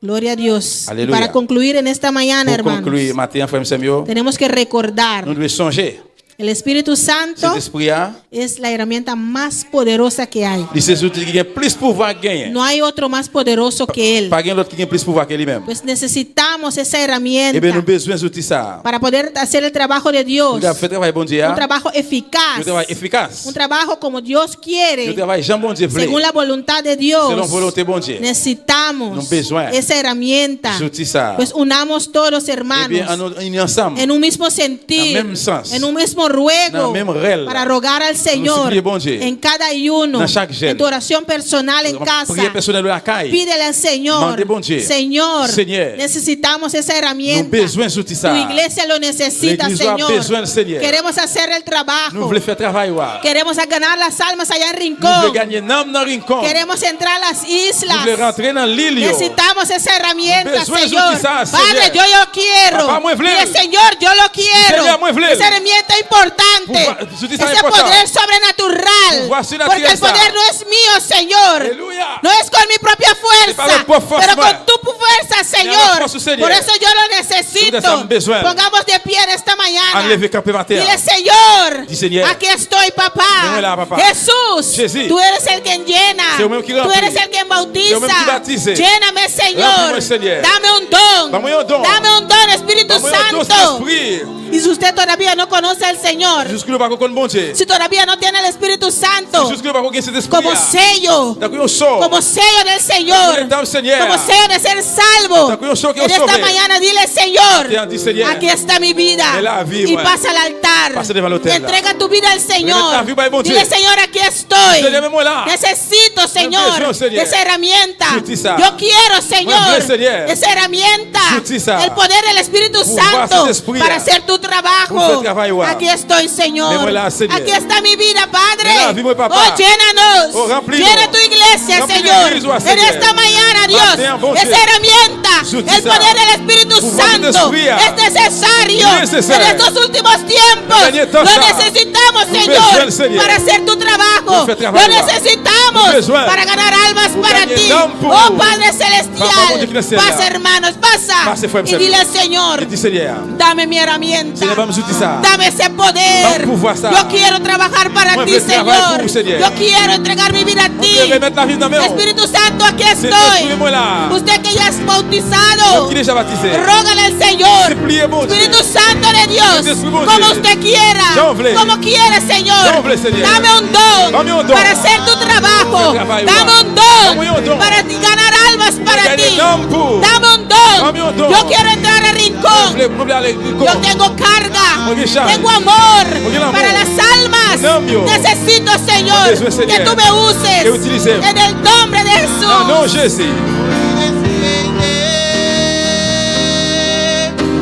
Gloria a Dios. Y Aleluya. para concluir en esta mañana, Pour hermanos, conclure matin frère Samuel, tenemos que recordar, nous devons songer. el Espíritu Santo Cet esprit là, es la herramienta más poderosa que hay. ces outils qui ont plus pouvoir gagner. No hay otro más poderoso que Él. Pas gain l'autre qui a plus pouvoir que lui-même. Pues necesitamos esa Eh herramienta bien nous besoin d'outils ça. para poder hacer el trabajo de Dios. Nous devons faire travail bon Dieu. Un trabajo eficaz. Nous travail efficace. Un trabajo como Dios Nous quiere, travail Jean bon Dieu según voulait. la voluntad de Dios. Selon volonté bon Dieu. Necesitamos Nos besoin. esa herramienta. Les outils ça. Pues unamos todos, Eh bien hermanos, on est ensemble. en un mismo sentir, En el mismo sens. en un mismo En ruego, el mismo rel. para rogar al Señor supplier bon Dieu. en cada ayuno, Dans chaque jeûne. en tu oración personal en casa. Prière personnelle de la caille. Pídele al Señor, Mande bon Dieu. Señor, Seigneur, necesitamos esa Nous herramienta. besoin d'outils ça. Tu iglesia lo necesita, L'Église a Señor. besoin del Seigneur. Queremos hacer el Nous trabajo. voulons faire travail ouais. Queremos ganar las almas allá en Nous voulons Rincón. gagner nam dans rincon. Queremos entrar a las Nous voulons islas. rentrer dans l'île. yo. Necesitamos esa herramienta, Besoin de Señor. utilizar, Padre, Señor. yo quiero. Papá, moi vle. Dile, Señor, yo lo quiero. Señor, moi vle. Esa herramienta importante. Pour- si utilizar Ese important. poder sobrenatural. Pour voir si la Porque el tierra poder está. no es mío, Señor. Aleluya. No es con mi propia C'est pas fuerza, la propre force, pero moi. con tu fuerza, la Señor. force du Seigneur. Por eso yo lo Nous necesito. avons besoin. Pongamos de pie en esta mañana. Enlevez camper matin. Dile, Señor, Dis, Seigneur. aquí estoy, papá. Vengo là, papá. Jesús, Jésus. tú eres el que llena. C'est moi qui Tú remplis. eres el que bautiza. C'est moi qui baptise. Lléname, Señor. Remplis-moi, Seigneur. Dame un don. Dame un don. Dame un don, Espíritu Vamos a Dios Santo. esprit. Y si usted todavía no conoce al Señor, Jusque-là pas qu'on bon Dieu. si todavía no tiene el Espíritu Santo Jusque-là pas qu'on cet esprit. como sello, D'accord, on sort. como sello del Señor, Dans le Seigneur. como sello de ser salvo. D'accord, on sort que En on esta sauve. mañana dile, Señor, Tiens, dis, Seigneur. aquí está mi vida. De la vie, Y ouais. pasa al altar. Pasa devant l'autel, Y entrega tu vida al Remets ta Señor. vie, bon Dieu. Dile, Señor, aquí estoy. Seigneur, mets-moi là. Necesito, Señor, besoin, Seigneur. esa herramienta. J'utilise ça. Yo quiero, Señor, veux, Seigneur. esa herramienta. J'utilise ça. El poder del Espíritu Pour voir Santo cet esprit, para hacer tu pour trabajo. faire travail, ouais. Aquí estoy, Señor. Mets-moi là, Seigneur. Aquí está mi vida, Padre. Mets la vie, mon papa. Oh, llénanos. Oh, remplis-nous. Llena tu iglesia, Remplis Señor. l'église, ouais, En Seigneur. esta mañana, Dios, Matin, bon esa Dieu. herramienta, J'utilise el ça. poder del Espíritu Pour voir cet Santo esprit, es necesario Necesario. en estos últimos tiempos. Dernier temps, Lo ça. necesitamos, Nous Señor, besoin, Seigneur. para hacer tu trabajo. Nous faire Lo travail, ouais. necesitamos Nous besoin. para ganar almas Pour para gagner ti. d'âmes pour Oh nous. Padre Papa, mon Dieu celestial, qui est pasa là. hermanos, pasa. Pase, frère, Y dile, Señor, Et dis, Seigneur. dame mi herramienta. Seigneur, vamos a utilizar. Dame ese poder. Vamos a pouvoir ça. Yo quiero trabajar para Moi, ti, je veux travailler pour Señor. vous, Seigneur. Yo quiero entregar mi vida a ti. Je vais mettre la vie dans mes mains. Espíritu Santo, aquí Seigneur, estoy. suivez-moi là. Usted que ya es Homme bautizado, qui est déjà baptisé. rógale al Señor. Suppliez, mon Dieu. Espíritu Santo de Dios, Espíritu Santo, como Dieu. usted quiera, Yo voulais. como quiera, Señor. Yo voulais, Seigneur. Dame un don Dame un don. para hacer tu trabajo. Pour faire travail, Dame ouais. un Dame un don don. para ganar almas para gagner ti. d'âmes pour. Dame un Dame un don. don. Yo quiero entrar a Vous Rincón. voulez aller Yo tengo carga, Oye, Charles. tengo amor Oye, el amor. para las almas. Un cambio. Necesito, Señor, Oye, Señor. que tú me uses Que utilice. en el nombre de Jesús. Ah non, Jésus.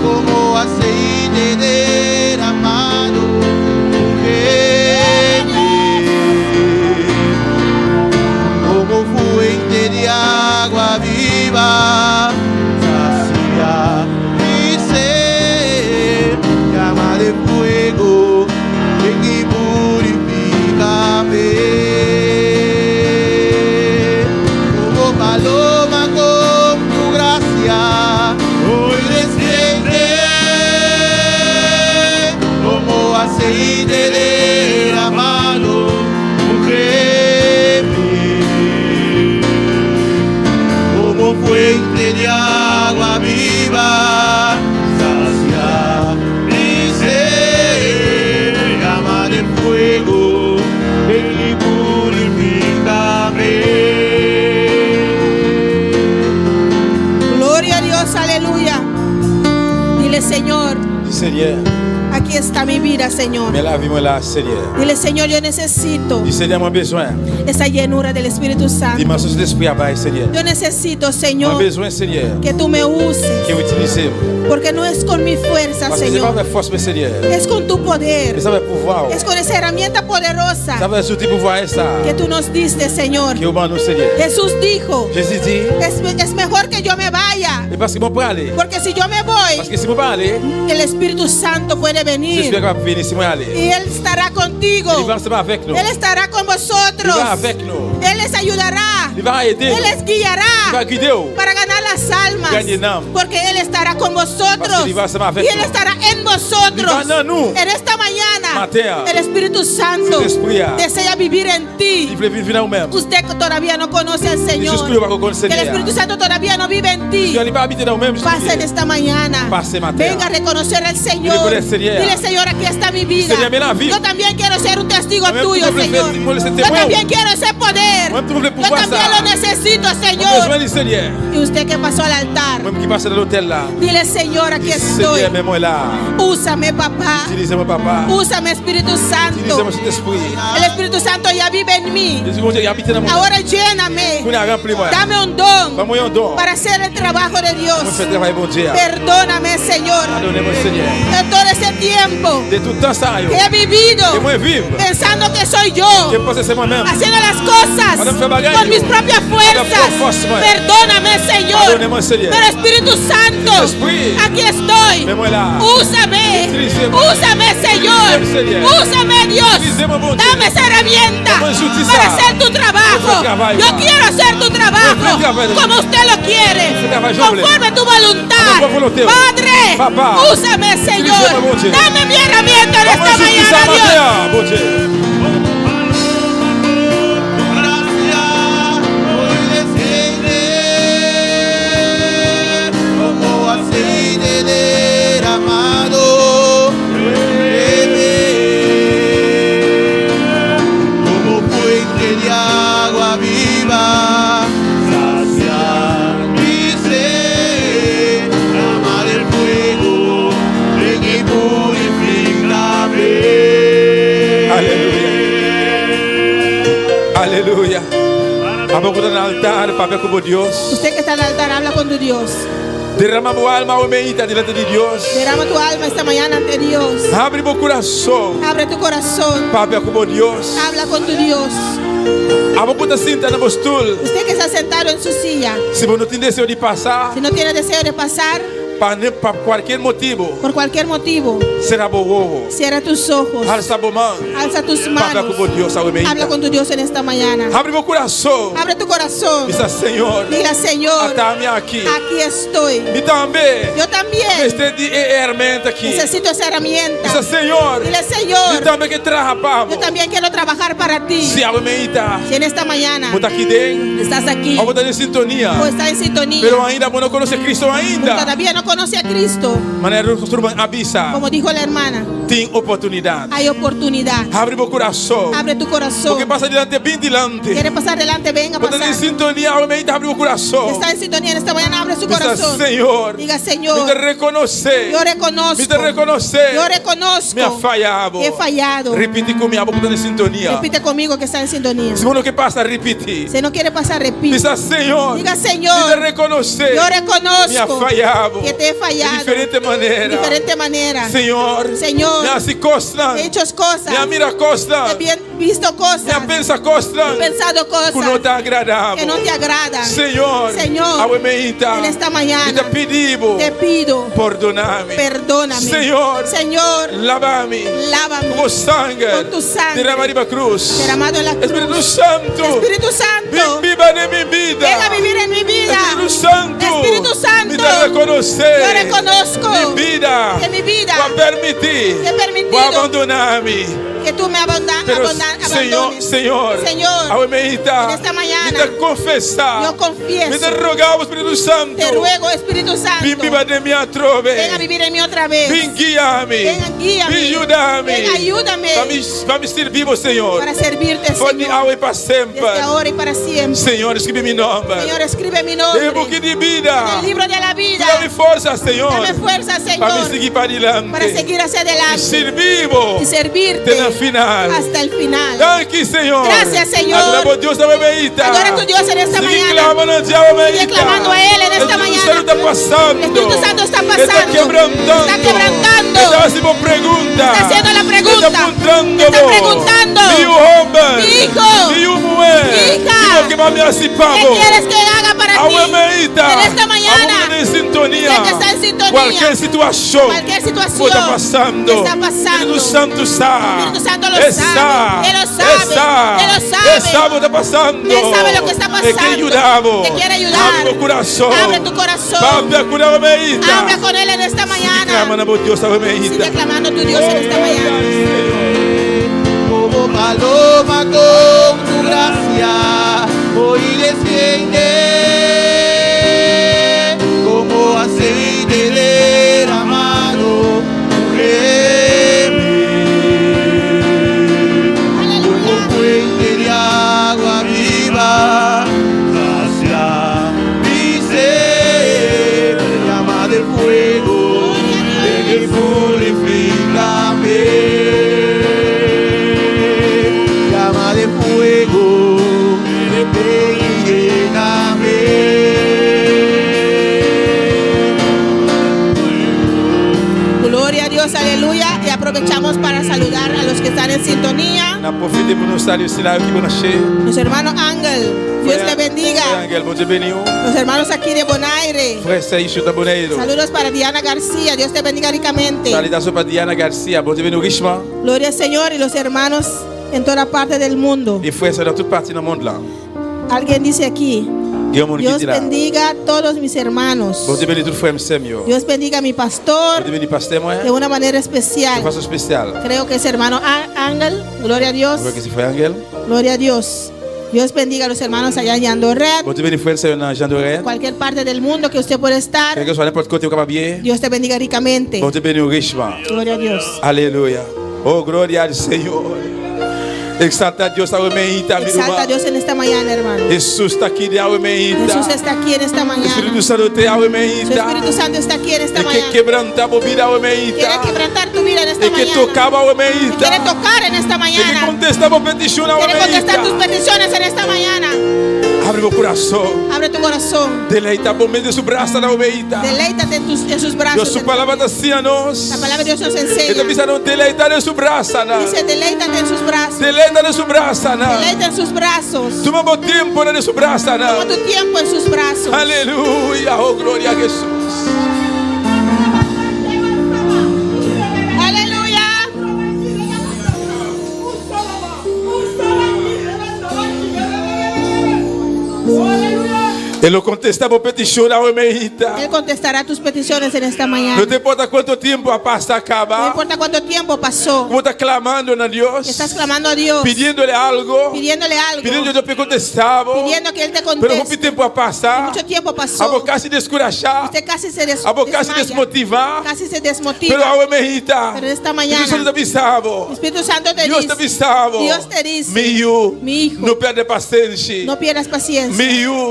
Como aceite derramado, como fuente de agua viva, sacia mi ser, llama de fuego, ven y purifícame. Como paloma con tu gracia, hoy desciende. Seigneur, Aquí está mi vida, Señor. mets la vie moi là, Seigneur. Dile, Señor, yo necesito Dis Seigneur, moi besoin. esa llenura del Espíritu Santo. Dimension de l'esprit à bas, Seigneur. Yo necesito, Moi Señor, besoin, Seigneur, que tú me uses, que utilise. porque no es con mi fuerza, Parce que c'est pas Señor, ma force, mais Seigneur. es con tu Mais poder, ça va pouvoir. es con esa herramienta poderosa Ça va surtout pouvoir ça. que tú nos diste, Señor. Qui est au banc nous, Seigneur. Jesús dijo, Jésus dit, es mejor que yo me vaya, et parce que moi peux aller. porque si yo me Parce voy, que si moi pas aller, el Espíritu Santo puede je suis venir capable de venir si moi aller. y Él estará contigo, Il va ensemble avec nous. Él estará con Il vosotros, va avec nous. Él les ayudará, Il va aider Él nous. les Il va guiará guider nous. para ganar las almas, Gagner l'âme. porque Él estará con Parce vosotros qu'il va ensemble avec y Él nous. estará en Il va vosotros. dans nous. En esta mañana, Matin. el Espíritu Santo Cet esprit, desea vivir en Il ti. veut vivre en nous-mêmes. Usted que todavía no conoce al Señor, Jesús va a conocer que el al Señor. Espíritu Santo todavía no vive en Si ti. on n'est pas habité dans nous-mêmes, Pase en esta mañana. Pase, matin. Venga a reconocer al Señor. Dile, al Señor. Dile, Señor, aquí está mi vida. Señor, ven a vivir. Yo también quiero ser un testigo Moi-même, tuyo, tu me Señor. fais- moi, le Yo témoin. también quiero ese poder. Moi-même, tu me fais Yo pouvoir también ça. lo necesito, J'ai Señor. besoin du Seigneur. Y usted que pasó al altar, Moi qui passe dans l'hôtel là. dile, Señor, aquí estoy. Seigneur, mets-moi là. Úsame, papá. Utilisez-moi, papa. Úsame, Espíritu Santo. Utilisez-moi cet esprit. El Espíritu Santo ya vive en mí. Jésus, mon Dieu, il habite dans moi. Ahora lléname. Vous n'avez rempli-moi. Dame un don Pas moyen don. para hacer el trabajo de Dios. Moi, fais travailler, mon Dieu. Perdóname, Señor, Pardonnez-moi, Seigneur. de todo ese tiempo De tout temps ça, yo. que he vivido Que moi vivre. pensando que soy yo, Que pense que c'est moi-même. haciendo las cosas Madame Fabagayo. con mis propias fuerzas. force, moi. Perdóname, Señor. Pardonnez-moi, Seigneur. Pero Espíritu Santo, Esprit. aquí estoy. Mets-moi là. Úsame, Utilisez-moi. úsame, Señor. Seigneur. Úsame, Dios. Utilisez-moi, mon Dieu. Dame esa herramienta Dame su tiza. para hacer tu trabajo. Yo trabajo. Yo quiero hacer tu Yo trabajo trabajo. como usted lo quiere, Yo trabajo. conforme tu voluntad. Como voluntad. Padre, Papá. úsame, Señor. Utilisez-moi, mon Dieu. Dame mi herramienta en esta Vamos a mañana, utiliser Dios. matin, mon Dieu. Gracias por descender como aceite derramado. Como fuente de agua viva. Saciar mi sed. Llama del fuego. Ven y purifícame. Alléluia. Vamos con el altar, papel como Dios. Usted que está en el altar, habla con tu Dios. Derrama tu alma humeita delante de Dios. Derrama tu alma esta mañana ante Dios. Abre mi corazón, Abre tu corazón. papel como Dios. Habla con tu Dios. Vamos con cinta en el postul. Usted que está sentado en su silla, Si vos no tienes deseo de pasar, si no tiene deseo de pasar para cualquier motivo, por cualquier motivo, será bobo. cierra tus ojos. Alza tu mano, Alza tus papel manos. como Dios, humeita. Habla con tu Dios en esta mañana. Abre mi corazón. Abre tu corazón. Dice, Señor, Diga, Señor, atame aqui. aquí estoy. E também, Yo también este de herramienta aqui. necesito esa herramienta. Dice, Senhor, Dile, e Señor, também que trabajamos. yo también quiero trabajar para ti. Se a humeita, Si en esta mañana botar aqui dentro, estás aquí vamos estar em sintonia. o estás en sintonía, Pero ainda não conhece Cristo pero ainda. todavía no conoce a Cristo, Maneira que avisa, como dijo la hermana, tem oportunidade. hay oportunidad. Abre meu coração. Abre tu corazón. Porque passa adiante, bem dilante. Quiere pasar delante, venga a Botar em pasar. sintonia, humeita, abre meu coração. Está en sintonía en esta mañana, abre su Dice, corazón. Senhor, Diga, me te Señor, reconhecer. yo Me te reconozco, reconhecer. yo reconozco Me falhado. que he fallado. Repite comigo, vou botar em sintonia. Repite conmigo que está en sintonía. Se não que passa, repite. Si no quiere pasar, repite. Diz, Senhor, Diga, me te Señor, reconhecer. yo Me reconozco falhado. que te he De fallado diferente maneira. de diferente manera. Senhor, Señor, me hace costas. he hecho cosas, Me mira costas. he visto cosas, Me pensa costas. he pensado Que não cosas te agradava. que no te agradan. Senhor, Señor, a humeita, en esta me te mañana pedimos, te pido, perdoname. perdóname. Señor, Señor, lava-me lávame com sangue. con tu sangre Derramado na cruz. derramado en la Espírito cruz. Santo, Espíritu Santo, viva en mi vida. ven a vivir en mi vida. Espírito Santo, Espíritu Santo, me te reconocer. yo reconozco Mi vida, que mi vida va a permitir, te he permitido va a abandonarme. que tú me Pero abandones. Señor, Señor, en esta mañana, me te confessar, yo confieso, me te rogamos, Espírito Santo, te ruego, Espíritu Santo, vem viva de mim trove, ven a vivir en mí otra vez. vem guiar-me, Ven, guíame. vem ajudar-me, Ven, ayúdame para me servir, meu Senhor, para servirte, for de Señor, agora e para sempre. desde ahora y para siempre. Senhor, escreve meu nome, Señor, escribe mi em nombre book de en vida, el libro de la vida. vida. Dame fuerza, Señor. Dame fuerza, Para Señor, seguir para adelante. para seguir hacia Y adelante servimos y servirte hasta el final. hasta el final. Gracias, Señor. Gracias, Señor. Adoramos a Dios a Bebeita. Adora a tu Dios en esta Sigue mañana. clamando al Diablo, Bebeita. Sigue clamando a Él en esta El Espíritu mañana. Santo está pasando. El Espíritu Santo está Está pasando. quebrantando. Está quebrantando. Está haciendo preguntas. Está haciendo la pregunta. Está apuntando. Está preguntando. Mi hombre. Mi hijo. Mi mujer. Mi hija. Digo que mami así ¿Qué pavo. quieres que haga para ti? Abuelita. En esta mañana. En sintonía. Usted que está en sintonía. Cualquier situación. Cualquier situación Está pasando. que está pasando. Espíritu Santo sabe. Espíritu Santo lo Él sabe. Él lo sabe. Él lo sabe. Él sabe lo que está pasando. Él sabe lo que está pasando. Te quiere ayudar. Te quiere ayudar. Abre tu corazón. Abre tu corazón. Papi, cura Bebeita. Habla con Él en esta mañana. Clamando por Dios a Bebeita. Sigue clamando a tu Dios en esta mañana. Como paloma con tu gracia, hoy desciende como aceite derramado sobre mí, como fuente de agua viva hacia mi ser, llama de fuego, ven y purifícame. Llama de fuego, ven y lléname. Gloria a Dios, aleluya. Y aprovechamos para saludar a los que están en sintonía. Na profite pour nous saluer aussi là qui vont chez. Los hermanos Ángel, Dios te bendiga. Ángel, bon Dieu béni. Los hermanos aquí de Bonaire. Frère Saïd Taboneiro. Saludos para Diana García, Dios te bendiga ricamente. Salutations para Diana Garcia, bon Dieu béni richement. Gloria al Señor y los hermanos en toda parte del mundo. Les frères sont dans toute partie dans le monde là. Alguien dice aquí, Il y a un monde qui Dios dit là. bendiga a todos mis hermanos. Bon Dieu béni tout frère m'sem yo. Dios bendiga a mi Bon pastor Dieu béni pasteur moi. de una manera De especial. façon spéciale. Creo que es hermano Ángel, gloria a Dios, Je vois que c'est frère Angel. gloria a Dios. Dios bendiga a los hermanos allá en Yandoret, Bon Dieu béni frère c'est un Jean Doré. cualquier parte del mundo que usted pueda estar. Quel que soit n'importe côté où capable bien. Dios te bendiga ricamente. Bon Dieu béni richement. Gloria a Dios. Alléluia. Oh gloria al Señor. Exalta a Dios a Bebeita, mi Exalta a hermano. Dios en esta mañana, hermano. Jesús está aquí de Bebeita. Jesús está aquí en esta mañana. Espíritu Santo te a Su Bebeita. Espíritu Santo está aquí en esta Y que mañana. quebranta vida a Quiere Bebeita. quebrantar tu vida en esta Y que mañana. tocaba a Quiere Bebeita. tocar en esta Y que mañana. contestamos petición a Quiere contestar tus Bebeita. peticiones en esta mañana. Abre tu corazón. Abre tu corazón. Deleita por medio de su brazo a Bebeita. Deleítate en sus Dios brazos. su palabra te hacía La nos. palabra de Dios nos Que te enseña. empiezan a deleitar en su brazo. Dice, deleítate en sus brazos. Deleita en su brazo. Deleítate en sus brazos. Tomamos tiempo en su brazo. Toma tu tiempo en sus brazos. Aleluya. Oh, gloria a Jesús. Aleluya. Él lo contestamos petición a Bebeita. Él contestará tus peticiones en esta mañana. No te importa cuánto tiempo pasa No acaba. importa cuánto tiempo pasó. Como estás clamando a Dios. Estás clamando a Dios. Pidiéndole algo. Pidiéndole algo. Pidiendo Dios te contestaba. Pidiendo que Él te Pero muito conteste. tempo a passar. Mucho tiempo A pasó. boca se descurachar. Usted casi se A boca se desmaya. desmotivar. Casi se Pero desmotiva. a Bebeita. Pero esta Espíritu mañana Santo te avisava. Espíritu Santo te Dios te dice, avisava. Dios te dice, Mi hijo. hijo, Não perde paciência. no pierdas paciencia.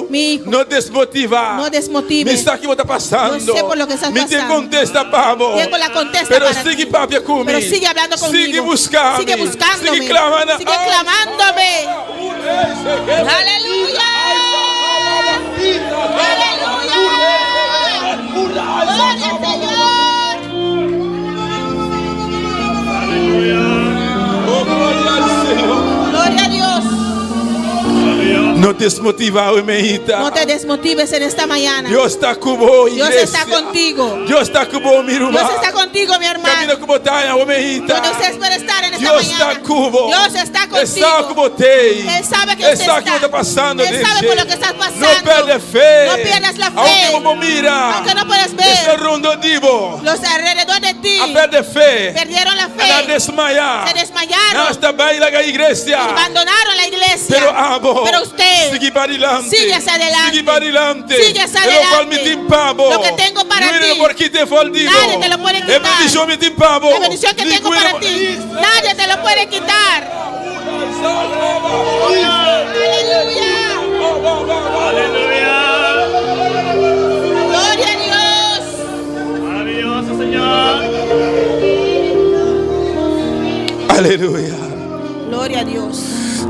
Mi hijo. Não desmotivar. No desmotive. Me sabe o que está passando. Yo sé por lo que estás Me te pasando. contesta, pavo. Tengo la contesta Pero para sigue ti. papi comigo. Pero sigue hablando conmigo. Sigue buscando. Sigue buscándome. Sigue clamando. Sigue clamándome. Aleluya. Aleluya. Gloria al Señor. Oh, glória ao Senhor. Gloria a Dios. Não desmotivar, Bebeita. No te desmotives en esta mañana. Deus está com você, Dios igreja. está contigo. Deus está com você, minha irmã. Dios está contigo, mi Camina hermano. com você, Bebeita. Donde usted espera estar en esta Deus mañana. está com você. Dios está Está com contigo. você. Él sabe que Ele usted sabe o que está. está passando. Él sabe por lo que estás pasando. Não perde fé. No pierdas la fe. Aunque não mira. Aunque no puedes Esse ver, rondodivo. los alrededor de ti A perde fé. perdieron la A fe, desmaiar. se desmayaron, Hasta baila a igreja. abandonaron la iglesia. Pero amo. Pero usted Sigue para adelante. sigue hacia adelante. Sigue para adelante. Sigue hacia Lo cual me adelante. timpavo. Lo que tengo para ti. Por aquí te faldivo. Nadie te lo puede quitar. bendición me timpavo. La bendición que tengo para ti, nadie te lo puede quitar. Aleluya. Aleluya. Gloria a Dios. Aleluya. Gloria a Dios.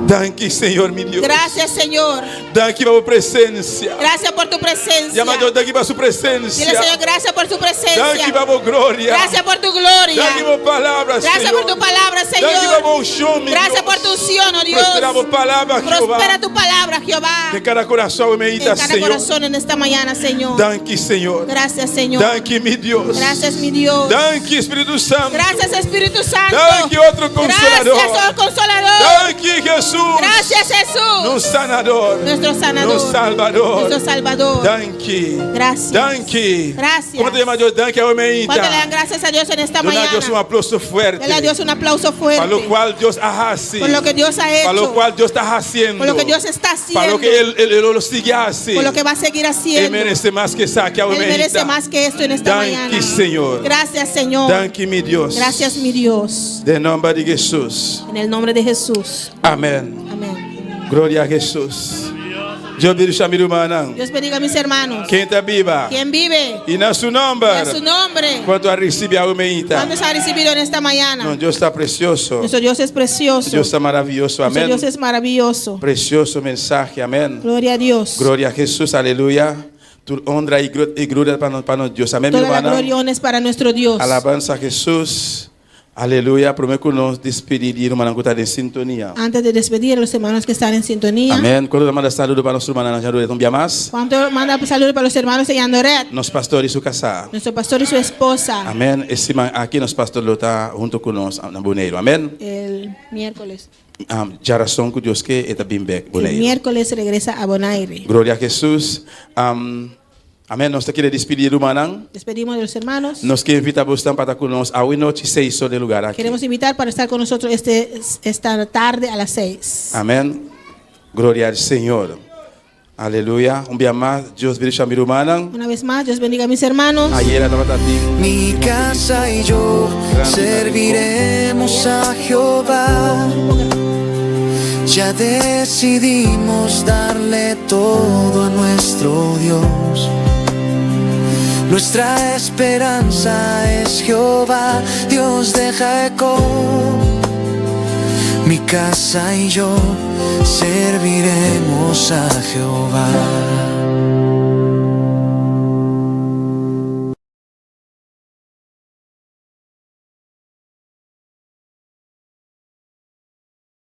Danke, Señor, mi Dios. Gracias, Señor. Danke por tu presencia. Gracias por tu presencia. Llama a Dios, danke por su Dile, presencia. Señor, gracias por tu presencia. Danke por gloria. Gracias por tu gloria. Danke por palabras, Gracias Señor. por tu palabra, Danke Señor. por unción, mi Gracias Dios. por tu unción, oh Dios. Prospera por palabras, Prospera Jehová. tu palabra, Jehová. De cada corazón me En medita, cada Señor. corazón en esta mañana, Señor. Danke, Señor. Gracias, Señor. Danke, mi Dios. Gracias, mi Dios. Danke, Espíritu Santo. Gracias, Espíritu Santo. Danke, otro consolador. Gracias, oh Consolador. Danke, Jesús. Gracias, Jesús. Nuestro sanador. Nuestro sanador. Nuestro salvador. Nuestro Salvador. Danke. Gracias. Danke. Gracias. ¿Cómo te llamas Dios? Danke a ¿Cuánto le dan Omeita. gracias a Dios en esta Dona a mañana? Dios un aplauso fuerte. Dale a Dios un aplauso Para lo fuerte. cual Dios hace. Por lo que Dios ha Para lo hecho. cual Dios está haciendo. Por lo que Dios está Para lo haciendo. que Él lo sigue haciendo. Por lo que va a seguir Él haciendo. merece más que saque a Él merece Omeita. más que esto en esta Danke, mañana. Señor. Gracias, Señor. Danke, mi Dios. Gracias, mi Dios. De nombre de Jesús. En el nombre de Jesús. Amén. Amén. Gloria a Jesús. Dios bendiga a mi hermano. Dios bendiga a mis hermanos. Quem está viva. ¿Quién vive? E na su nombre. En su nombre. Quanto a receber a Omeita. ¿Cuántos ha recibido en esta mañana? No, Dios está precioso. Nuestro Dios es precioso. Dios está maravilloso. Nuestro Amén. Dios es maravilloso. Precioso mensaje. Amén. Gloria a Dios. Gloria a Jesús. Aleluya. Tu honra y gloria para Dios. Amén, mi Toda la hermana. gloria y honra es para nuestro Dios. Alabanza a Jesús. Aleluya. Prometo que nos despedir, hermano, que está en sintonía. Antes de despedir a los hermanos que están en sintonía. Amén. Quando manda saludo para nuestro hermano Jaruet, un día más. ¿Cuánto manda saludos para los hermanos de Yandoret? Nos pastor y su casa. Nuestro pastor y su esposa. Amén. Aquí nos pastor lo está junto con nosotros en Boneiro. Amén. El miércoles. Geração que Deus quer está bem bem. El miércoles regresa a Bonaire. Glória a Jesus. Amém. Nós te queremos despedir, hermano. Despedimos de los hermanos. Nós queremos invitar você para estar conosco a 1:06 de lugar aqui. Queremos invitar para estar con nosotros esta tarde a las 6. Amém. Glória ao Senhor. Aleluya. Un día más, Dios bendiga a mi hermana. Una vez más, Dios bendiga a mis hermanos. Ayer estaba también. Mi casa y yo serviremos a Jehová. Ya decidimos darle todo a nuestro Dios. Nuestra esperanza es Jehová, Dios de Jacob. Mi casa y yo serviremos a Jehová.